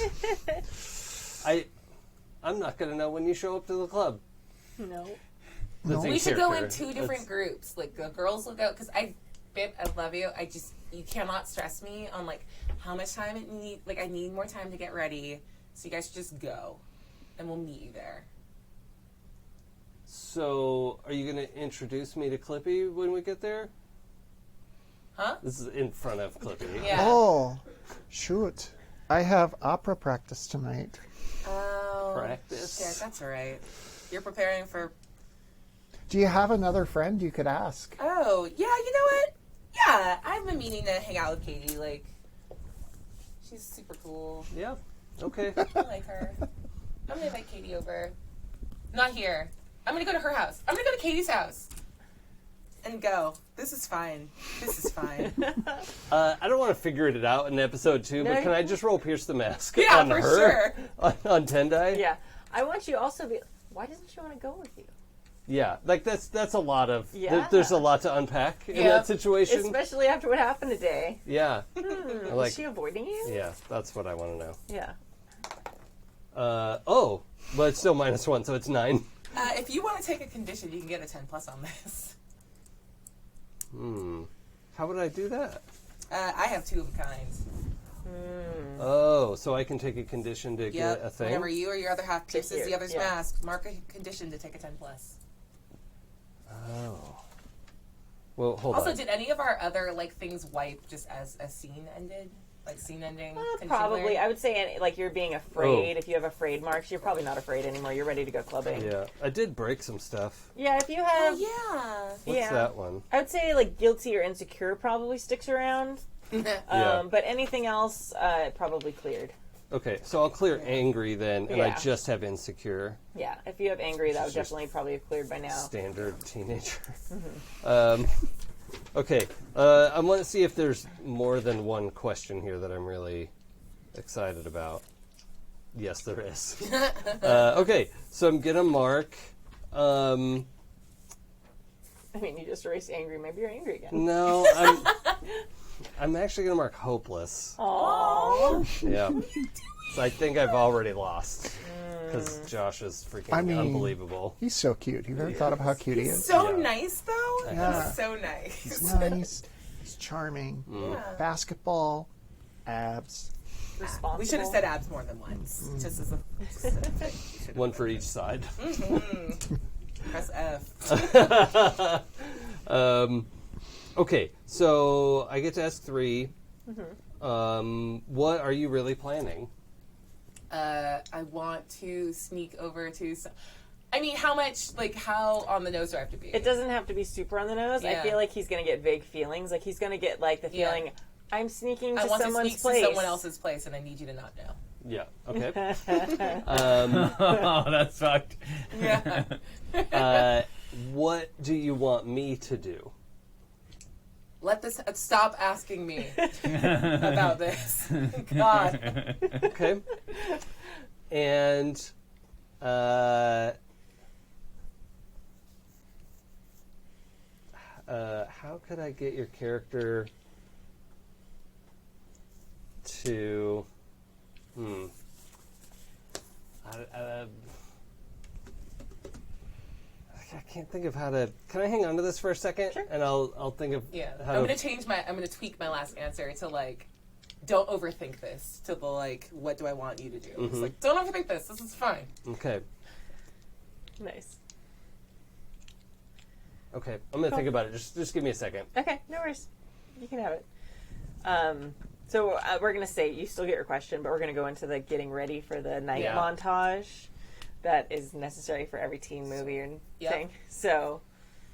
I'm not going to know when you show up to the club. No. That's We in should go in character. 2 different groups. The girls will go because babe, I love you. You cannot stress me on how much time it need. I need more time to get ready. So you guys should just go, and we'll meet you there. So, are you going to introduce me to Clippy when we get there? Huh? This is in front of Clippy. Yeah. Oh, shoot. I have opera practice tonight. Oh. Practice. Shit, that's all right. You're preparing for. Do you have another friend you could ask? Oh, yeah. You know what? Yeah, I've been meaning to hang out with Katy. She's super cool. Yeah. Okay. I like her. I'm gonna invite Katy over. Not here. I'm gonna go to her house. I'm gonna go to Katy's house. And go. This is fine. This is fine. I don't want to figure it out in episode 2, No, but can I just roll Pierce the Mask Yeah, on for her? sure. On Tendai? Yeah. I want you also to be. Why doesn't she want to go with you? Yeah. That's a lot of... Yeah. There's a lot to unpack in that situation. Especially after what happened today. Yeah. Is she avoiding you? Yeah, that's what I want to know. Yeah. But it's still -1, so it's 9. If you want to take a condition, you can get a 10+ on this. How would I do that? I have 2 of a kind. Oh, so I can take a condition to get a thing? Whenever you or your other half pierces the other's yeah. mask, mark a condition to take a 10+. Oh. Well, hold on. Also, did any of our other like things wipe just as a scene ended? Like scene ending? Probably. I would say like you're being afraid. If you have afraid marks, you're probably not afraid anymore. You're ready to go clubbing. Yeah. I did break some stuff. Yeah, if you have... What's that one? I would say like guilty or insecure probably sticks around. But anything else, probably cleared. Okay, so I'll clear angry then, and I just have insecure. Yeah, if you have angry, that would definitely probably have cleared by now. Standard teenager. Okay, I want to see if there's more than one question here that I'm really excited about. Yes, there is. Okay, so I'm going to mark... I mean, you just erased angry. Maybe you're angry again. No, I'm actually going to mark hopeless. Aww. Yeah. So I think I've already lost. Because Josh is freaking unbelievable. He's so cute. Have you ever thought of how cute he is? So nice, though. Yeah. He's so nice. He's nice. He's charming. Basketball. Abs. Responsible. We should have said abs more than once. Just as a thing. One for each side. Press F. Okay, so I get to ask 3. What are you really planning? I want to sneak over to... how much, how on the nose do I have to be? It doesn't have to be super on the nose. I feel like he's going to get vague feelings. Like, he's going to get, the feeling, I'm sneaking to someone's place. I want to sneak to someone else's place, and I need you to not know. Yeah, okay. Oh, that's fucked. Yeah. What do you want me to do? Stop asking me about this. God. Okay. And how could I get your character to I can't think of how to. Can I hang on to this for a second? Sure. And I'll think of how I'm gonna tweak my last answer to don't overthink this to the what do I want you to do? It's don't overthink this. This is fine. Okay. Nice. Okay. I'm gonna think about it. Just give me a second. Okay, no worries. You can have it. So we're gonna say you still get your question, but we're gonna go into the getting ready for the night montage that is necessary for every teen movie and thing. So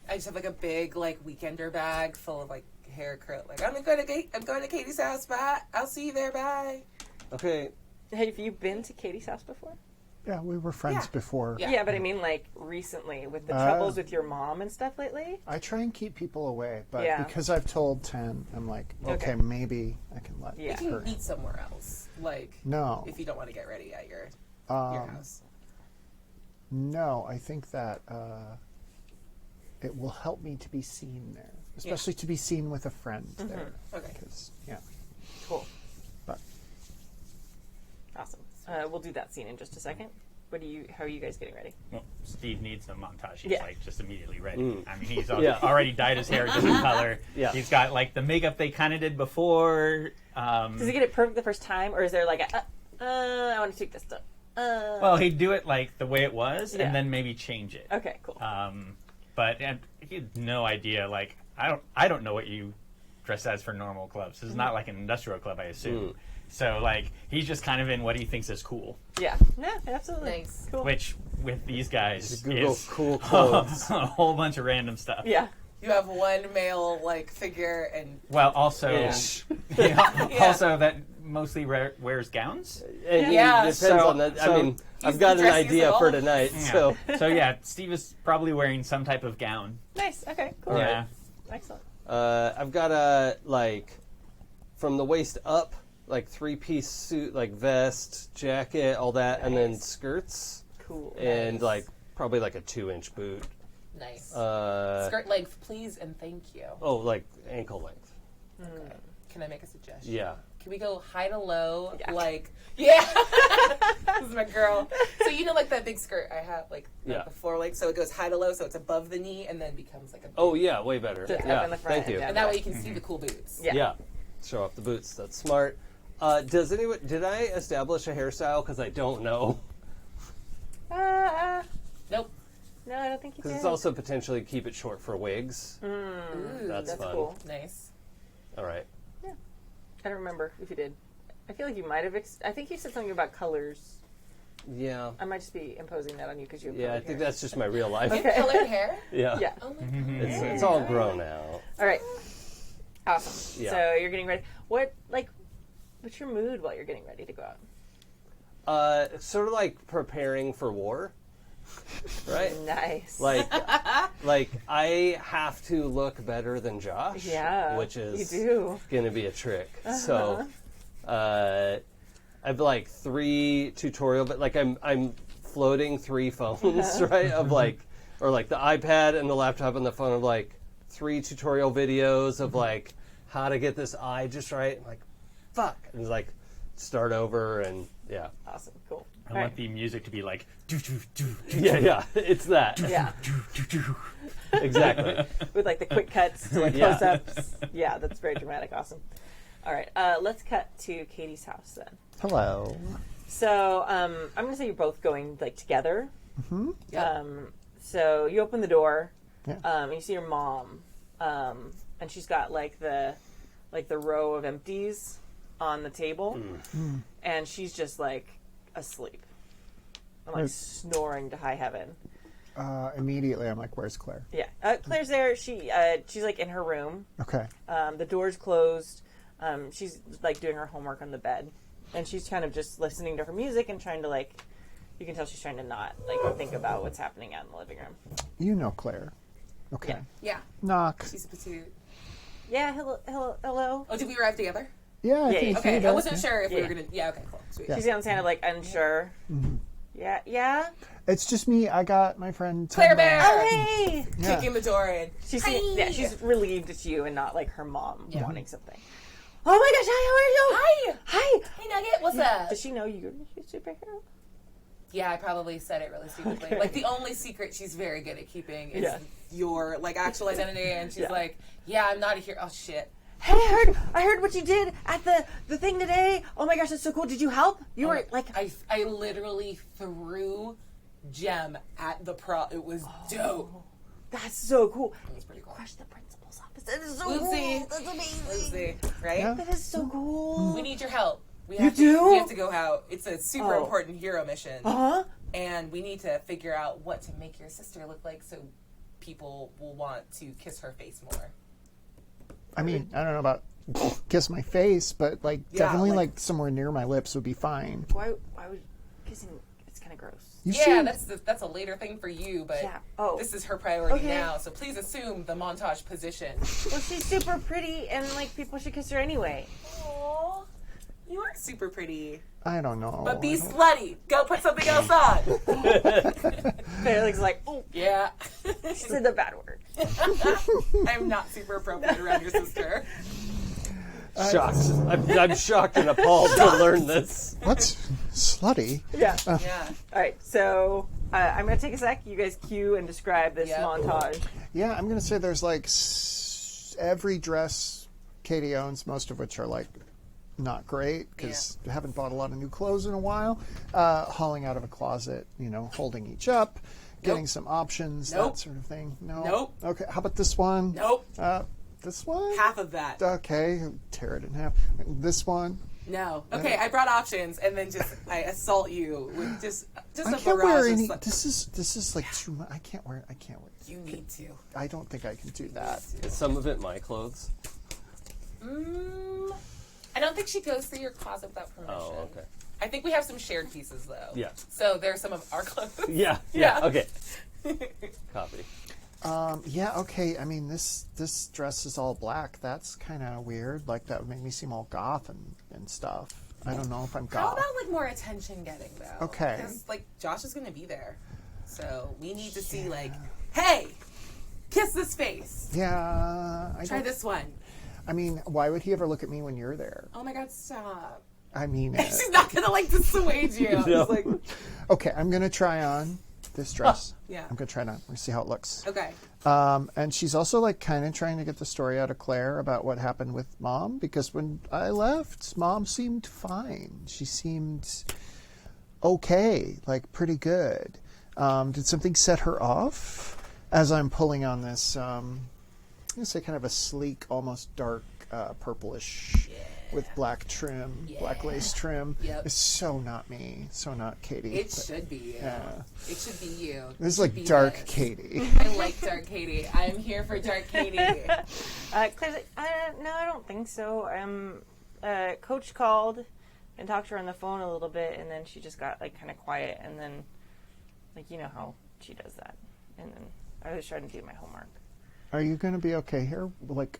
I just have a big weekender bag full of hair curl. I'm going to Katy's house. Bye. I'll see you there. Bye. Okay. Have you been to Katy's house before? Yeah, we were friends before. Yeah, but I mean recently with the troubles with your mom and stuff lately. I try and keep people away, but because I've told 10, I'm like, okay, maybe I can let we can meet somewhere else. No. If you don't want to get ready at your house. No, I think that it will help me to be seen there, especially to be seen with a friend there. Okay. Cool. But awesome. We'll do that scene in just a second. How are you guys getting ready? Well, Steve needs a montage. He's just immediately ready. I mean, he's already dyed his hair a different color. Yeah. He's got the makeup they kind of did before. Does he get it perfect the first time, or is there I want to tweak this stuff? Well, he'd do it the way it was, and then maybe change it. Okay, cool. But he had no idea. I don't know what you dress as for normal clubs. This is not like an industrial club, I assume. So he's just kind of in what he thinks is cool. Yeah. No, absolutely. Nice. Cool. Which with these guys Google is cool clothes. a whole bunch of random stuff. Yeah. You have one male figure and also also that mostly wears gowns. It depends on that. I mean, I've got an idea for tonight. Yeah. So Steve is probably wearing some type of gown. Nice. Okay. Cool. Yeah. Excellent. I've got a from the waist up 3-piece suit, vest, jacket, all that, and then skirts. Cool. And probably a 2-inch boot. Nice. Skirt length, please, and thank you. Oh, ankle length. Okay. Can I make a suggestion? Yeah. Can we go high to low? Yeah. This is my girl. So that big skirt I have, the floor length, so it goes high to low, so it's above the knee, and then becomes a boot. Oh yeah, way better. Up in the front, thank you. And that way you can see the cool boots. Yeah. Show off the boots. That's smart. Does anyone? Did I establish a hairstyle? Because I don't know. Nope. No, I don't think you did. Because it's also potentially keep it short for wigs. Ooh, That's fun. Cool. Nice. All right. Yeah. I don't remember if you did. I feel like you might have. I think you said something about colors. Yeah. I might just be imposing that on you because you have Yeah, I colored think hair. that's just my real life. You have colored hair? Yeah. Yeah. Oh my god. It's all grown out. All right. Awesome. Yeah. So you're getting ready. What's your mood while you're getting ready to go out? Sort of like preparing for war, right? Nice. Like I have to look better than Josh. Yeah, which is you do. gonna be a trick. So, I have like 3 tutorial, but like I'm floating 3 phones, right? Of like, or like the iPad and the laptop and the phone of like 3 tutorial videos of like how to get this eye just right. Like, fuck, and it's like start over and yeah. Awesome. Cool. I want the music to be like, do, do, do, do, Yeah, it's that. Yeah. Exactly. With like the quick cuts to like Yeah. close-ups. Yeah, that's very dramatic. Awesome. All right. Let's cut to Katy's house then. Hello. So I'm going to say you're both going like together. Mm-hmm. Yep. So you open the door. Yeah. And you see your mom. And she's got like the row of empties on the table. And she's just like asleep. I'm like snoring to high heaven. Immediately, I'm like, "Where's Claire?" Yeah. Claire's there. She's like in her room. Okay. The door's closed. She's like doing her homework on the bed. And she's kind of just listening to her music and trying to like, you can tell she's trying to not like think about what's happening out in the living room. You know Claire. Okay. Yeah. Yeah. Knock. She's petite. Yeah. Hello. Oh, did we arrive together? Yeah. I Yeah, think Okay, you I know. wasn't sure if we Yeah. were gonna. Yeah, okay, cool, sweet. Yeah. She sounds kind of like unsure. Yeah. Yeah. It's just me. I got my friend Claire Tendai. Bear! Oh, hey. Yeah. Kicking the door in. She's Hi. she's relieved it's you and not like her mom Yeah. wanting something. Oh my gosh! Hi. How are you? Hi. Hey Nugget, what's up? Does she know you're a superhero? Yeah, I probably said it really stupidly. Okay. Like the only secret she's very good at keeping is Yeah. your like actual identity, and she's Yeah. like, "Yeah, I'm not a hero." Oh shit. Hey, I heard what you did at the thing today. Oh my gosh, that's so cool. Did you help? You were like, I literally threw Gem at the It was dope. that's so cool. It was pretty cool. Crushed the principal's office. That is so Oopsie. cool. That's amazing. Oopsie, right? Yeah. That is so cool. We need your help. We You have to, do? We have to go out. It's a super Oh. important hero mission, Huh? and we need to figure out what to make your sister look like so people will want to kiss her face more. I mean, I don't know about kiss my face, but like Yeah, definitely like- like somewhere near my lips would be fine. Why would kissing? It's kind of gross. You Yeah, see, that's a later thing for you, but Yeah. Oh. this is her priority Okay. now. So please assume the montage position. Well, she's super pretty, and like people should kiss her anyway. Aww, you are super pretty, I don't know. but be I don't- slutty. Go put something else on. Felix like, oh, Yeah, she said the bad word. I'm not super appropriate around your sister. Shocked. I'm shocked and appalled to learn this. What's slutty? Yeah. Yeah. All right, so I'm going to take a sec. You guys cue and describe this Yep. montage. Yeah, I'm gonna say there's like every dress Katy owns, most of which are like not great because I haven't bought a lot of new clothes in a while. Hauling out of a closet, holding each up, getting Nope. some options, Nope. that sort of thing. No. Nope. Okay, how about this one? Nope. This one? Half of that. Okay, tear it in half. This one. No. Okay, I brought options, and then I assault you with just I a can't barrage wear of any. stuff. This is like too much. I can't wear. You need to. I don't think I can do that. Is some of it my clothes? I don't think she goes through your closet without permission. Oh, okay. I think we have some shared pieces though. Yeah. So there's some of our clothes. Yeah. Yeah. Okay. Copy. Yeah. Okay. I mean, this dress is all black. That's kind of weird. Like that would make me seem all goth and stuff. I don't know if I'm How goth. about like more attention getting though? Okay. Because like Josh is gonna be there, so we need to see like, hey, kiss this face. Yeah. Try this one. I mean, why would he ever look at me when you're there? Oh my God, stop. I mean, She's not gonna like dissuade you. No. It's like, okay. I'm gonna try on this dress. Yeah. I'm going to try it on. Let me see how it looks. Okay. And she's also like kind of trying to get the story out of Claire about what happened with Mom, because when I left, Mom seemed fine. She seemed okay, like pretty good. Did something set her off? As I'm pulling on this, I'm going to say kind of a sleek, almost dark purplish with black trim, black lace trim. Yep. It's so not me, so not Katy. It should be you. Yeah. It should be you. This is like dark Katy. I like dark Katy. I'm here for dark Katy. Claire's like, no, I don't think so. Coach called and talked to her on the phone a little bit, and then she just got like kind of quiet, and then like you know how she does that, and then I was trying to do my homework. Are you going to be okay here? Like,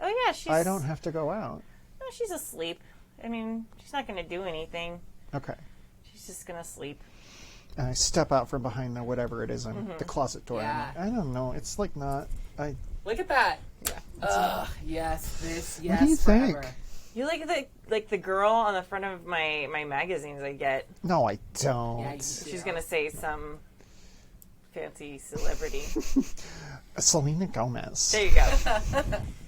Oh yeah, she's. I don't have to go out. No, she's asleep. I mean, she's not going to do anything. Okay. She's just going to sleep. And I step out from behind the whatever it is on the closet door. Yeah. I don't know. It's like not. Look at that. Yeah. Ugh, yes, this, yes, What do you forever. think? You like the girl on the front of my magazines I get. No, I don't. Yeah, you do. She's going to say some fancy celebrity. Selena Gomez. There you go.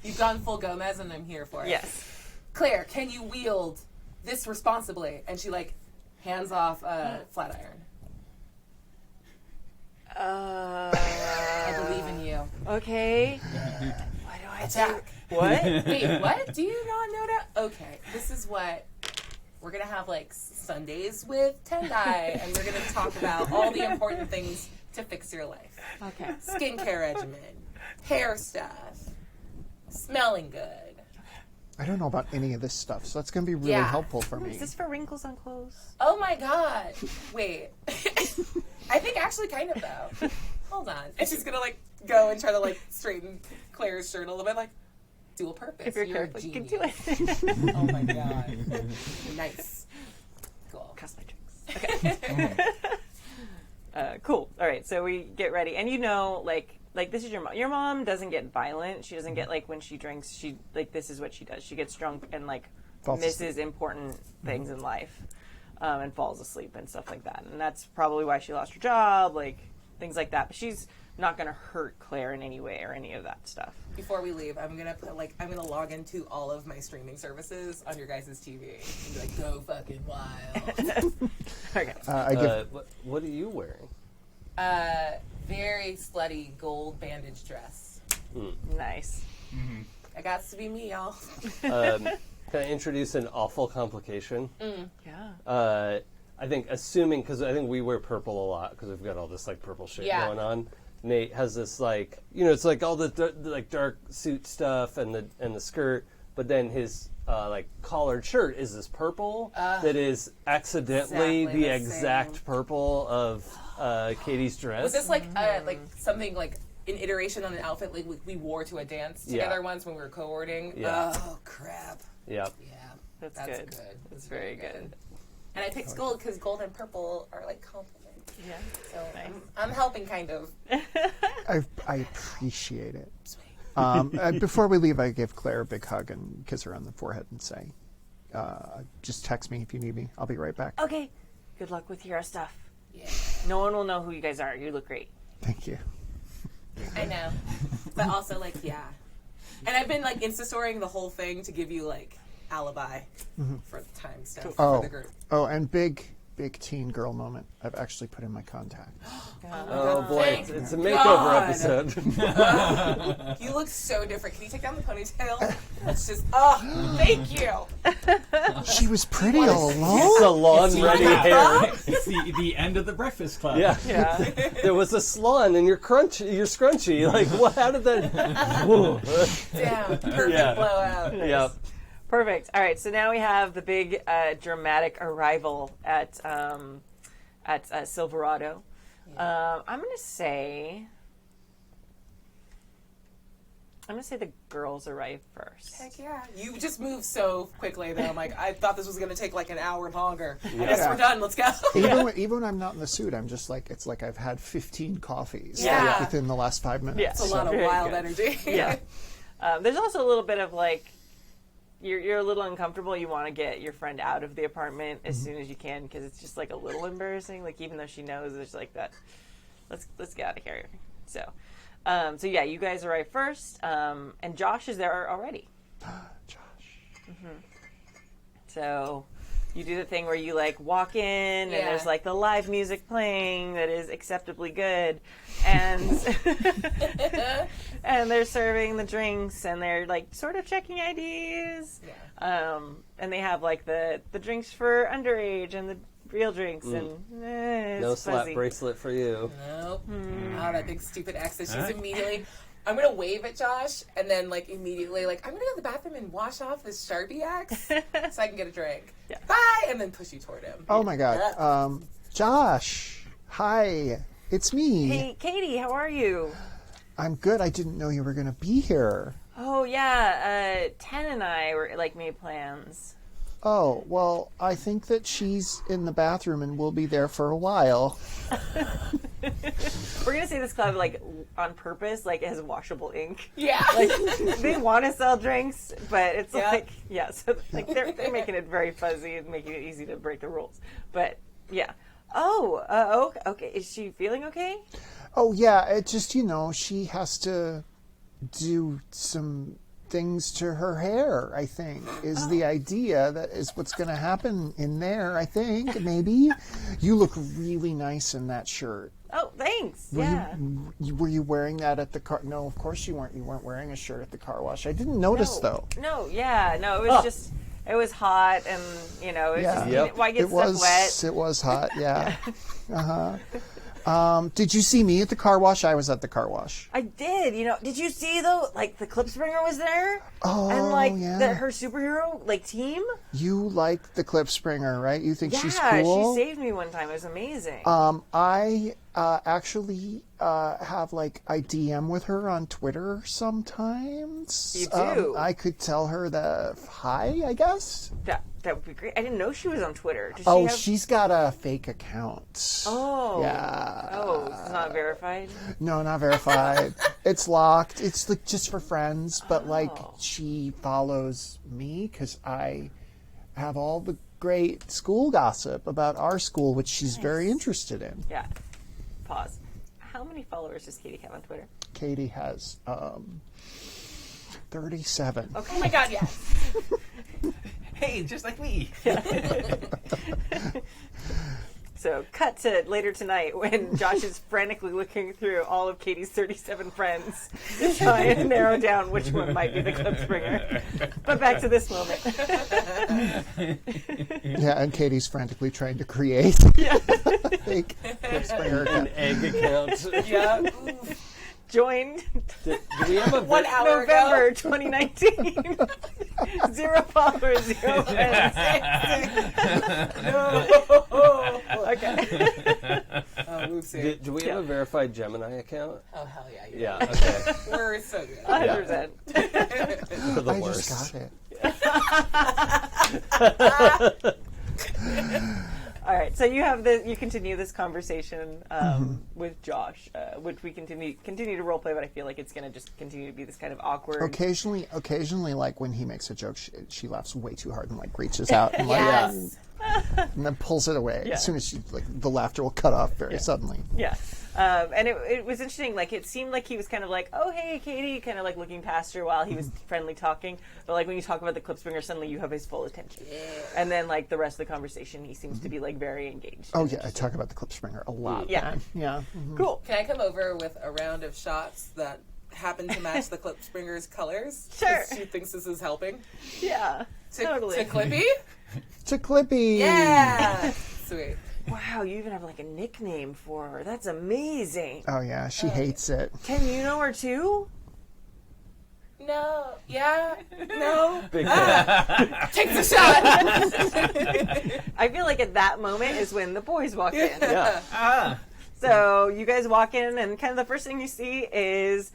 You've gone full Gomez, and I'm here for it. Yes. Claire, can you wield this responsibly? And she like hands off a flat iron. I believe in you. Okay. Why do I Attack. What? Wait, what? Do you not know that? Okay, this is what we're gonna have like Sundays with Tendai, and we're gonna talk about all the important things to fix your life. Okay. Skincare regimen, hair stuff, smelling good. I don't know about any of this stuff, so that's going to be really Yeah. helpful for me. Is this for wrinkles on clothes? Oh my god. Wait. I think actually kind of though. Hold on. And she's gonna like go and try to like straighten Claire's shirt a little bit, like dual purpose. If you're a careful, you can do genius. it. Oh my god. Nice. Cool. Cosmetics. Okay. Cool. All right. So we get ready, and you know, like this is your mom. Your mom doesn't get violent. She doesn't get like when she drinks. She like this is what she does. She gets drunk and like Falls misses important things in life, and falls asleep and stuff like that. And that's probably why she lost her job, like things like that. But she's not going to hurt Claire in any way or any of that stuff. Before we leave, I'm gonna log into all of my streaming services on your guys' TV and be like, go fucking wild. Okay. I give, What are you wearing? Very slutty gold bandage dress. Nice. I got to be me, y'all. Can I introduce an awful complication? Yeah. I think assuming, because I think we wear purple a lot because we've got all this like purple shit Yeah. going on. Nate has this like, you know, it's like all the like dark suit stuff and the skirt, but then his like collared shirt is this purple that is accidentally Exactly the the exact same. purple of Katy's dress. Was this like something like an iteration on an outfit like we wore to a dance together once when we were co-ording? Yeah. Oh crap! Yep. Yeah, That's good. That's very good. And I picked gold because gold and purple are like complements. Yeah. So Nice. I'm helping kind of. I appreciate it. Before we leave, I give Claire a big hug and kiss her on the forehead and say, just text me if you need me. I'll be right back. Okay. Good luck with your stuff. Yeah, No one will know who you guys are. You look great. Thank you. I know, but also like yeah. And I've been like Insta-storying the whole thing to give you like alibi for the time stuff for the group. Oh, and big teen girl moment. I've actually put in my contact. Oh boy, Thank it's a makeover God. episode. You look so different. Can you take down the ponytail? Let's just thank you. She was pretty all along. Salon ready hair. It's the end of the Breakfast Club. Yeah. Yeah. There was a salon in your scrunchie. Like, what? How did that? Damn, perfect Yeah. blowout. Yep. Perfect. All right. So now we have the big dramatic arrival at Silverado. I'm gonna say the girls arrive first. Heck yeah. You just moved so quickly though. I'm like, I thought this was gonna take like an hour longer. I guess Yeah. we're done. Let's go. Even when I'm not in the suit, I'm just like, it's like I've had 15 coffees Yeah. within the last 5 minutes. Yeah. It's a lot of Very wild good. energy. Yeah. There's also a little bit of like, you're a little uncomfortable. You want to get your friend out of the apartment as soon as you can because it's just like a little embarrassing. Like even though she knows, there's like that let's get out of here. So, so yeah, you guys arrive first, and Josh is there already. Josh. So you do the thing where you like walk in and there's like the live music playing that is acceptably good, and and they're serving the drinks and they're like sort of checking IDs. And they have like the drinks for underage and the real drinks and no it's slap fuzzy. bracelet for you. Nope. Oh, that big stupid accent. She's immediately, I'm going to wave at Josh and then like immediately like, I'm going to go to the bathroom and wash off this Sharpie axe so I can get a drink. Yeah. Bye! And then push you toward him. Oh my God. Josh. Hi. It's me. Hey, Katy, how are you? I'm good. I didn't know you were going to be here. Oh yeah, Ten and I were like made plans. Oh, well, I think that she's in the bathroom and we'll be there for a while. We're gonna say this club like on purpose, like it has washable ink. Yeah. Like they want to sell drinks, but it's like so like they're making it very fuzzy and making it easy to break the rules. But yeah. Oh, okay. Is she feeling okay? Oh, yeah. It just, she has to do some things to her hair, I think, is the idea. That is what's going to happen in there, I think, maybe. You look really nice in that shirt. Oh, thanks. Were you wearing that at the car? No, of course you weren't. You weren't wearing a shirt at the car wash. I didn't notice, though. No, it was just, it was hot and, it was just, why get stuff wet? It was hot, yeah. Did you see me at the car wash? I was at the car wash. I did. Did you see though? Like the Klipspringer was there, and like her superhero like team. You like the Klipspringer, right? You think she's Yeah, cool? she saved me one time. It was amazing. I actually have I DM with her on Twitter sometimes. You do? I could tell her the hi, I guess. That would be great. I didn't know she was on Twitter. Does Oh, she have... she's got a fake account. Oh. Yeah. Oh, it's not verified? No, not verified. It's locked. It's just for friends, but she follows me because I have all the great school gossip about our school, which she's very interested in. Yeah. Pause. How many followers does Katy have on Twitter? Katy has 37. Okay. Oh my God, yes. Hey, just like me. So, cut to later tonight when Josh is frantically looking through all of Katy's 37 friends to try and narrow down which one might be the Klipspringer. But back to this moment. Yeah, and Katy's frantically trying to create a fake Klipspringer account. Egg account. Yeah. Joined Do we have a 1 hour November ago. 2019. 0 followers, 0 friends. Okay. Oopsie. Do we have a verified Gemini account? Oh, hell yeah. You Yeah, okay. We're so good. 100%. We're the I worst. just got it. All right, so you continue this conversation with Josh, which we continue to role play, but I feel like it's going to just continue to be this kind of awkward. Occasionally, like when he makes a joke, she laughs way too hard and reaches out and Yes. and then pulls it away. Yeah. As soon as the laughter will cut off very suddenly. Yeah. And it was interesting. It seemed like he was kind of oh, hey, Katy, kind of looking past her while he was friendly talking. But when you talk about the Klipspringer, suddenly you have his full attention. Yeah. And then the rest of the conversation, he seems to be very engaged. Oh yeah, I talk about the Klipspringer a lot. Yeah. man. Yeah. Cool. Can I come over with a round of shots that happen to match the Klipspringer's colors? Sure. 'Cause she thinks this is helping. Yeah. Totally. To Clippy? To Clippy. Yeah. Sweet. Wow, you even have a nickname for her. That's amazing. Oh yeah, she hates it. Ken, you know her too? No. Yeah. No. Big Take the shot. I feel like at that moment is when the boys walk in. Yeah. So you guys walk in, and kind of the first thing you see is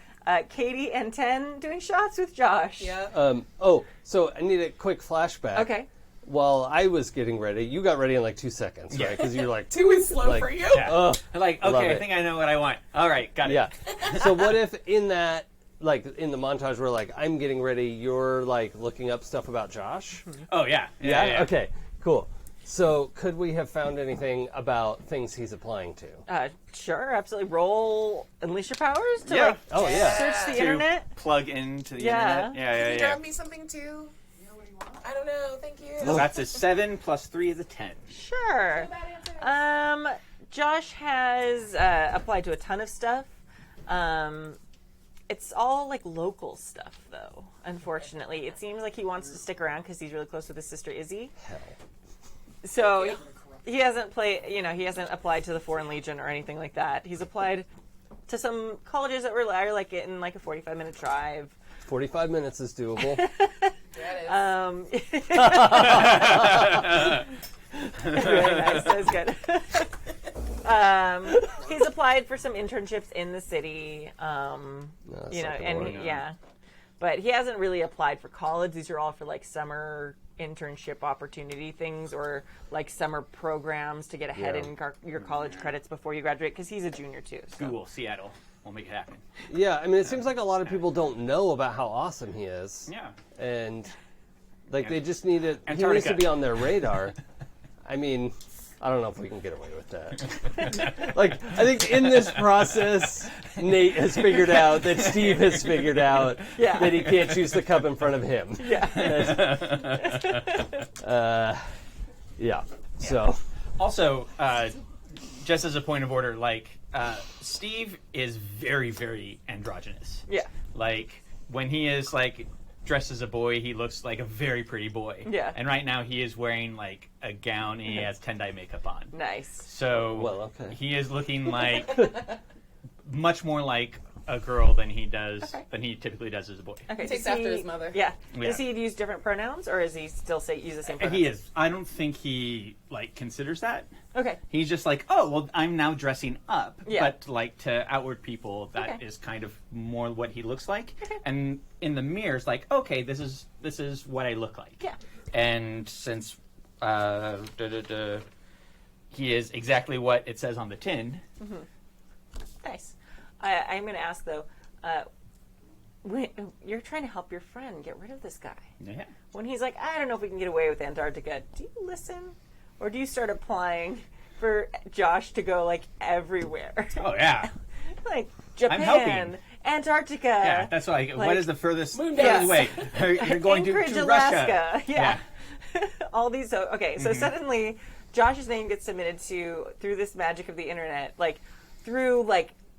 Katy and Ten doing shots with Josh. Yeah. So I need a quick flashback. Okay. While I was getting ready, you got ready in 2 seconds, right? Because you're like, 2 is slow for you. oh, Okay, I think I know what I want. All right, got it. yeah. So what if in that, in the montage where I'm getting ready, you're looking up stuff about Josh? Oh, yeah. Yeah? Okay, cool. So, could we have found anything about things he's applying to? Sure, absolutely. Roll Unleash Your Powers to Yeah. Oh, yeah. search the To internet. plug into the Yeah. internet. Yeah, Can you yeah. grab me something too? I don't know. Thank you. So that's a 7 plus 3 is a 10. Sure. Josh has applied to a ton of stuff. It's all like local stuff, though. Unfortunately, it seems like he wants to stick around because he's really close with his sister Izzy. Hell. So he hasn't he hasn't applied to the Foreign Legion or anything like that. He's applied to some colleges that are like in like a 45-minute drive. 45 minutes is doable. Really nice. That was good. He's applied for some internships in the city. But he hasn't really applied for college. These are all for like summer internship opportunity things or like summer programs to get ahead in your college credits before you graduate because he's a junior too. So. Cool, Seattle. We'll make it happen. Yeah, I mean, it seems like a lot of people don't know about how awesome he is. Yeah. And, like, they just need it. He Antarctica. needs to be on their radar. I mean, I don't know if we can get away with that. Like, I think in this process, Nate has figured out that Steve has figured out that he can't choose the cup in front of him. Yeah. So. Also, just as a point of order, like, Steve is very, very androgynous. Yeah. Like, when he is, like, dressed as a boy, he looks like a very pretty boy. Yeah. And right now he is wearing, like, a gown and he has Tendai makeup on. Nice. So, he is looking like much more like a girl than he typically does as a boy. Okay. He takes after his mother. Yeah. Yeah. Does he use different pronouns or is he still use the same pronouns? He is. I don't think he, like, considers that. Okay. He's just like, oh, well, I'm now dressing up. Yeah. But, like, to outward people, that is kind of more what he looks like. Okay. And in the mirror, it's like, okay, this is what I look like. Yeah. And since he is exactly what it says on the tin. Mm-hmm. Nice. I'm going to ask, though, when you're trying to help your friend get rid of this guy. Yeah. When he's like, I don't know if we can get away with Antarctica, do you listen? Or do you start applying for Josh to go, like, everywhere? Oh, yeah. Like, Japan, I'm helping. Antarctica. Yeah, that's like what is the furthest way? You're going Anchorage, to Alaska. Russia. Yeah. All these. So suddenly Josh's name gets submitted through this magic of the internet, through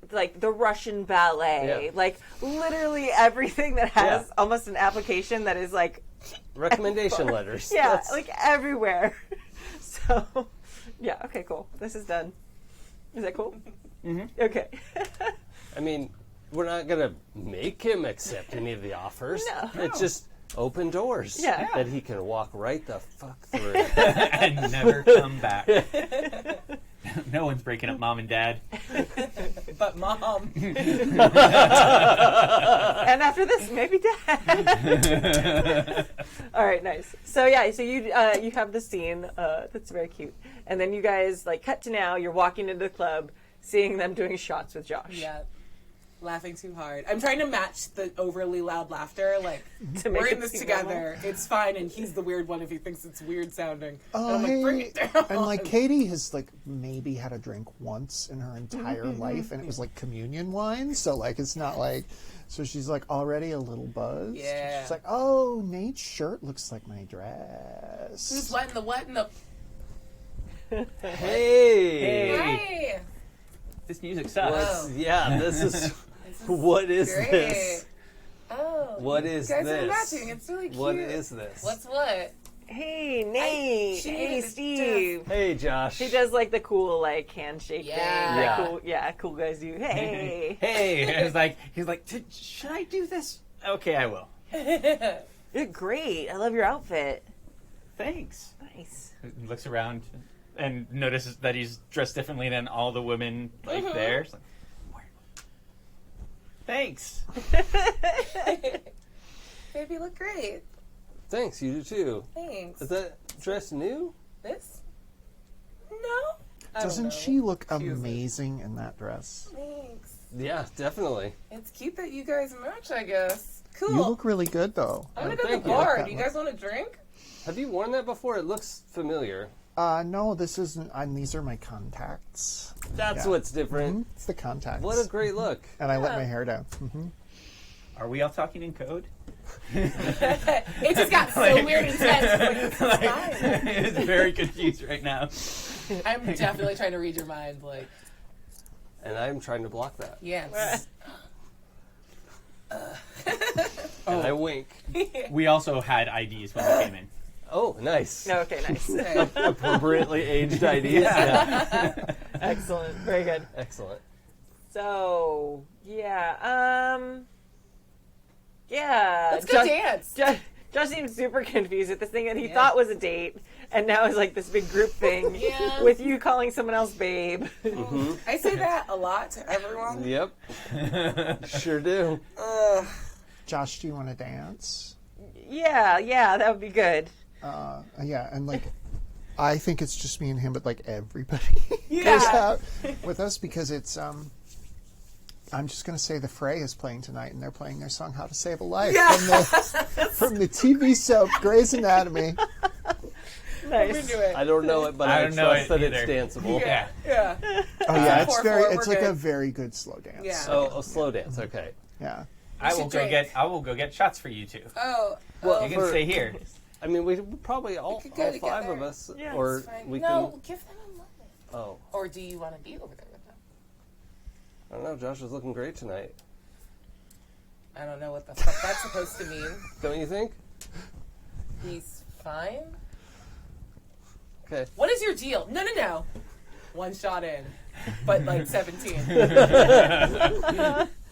the Russian ballet, like literally everything that has almost an application that is like recommendation letters. Yeah, like everywhere. So, yeah, okay, cool. This is done. Is that cool? Mm-hmm. Okay. I mean, we're not going to make him accept any of the offers. No. It's just open doors that he can walk right the fuck through. And never come back. No one's breaking up Mom and Dad. But Mom. And after this, maybe Dad. All right, nice. So you have the scene that's very cute, and then you guys cut to now. You're walking into the club, seeing them doing shots with Josh. Yeah. Laughing too hard. I'm trying to match the overly loud laughter. We're in this together. Normal. It's fine, and he's the weird one if he thinks it's weird sounding. Oh, and I'm hey. bring it down. And Katy has maybe had a drink once in her entire life, and it was communion wine. So it's not so she's already a little buzzed. Yeah. She's like, oh, Nate's shirt looks like my dress. Who's what in the Hey. This music sucks. This is what is great. this? Oh. What is you guys this? are matching. It's really cute. What is this? What's what? Hey, Nate. Hey, Steve. Hey, Josh. He does the cool handshake thing. Cool guys do. Hey. Hey. He's like, should I do this? Okay, I will. You're great. I love your outfit. Thanks. Nice. He looks around and notices that he's dressed differently than all the women there. It's thanks. Baby, look great. Thanks, you do too. Thanks. Is that dress new? This? No. Doesn't she look amazing in that dress? Thanks. Yeah, definitely. It's cute that you guys match, I guess. Cool. You look really good, though. I'm gonna go to thank the you. bar. Do you guys want a drink? Have you worn that before? It looks familiar. No, this isn't. These are my contacts. That's Yeah. what's different. It's the contacts. What a great look. And I let my hair down. Are we all talking in code? It just got so weird and tense. Like, It's very confused right now. I'm definitely trying to read your mind. Like, And I'm trying to block that. yes. And I wink. We also had IDs when we came in. Oh, nice. Okay, nice. Okay. Appropriately aged ideas. Yeah. Excellent. Very good. Excellent. So, yeah. Let's go dance. Josh seemed super confused at this thing that he thought was a date, and now it's like this big group thing Yeah. with you calling someone else babe. I say that a lot to everyone. Yep. Sure do. Josh, do you want to dance? Yeah, that would be good. Yeah, and like, I think it's just me and him, but like everybody goes Yeah. out with us because it's. I'm just going to say the Fray is playing tonight, and they're playing their song "How to Save a Life" from the TV soap Grey's Anatomy. Nice. Into it. I don't know it, but I I don't know trust it that it's either. danceable. Yeah. Yeah. Oh yeah, it's 4/4, very. we're It's like good. a very good slow dance. Yeah. Oh, a slow dance. Okay. Yeah. I will should go drink. get shots for you two. Oh. Well, You can for- stay here. I mean, we probably all could go five together. of us, Yeah, or It's fine. we No, give them a moment. can. Oh, Or do you want to be over there with them? I don't know. Josh is looking great tonight. I don't know what the fuck that's supposed to mean. Don't you think? He's fine. Okay. What is your deal? No. One shot in, but like 17.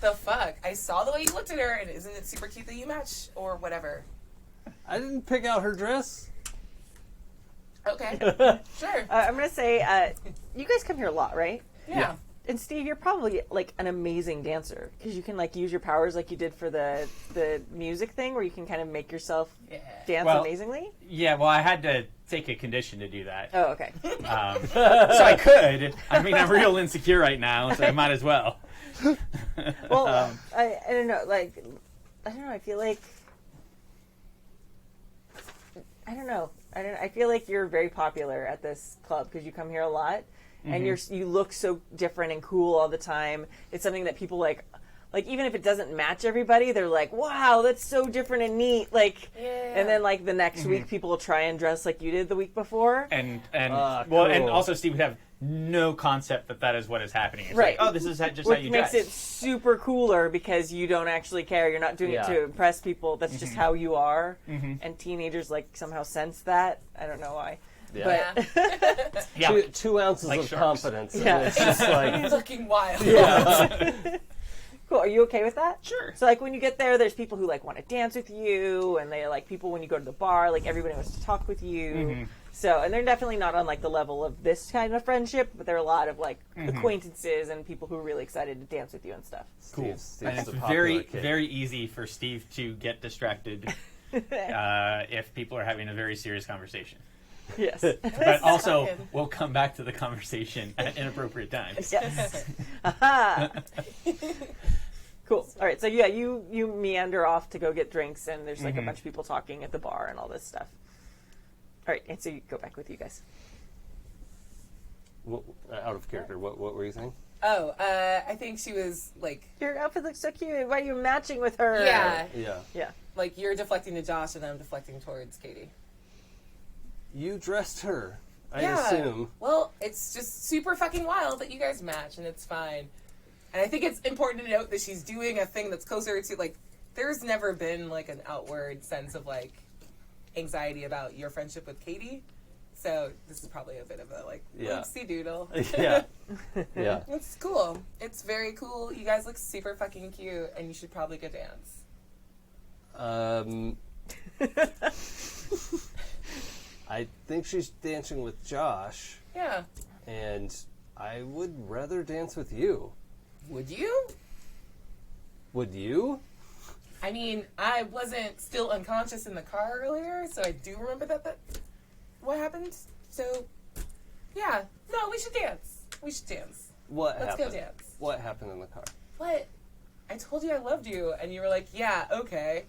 The fuck? I saw the way you looked at her, and isn't it super cute that you match or whatever? I didn't pick out her dress. Okay, sure. I'm going to say, you guys come here a lot, right? Yeah. And Steve, you're probably like an amazing dancer because you can like use your powers like you did for the music thing, where you can kind of make yourself dance Well- amazingly. Yeah, well, I had to take a condition to do that. Oh, okay. So I could. I mean, I'm real insecure right now, so I might as well. Well, I don't know. Like, I don't know. I feel like I don't know. I feel like you're very popular at this club because you come here a lot, and you look so different and cool all the time. It's something that people like even if it doesn't match everybody, they're like, "Wow, that's so different and neat." Like, and then like the next week, people will try and dress like you did the week before. And cool. and also Steve would have no concept that is what is happening. It's Right. like, oh, this is just how Which you makes dress. it super cooler because you don't actually care. You're not doing it Yeah. to impress people. That's just how you are. And teenagers like somehow sense that. I don't know why. Yeah. But Yeah. 2 ounces Like of sharks. confidence. Yeah. And it's just like, He's looking wild. cool. Are you okay with that? Sure. So like when you get there, there's people who like want to dance with you, and they like people when you go to the bar, like everybody wants to talk with you. So, and they're definitely not on like the level of this kind of friendship, but there are a lot of like acquaintances and people who are really excited to dance with you and stuff. Cool. Steve's And it's a popular very, kid. very easy for Steve to get distracted if people are having a very serious conversation. Yes. But also, Fucking- we'll come back to the conversation at inappropriate times. Yes. Aha. Cool. All right. So yeah, you meander off to go get drinks, and there's like a bunch of people talking at the bar and all this stuff. All right, and so you go back with you guys. Out of character, what were you saying? Oh, I think she was like, Your outfit looks so cute. Why are you matching with her? yeah, Yeah. like you're deflecting to Josh and I'm deflecting towards Katy. You dressed her, I Yeah. assume. Well, it's just super fucking wild that you guys match, and it's fine. And I think it's important to note that she's doing a thing that's closer to, like, there's never been, like, an outward sense of, like, anxiety about your friendship with Katy. So this is probably a bit of a, like, Yeah. oopsie doodle. Yeah. Yeah. It's cool. It's very cool. You guys look super fucking cute, and you should probably go dance. I think she's dancing with Josh, Yeah. and I would rather dance with you. Would you? Would you? I mean, I wasn't still unconscious in the car earlier, so I do remember that what happened. So, yeah. No, we should dance. We should dance. What Let's happened? go dance. What happened in the car? What? I told you I loved you, and you were like, yeah, okay.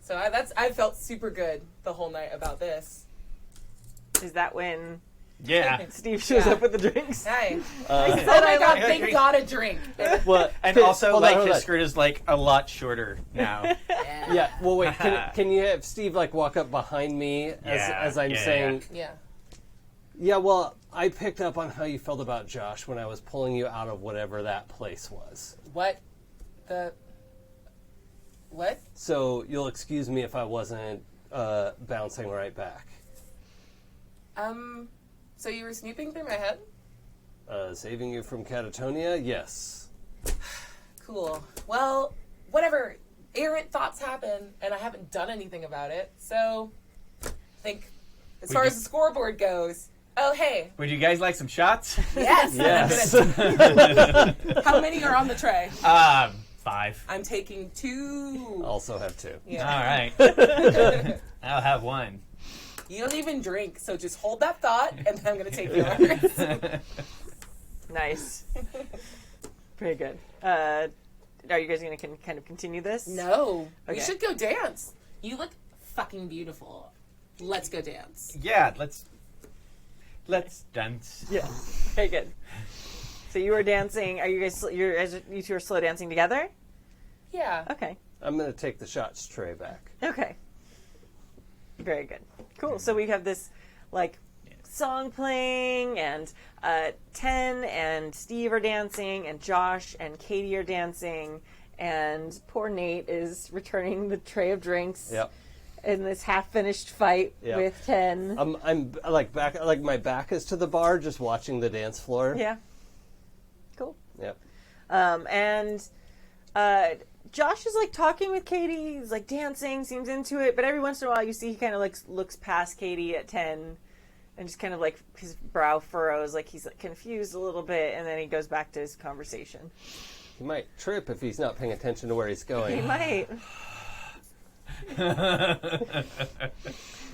So I felt super good the whole night about this. Is that when Yeah. Steve shows up with the drinks? Hey. I Oh said my I god, love thank God a drink. Well, And also, hold like, on. his skirt is, like, a lot shorter now. Yeah. Well, wait. Can you have Steve like walk up behind me as I'm saying? Yeah. Yeah. Well, I picked up on how you felt about Josh when I was pulling you out of whatever that place was. What? What? So you'll excuse me if I wasn't bouncing right back. So you were snooping through my head? Saving you from catatonia? Yes. Cool. Well, whatever. Errant thoughts happen, and I haven't done anything about it. So, I think as far as the scoreboard goes, oh, hey. Would you guys like some shots? Yes. Yes. How many are on the tray? 5. I'm taking 2. Also have 2. Yeah. All right. I'll have 1. You don't even drink, so just hold that thought, and then I'm going to take yours. Nice. Pretty good. Are you guys going to kind of continue this? No. We Okay. should go dance. You look fucking beautiful. Let's go dance. Yeah, let's dance. Yeah. Very good. So you were dancing. Are you guys? You two are slow dancing together? Yeah. Okay. I'm going to take the shots tray back. Okay. Very good. Cool. So we have this, like, song playing, and Ten and Steve are dancing, and Josh and Katy are dancing, and poor Nate is returning the tray of drinks. Yep. In this half-finished fight Yep. with Ten. I'm like back, like my back is to the bar, just watching the dance floor. Yeah. Cool. Yep. And Josh is like talking with Katy. He's like dancing, seems into it. But every once in a while, you see he kind of like looks past Katy at 10, and just kind of like his brow furrows, like he's like, confused a little bit, and then he goes back to his conversation. He might trip if he's not paying attention to where he's going. He might.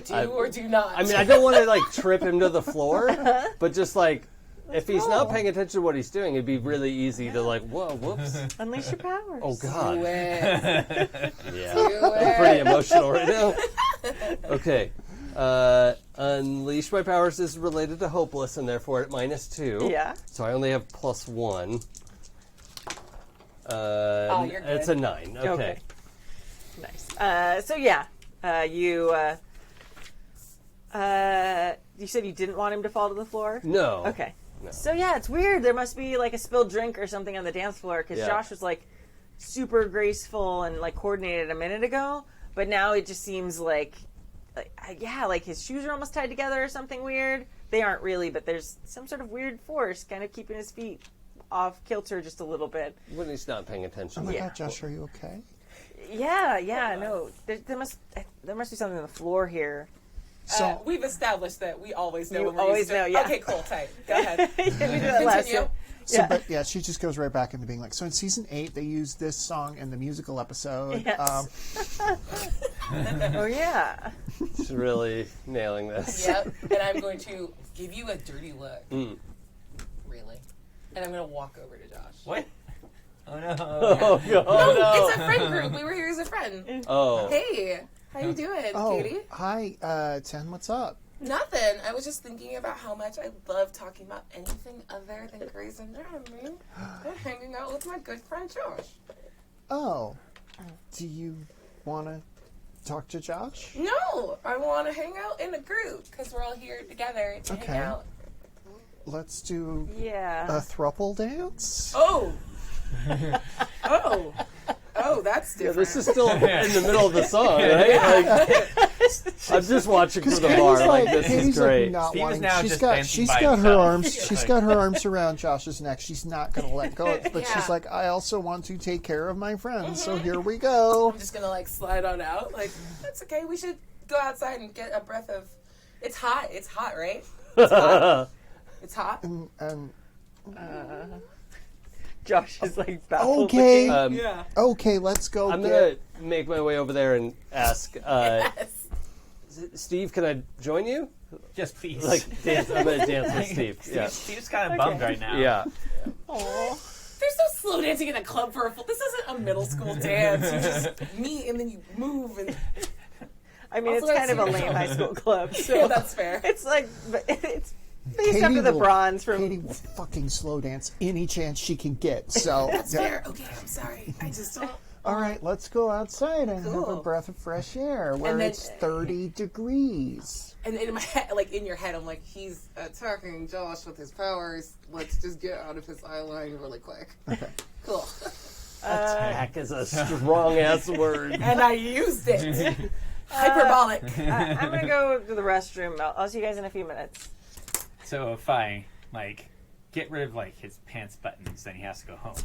Do or do not. I mean, I don't want to like trip him to the floor, but just like if he's not paying attention to what he's doing, it'd be really easy to like, whoa, whoops. Unleash your powers. Oh God. Do it. Yeah. Do I'm it. pretty emotional right now. Okay. Unleash my powers is related to hopeless, and therefore at -2. Yeah. So I only have +1. Oh, you're good. It's a 9. Okay. Nice. So yeah, you said you didn't want him to fall to the floor? No. Okay. No. So yeah, it's weird. There must be like a spilled drink or something on the dance floor, because Yeah. Josh was like super graceful and like coordinated a minute ago, but now it just seems like his shoes are almost tied together or something weird. They aren't really, but there's some sort of weird force kind of keeping his feet off kilter just a little bit. When he's not paying attention. Oh my Yeah. God, Josh, are you okay? Yeah, no. There must be something on the floor here. So We've established that we always know You when we're always used to- know, yeah. Okay, cool, tight. Go ahead. We did that last Continue. year. But yeah, she just goes right back into being like, so in season 8, they used this song in the musical episode. Yes. Oh yeah. She's really nailing this. Yep. And I'm going to give you a dirty look. Mm. Really. And I'm going to walk over to Josh. What? Oh no. Oh, God. No, it's a friend group. We were here as a friend. Oh. Hey, how you doing, Oh, Katy? hi, Ten, what's up? Nothing. I was just thinking about how much I love talking about anything other than Grey's Anatomy and hanging out with my good friend Josh. Oh, do you want to talk to Josh? No, I want to hang out in a group because we're all here together to Okay. hang out. Let's do Yeah. a thruple dance? Oh. Oh, that's Yeah, different. this is still in the middle of the song, right? Like, I'm just watching from the bar. Like, this is Katie's great. like not Steve is wanting. now She's just got dancing she's by got her himself. arms. She's got her arms around Josh's neck. She's not going to let go. But Yeah. she's like, I also want to take care of my friends. So here we go. I'm just gonna like slide on out. Like, that's okay. We should go outside and get a breath of. It's hot. It's hot, right? It's hot. It's hot. And Josh is like baffled. okay, Yeah. okay, let's go. I'm get going to make my way over there and ask, Yes. Steve, can I join you? Just please. Like, dance. I'm going to dance with Steve. Yeah. Steve's kind of bummed right now. Yeah. Aw. There's no slow dancing in a club for a full. This isn't a middle school dance. You just meet and then you move and. I mean, Also, it's kind of a that's- lame high school club. So Yeah, that's fair. It's like it's based after the bronze from. Katy will fucking slow dance any chance she can get. So That's fair. Okay, I'm sorry. I just don't. all right, let's go outside and have a Cool. breath of fresh air where then- it's 30 degrees. And in my head, like in your head, I'm like, he's attacking Josh with his powers. Let's just get out of his eye line really quick. Okay. Cool. Attack is a strong ass word. And I used it. Hyperbolic. I'm gonna go to the restroom. I'll see you guys in a few minutes. So if I like get rid of like his pants buttons, then he has to go home,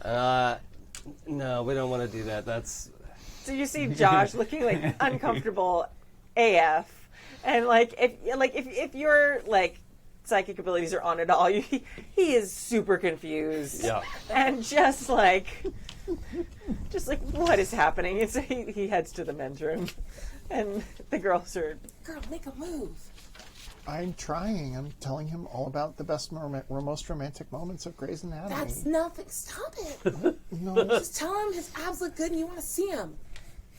right? No, we don't want to do that. That's So you see Josh looking like uncomfortable AF, and like if your like psychic abilities are on at all, he is super confused. yeah. And just like what is happening? And so he heads to the men's room, and the girls are. Girl, make a move. I'm trying. I'm telling him all about the best, most romantic moments of Grey's Anatomy. That's nothing. Stop it. No, Just tell him his abs look good and you want to see him.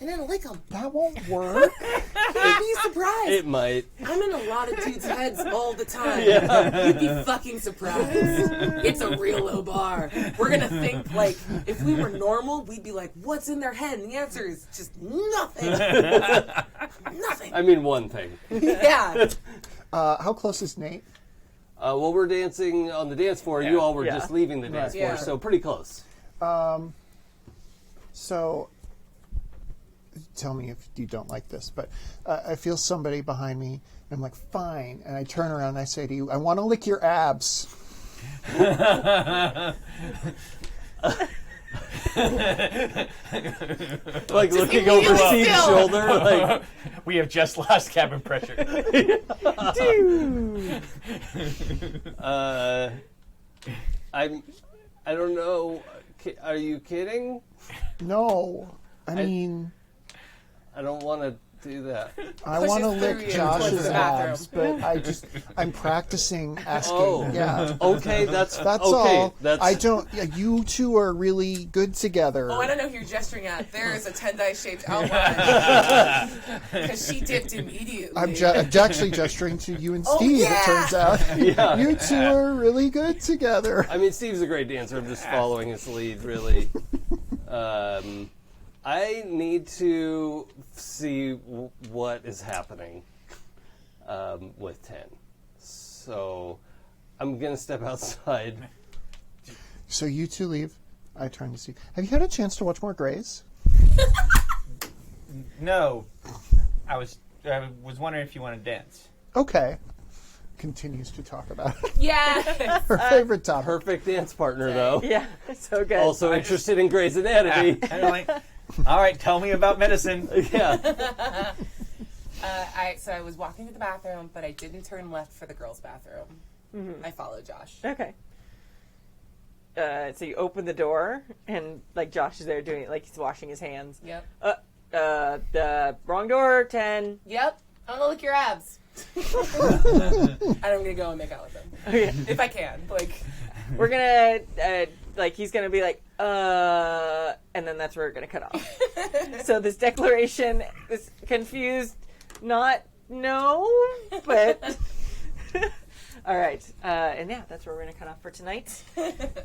And then lick him. that won't work. You'd be surprised. It might. I'm in a lot of dudes' heads all the time. You'd be fucking surprised. It's a real low bar. We're going to think, like, if we were normal, we'd be like, what's in their head? And the answer is just nothing. Nothing. I mean, one thing. Yeah. How close is Nate? Well, we're dancing on the dance floor. Yeah. You all were Yeah. just leaving the dance floor, Yeah. so pretty close. So, tell me if you don't like this, but I feel somebody behind me, and I'm like, fine. And I turn around and I say to you, I want to lick your abs. Like looking over immediately Steve's still. shoulder, like We have just lost cabin pressure. I don't know. Are you kidding? No. I mean, I don't want to do that. I Pushes want to through lick you Josh's towards the bathroom. abs, but I'm practicing asking. Oh, Yeah. Okay, that's That's okay. all. That's I don't. Yeah, you two are really good together. Oh, I don't know who you're gesturing at. There is a Tendai-shaped outline. Because she dipped immediately. I'm actually gesturing to you and Oh, Steve. yeah. It turns out Yeah. you two are really good together. I mean, Steve's a great dancer. I'm just following his lead, really. I need to see what is happening with 10. So I'm going to step outside. So you two leave. I turn to Steve. Have you had a chance to watch more Grey's? No, I was wondering if you want to dance. Okay. Continues to talk about it. Yeah. Her favorite topic. Perfect dance partner, though. Yeah, so good. Also interested in Grey's Anatomy. And I'm like, all right, tell me about medicine. Yeah. So I was walking to the bathroom, but I didn't turn left for the girls' bathroom. I followed Josh. Okay. So you open the door, and like Josh is there doing it, like he's washing his hands. Yep. The wrong door. 10. Yep. I'm gonna lick your abs. And I'm gonna go and make out with them Okay. if I can. Like, We're gonna like he's gonna be like and then that's where we're gonna cut off. So this declaration is confused, not no, but all right, and yeah, that's where we're gonna cut off for tonight.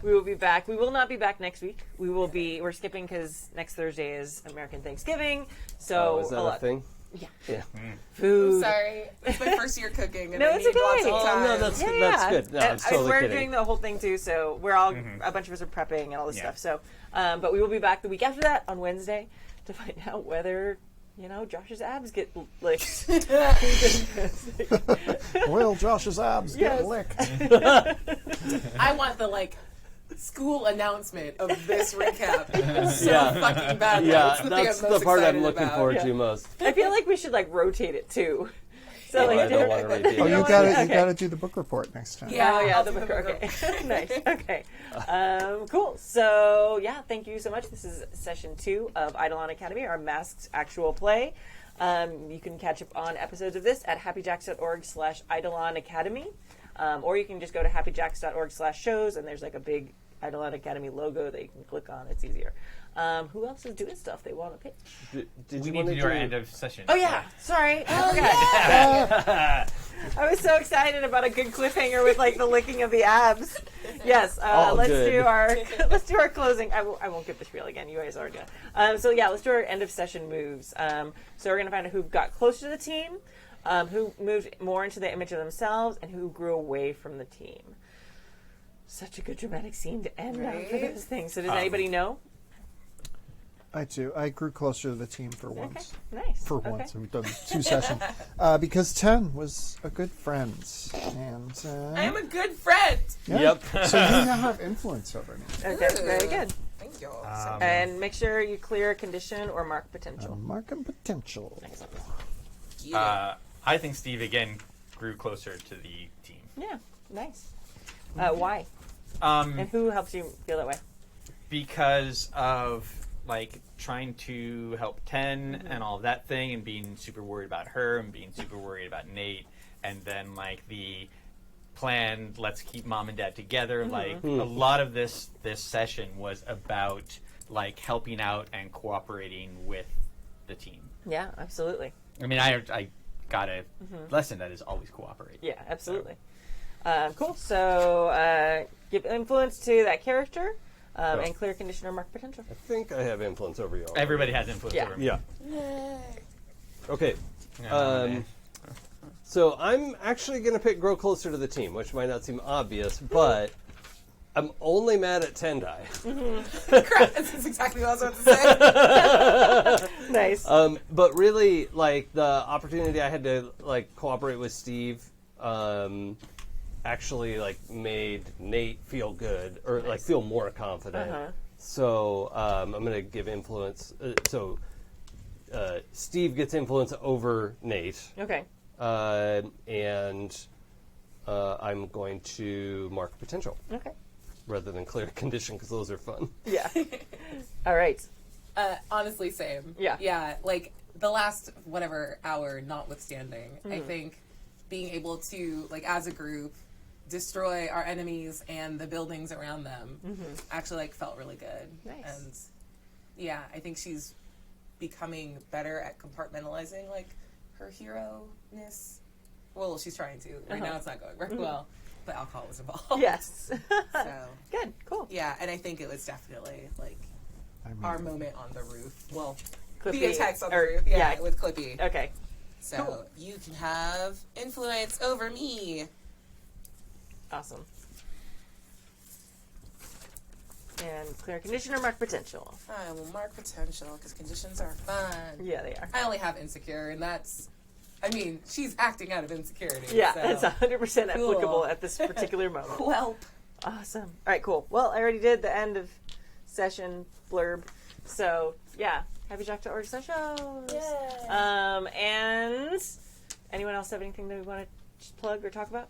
We will be back. We will not be back next week. We're skipping because next Thursday is American Thanksgiving. So Is that a thing? Yeah. Yeah. Food. sorry, it's my first year cooking, and No, I it's need lots okay. of Oh, time. no, that's Yeah, good. No, And I'm totally we're kidding. doing the whole thing too, so we're all a bunch of us are prepping and all this stuff. So, but we will be back the week after that on Wednesday to find out whether Josh's abs get licked. Will Josh's abs Yes. get licked? I want the school announcement of this recap. So Yeah. fucking bad. Yeah, thing that's I'm the most part I'm excited looking about. forward Yeah. to most. I feel like we should rotate it too. So I don't want to repeat Oh, it. you don't got wanna- to okay. you got to do the book report next time. Yeah, Oh yeah, I'll the do book. the Okay, nice. Okay, cool. So yeah, thank you so much. This is session 2 of Idolon Academy, our masked actual play. You can catch up on episodes of this at happyjacks.org/Idolon Academy, or you can just go to happyjacks.org/shows, and there's a big Idolon Academy logo that you can click on. It's easier. Who else is doing stuff they want to pitch? Did We you need want to do our end of session. Oh yeah, sorry, I forgot. I was so excited about a good cliffhanger with like the licking of the abs. Yes, let's do our closing. I won't give the spiel again. You guys already know. So yeah, let's do our end of session moves. So we're gonna find out who got closer to the team, who moved more into the image of themselves, and who grew away from the team. Such a good dramatic scene to end on for those things. So does anybody know? I do. I grew closer to the team for once. Nice. Once. We've done 2 sessions. Because 10 was a good friend. And I am a good friend. yeah. Yep. So you now have influence over me. Okay, very good. Thank you. And make sure you clear condition or mark potential. Marking potential. I think Steve again grew closer to the team. Yeah, nice. Why? Um, And who helps you feel that way? because of like trying to help 10 and all of that thing, and being super worried about her and being super worried about Nate, and then like the plan, let's keep mom and dad together. Like a lot of this session was about like helping out and cooperating with the team. Yeah, absolutely. I mean, I got a lesson that is always cooperate. Yeah, absolutely. Cool. So give influence to that character and clear condition or mark potential. I think I have influence over you all. Everybody has influence Yeah. over me. Yeah. Okay. Okay. So I'm actually going to pick grow closer to the team, which might not seem obvious, but I'm only mad at Tendai. Crap, that's exactly what I was about to say. Nice. But really, like, the opportunity I had to, like, cooperate with Steve actually, like, made Nate feel good, or, like, feel more confident. So I'm going to give influence. Steve gets influence over Nate. Okay. And I'm going to mark potential Okay. rather than clear condition, because those are fun. Yeah. All right. Honestly, same. Yeah. Yeah, like the last whatever hour notwithstanding, I think being able to, like, as a group, destroy our enemies and the buildings around them actually, like, felt really good. Nice. And yeah, I think she's becoming better at compartmentalizing, like, her hero-ness. Well, she's trying to. Right now it's not going very well, but alcohol was involved. Yes. So, Good. Cool. yeah, and I think it was definitely, like, our moment on the roof. Well, Clippy, via text on the or- roof. yeah. Yeah, with Clippy. Okay. So Cool. you can have influence over me. Awesome. And clear condition or mark potential. I will mark potential because conditions are fun. Yeah, they are. I only have insecure, and that's, I mean, she's acting out of insecurity. Yeah, so. it's 100% applicable Cool. at this particular moment. Well, Awesome. All right, cool. Well, I already did the end of session blurb. So, yeah. HappyJack.org shows. Yay. And anyone else have anything that we want to plug or talk about?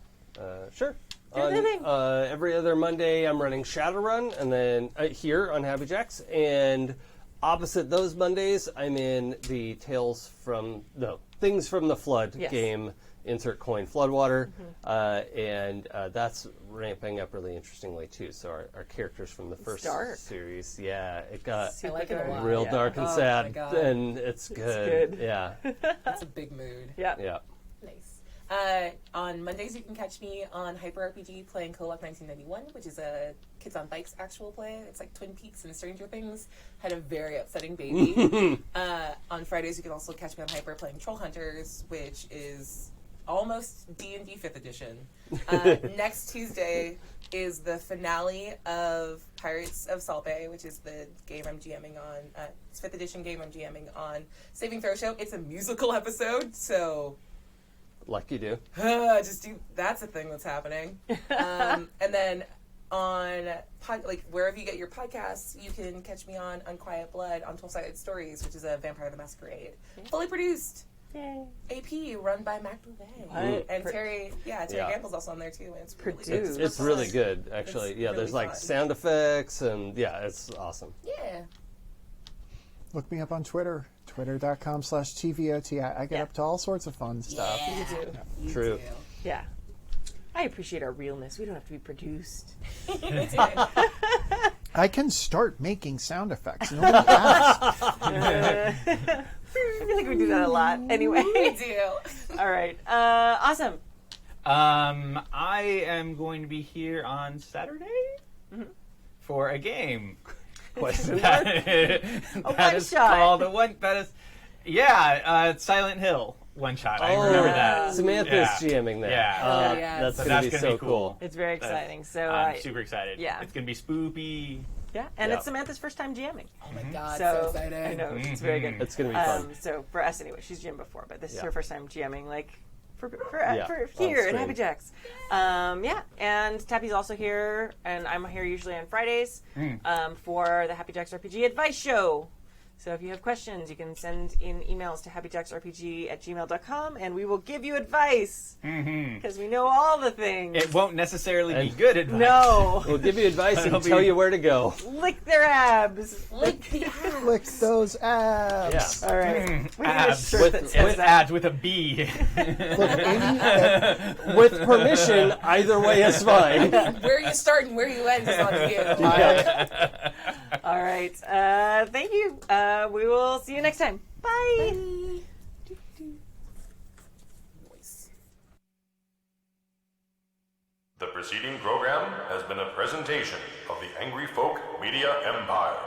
Sure. Do the thing. Every other Monday, I'm running Shadowrun, and then here on Happy Jacks. And opposite those Mondays, I'm in the Things from the Flood Yes. game. Insert coin Floodwater, and that's ramping up really interestingly too. So our characters from the first dark. series, yeah, it got I like it a lot. real Yeah. dark and Oh, my sad, God. and it's good. good. Yeah, That's a big mood. Yeah. yeah. Nice. On Mondays, you can catch me on Hyper RPG playing Co-op 1991, which is a Kids on Bikes actual play. It's like Twin Peaks and Stranger Things. Had a very upsetting baby. On Fridays, you can also catch me on Hyper playing Troll Hunters, which is almost D&D 5th edition. Next Tuesday is the finale of Pirates of Salt Bay, which is the game I'm GMing on. It's 5th edition game I'm GMing on Saving Throw Show. It's a musical episode, so Like you do. that's a thing that's happening. And then on wherever you get your podcasts, you can catch me on Unquiet Blood on 12-Sided Stories, which is a Vampire the Masquerade. Fully produced. Yay. AP run by Mac Bouvet. What? And Terry Gamble's also on there too, and it's really Produced. good. It's really good, actually. It's Yeah, really there's like fun. sound effects, and yeah, it's awesome. Yeah. Look me up on Twitter. Twitter.com/TVOT. I get Yeah. up to all sorts of fun stuff. Yeah. You do. True. Yeah. I appreciate our realness. We don't have to be produced. I can start making sound effects. Nobody asked. I feel like we do that a lot. Anyway. We do. All right. Awesome. I am going to be here on Saturday for a game. Question That one is shot. called a one. That is, Silent Hill one shot. I remember that. Samantha's GMing that. Yeah. Yeah. That's So going to that's be gonna so be cool. cool. It's very exciting. So I'm super excited. yeah. It's gonna be spoopy. yeah, and Yeah. it's Samantha's first time GMing. Oh my god, So so excited. I know it's very good. It's going to be fun. So for us anyway, she's GM'd before, but this is Yeah. her first time GMing, like for on here at screen. Happy Jacks. And Tappy's also here, and I'm here usually on Fridays for the Happy Jacks RPG Advice Show. So if you have questions, you can send in emails to happyjacksrpg@gmail.com, and we will give you advice because we know all the things. It won't necessarily be good advice. No, We'll give you advice It'll and tell be- you where to go. lick their abs. Lick the ass. Lick those abs. Yeah. All right, we need a Abs. shirt that says It's that. abs with a B. Look, Amy, With permission, either way is fine. Where you start and where you end is on you. All right. Thank you. We will see you next time. Bye. The preceding program has been a presentation of the Angry Folk Media Empire.